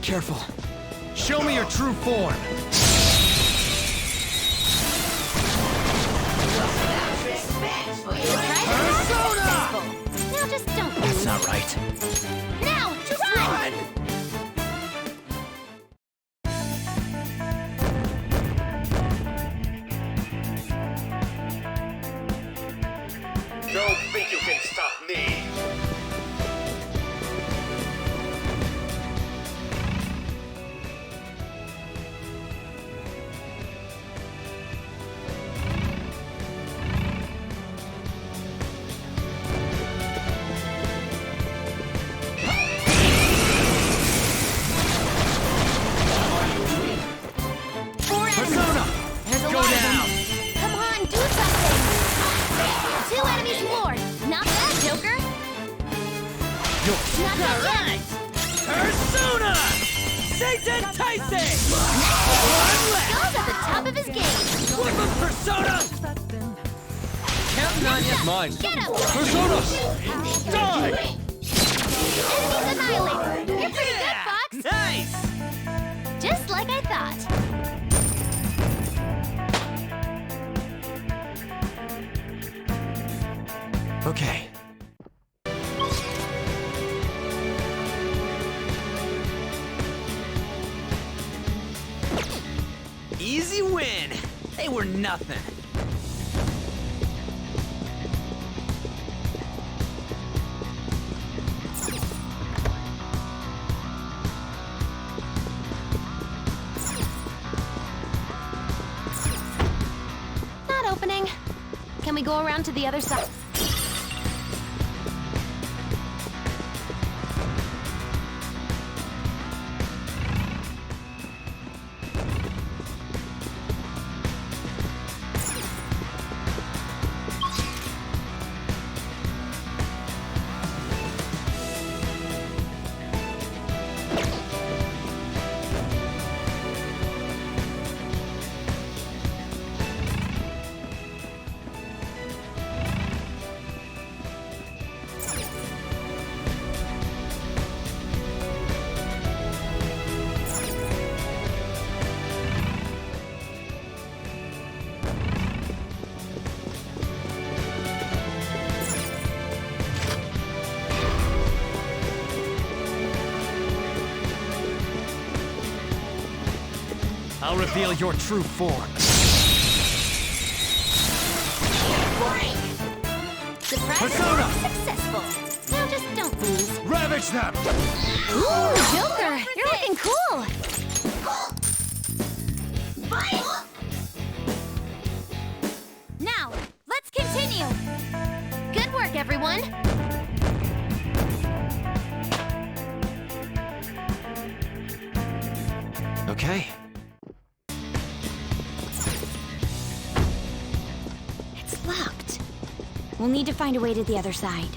[SPEAKER 20] Careful. Show me your true form.
[SPEAKER 4] Now just don't
[SPEAKER 20] That's
[SPEAKER 4] move.
[SPEAKER 20] not right.
[SPEAKER 4] Now, run!
[SPEAKER 20] yours.
[SPEAKER 4] Not just yet.
[SPEAKER 20] Alright! Persona! Satan Tyson! One left!
[SPEAKER 4] Goes at the top of his game.
[SPEAKER 20] Whoop him, Persona!
[SPEAKER 5] Counting on you.
[SPEAKER 7] Mine.
[SPEAKER 4] Get him!
[SPEAKER 20] Persona! Die!
[SPEAKER 4] Enemies annihilated. You're pretty good, Fox.
[SPEAKER 20] Nice!
[SPEAKER 4] Just like I thought.
[SPEAKER 5] Okay. Easy win. They were nothing.
[SPEAKER 4] Not opening. Can we go around to the other side?
[SPEAKER 20] I'll reveal your true form.
[SPEAKER 4] Surprise!
[SPEAKER 20] Persona!
[SPEAKER 4] Successful. Now just don't lose.
[SPEAKER 20] Ravage them!
[SPEAKER 4] Ooh, Joker! You're looking cool! Now, let's continue! Good work, everyone!
[SPEAKER 5] Okay.
[SPEAKER 6] It's locked. We'll need to find a way to the other side.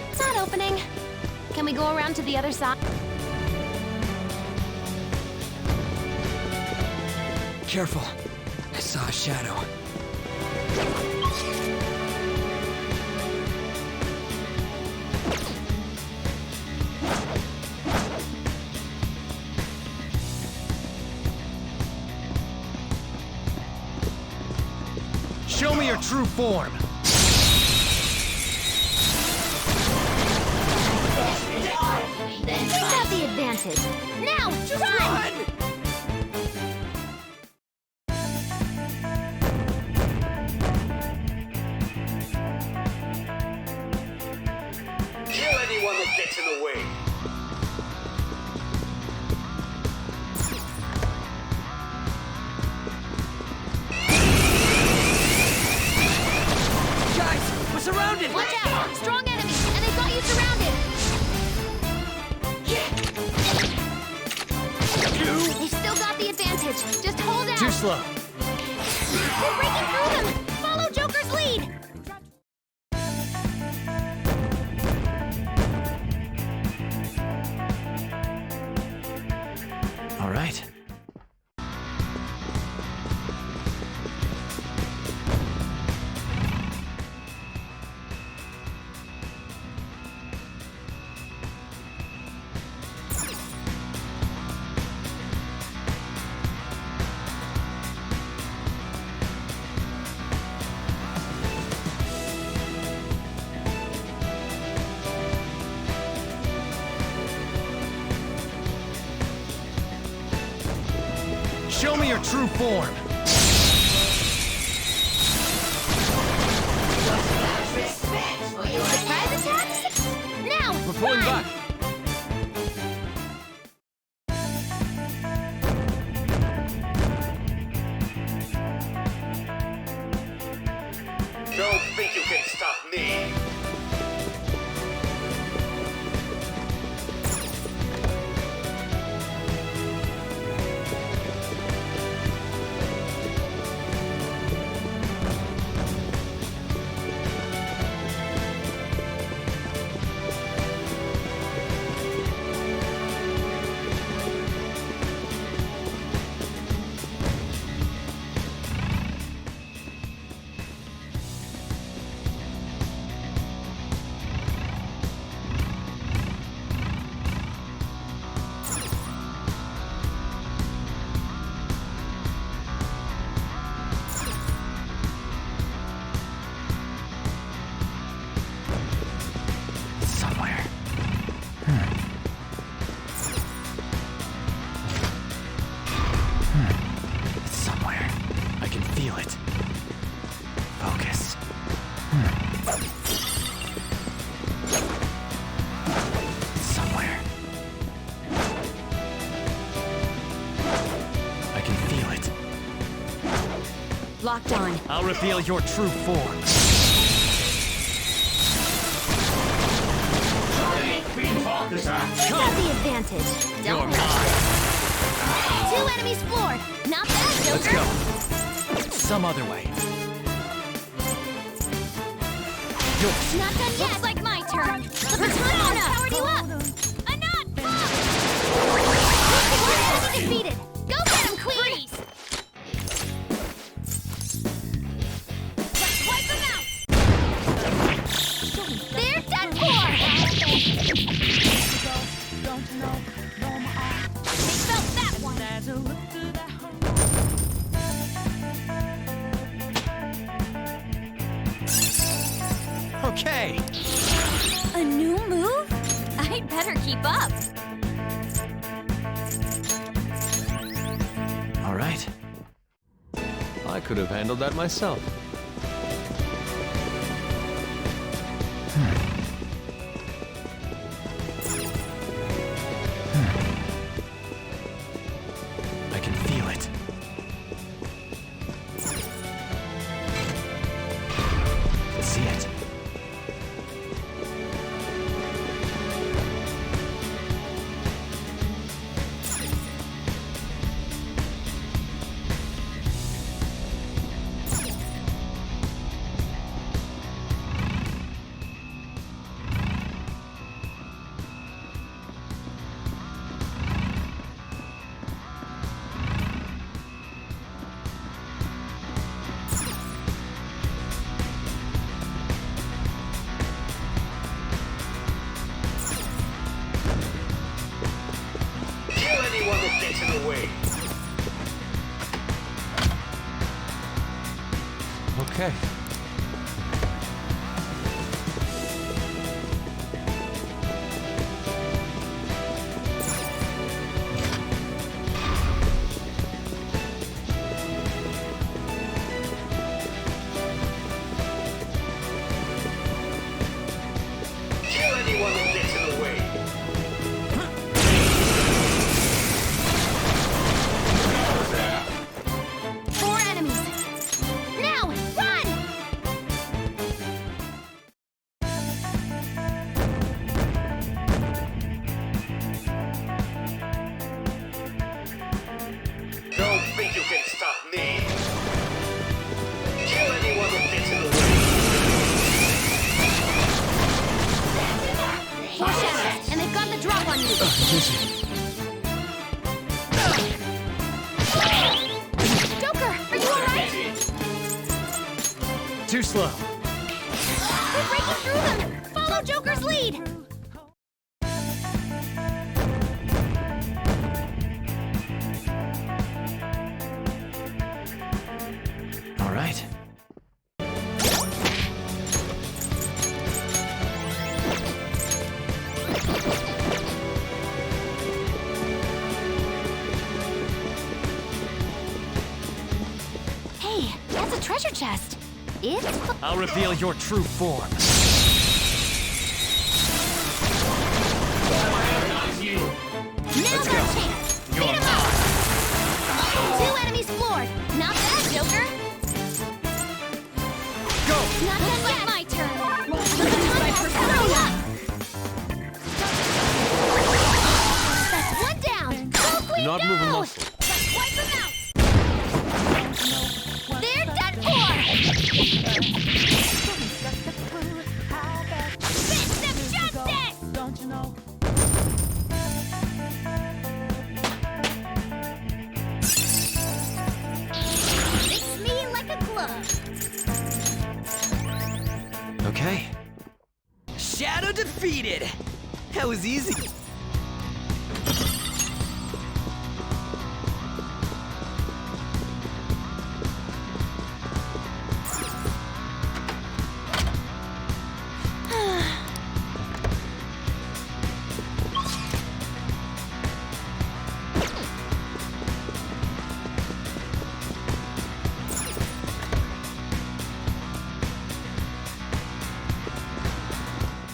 [SPEAKER 4] It's not opening. Can we go around to the other side?
[SPEAKER 5] Careful. I saw a shadow.
[SPEAKER 20] Show me your true form.
[SPEAKER 4] We got the advantage. Now, run!
[SPEAKER 19] Kill anyone that gets in the way.
[SPEAKER 5] Guys, we're surrounded!
[SPEAKER 4] Watch out! Strong enemy, and they've got you surrounded! They've still got the advantage. Just hold out.
[SPEAKER 20] Too slow.
[SPEAKER 4] We're breaking through them. Follow Joker's lead.
[SPEAKER 20] All right. me your true form!
[SPEAKER 4] Surprise attacks? Now!
[SPEAKER 20] We're pulling
[SPEAKER 4] run!
[SPEAKER 20] back!
[SPEAKER 19] Don't think you can stop me!
[SPEAKER 2] Locked on.
[SPEAKER 20] I'll reveal your true form.
[SPEAKER 4] Got the advantage. Don't rush it. 2 enemies floored. Not bad, Joker.
[SPEAKER 20] Let's go. Some other way. Yours.
[SPEAKER 4] Not done yet. Looks like my turn. The Patronus powered you up. A knot. Enemy defeated. Go get him, Queen. Let's wipe them out. They're done for. They felt that one.
[SPEAKER 20] Okay.
[SPEAKER 4] A new move? I'd better keep up.
[SPEAKER 7] All right. I could have handled that myself.
[SPEAKER 20] I can feel it. I can see it.
[SPEAKER 19] Kill anyone that gets in the way!
[SPEAKER 7] Okay.
[SPEAKER 19] Kill anyone that gets in the way!
[SPEAKER 4] Four enemies. Now, run!
[SPEAKER 19] Don't think you can stop me! Kill anyone that gets in the way!
[SPEAKER 4] Four shadows, and they've got the drop on you. Joker, are you alright?
[SPEAKER 20] Too slow.
[SPEAKER 4] We're breaking through them. Follow Joker's lead.
[SPEAKER 20] All right.
[SPEAKER 4] treasure chest. It's...
[SPEAKER 20] I'll reveal your true form.
[SPEAKER 4] Now's our chance! Beat 'em up! 2 enemies floored. Not bad, Joker.
[SPEAKER 20] Go!
[SPEAKER 4] Not done yet. My turn. The baton has coming up. That's one down. Go, Queen,
[SPEAKER 7] Not
[SPEAKER 4] go!
[SPEAKER 7] moving muscle.
[SPEAKER 4] Just wipe them out. They're done for. Fist of justice!
[SPEAKER 12] Don't you know?
[SPEAKER 4] Fits me like a glove.
[SPEAKER 5] Okay. Shadow defeated! That was easy.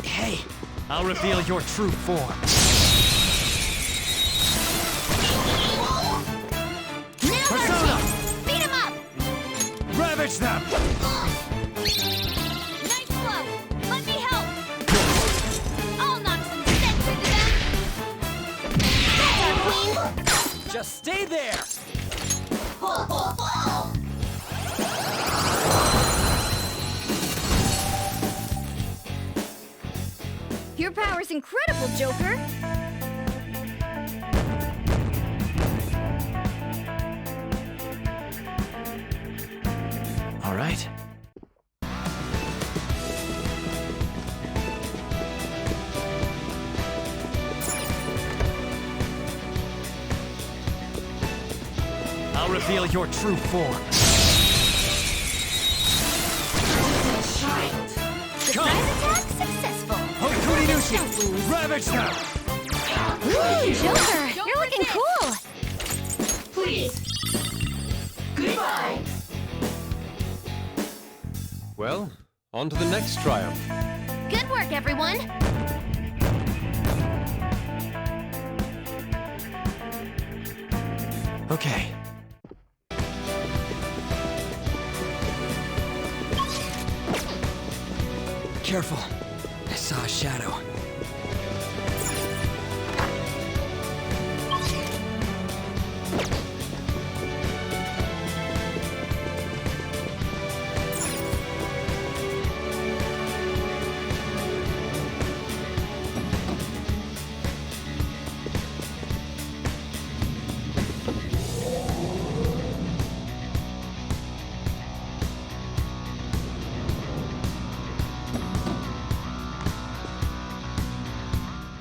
[SPEAKER 5] Hey,
[SPEAKER 20] I'll reveal your true form.
[SPEAKER 4] Now's our
[SPEAKER 20] Persona!
[SPEAKER 4] chance. Beat 'em up.
[SPEAKER 20] Ravage them!
[SPEAKER 4] Nice blow. Let me help. I'll knock some sense into them. That's our queen.
[SPEAKER 5] just stay there!
[SPEAKER 4] Your power's incredible, Joker.
[SPEAKER 8] All right.
[SPEAKER 20] I'll reveal your true form.
[SPEAKER 4] Surprise attack successful.
[SPEAKER 20] Hokurinushi! Ravage them!
[SPEAKER 4] Ooh, Joker, you're looking cool.
[SPEAKER 12] Please. Goodbye.
[SPEAKER 7] Well, on to the next triumph.
[SPEAKER 4] Good work, everyone.
[SPEAKER 8] Okay.
[SPEAKER 5] Careful. I saw a shadow.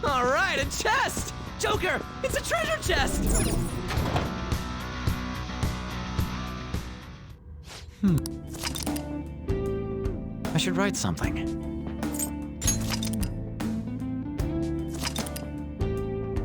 [SPEAKER 5] All right, a chest! Joker, it's a treasure chest!
[SPEAKER 8] I should write something.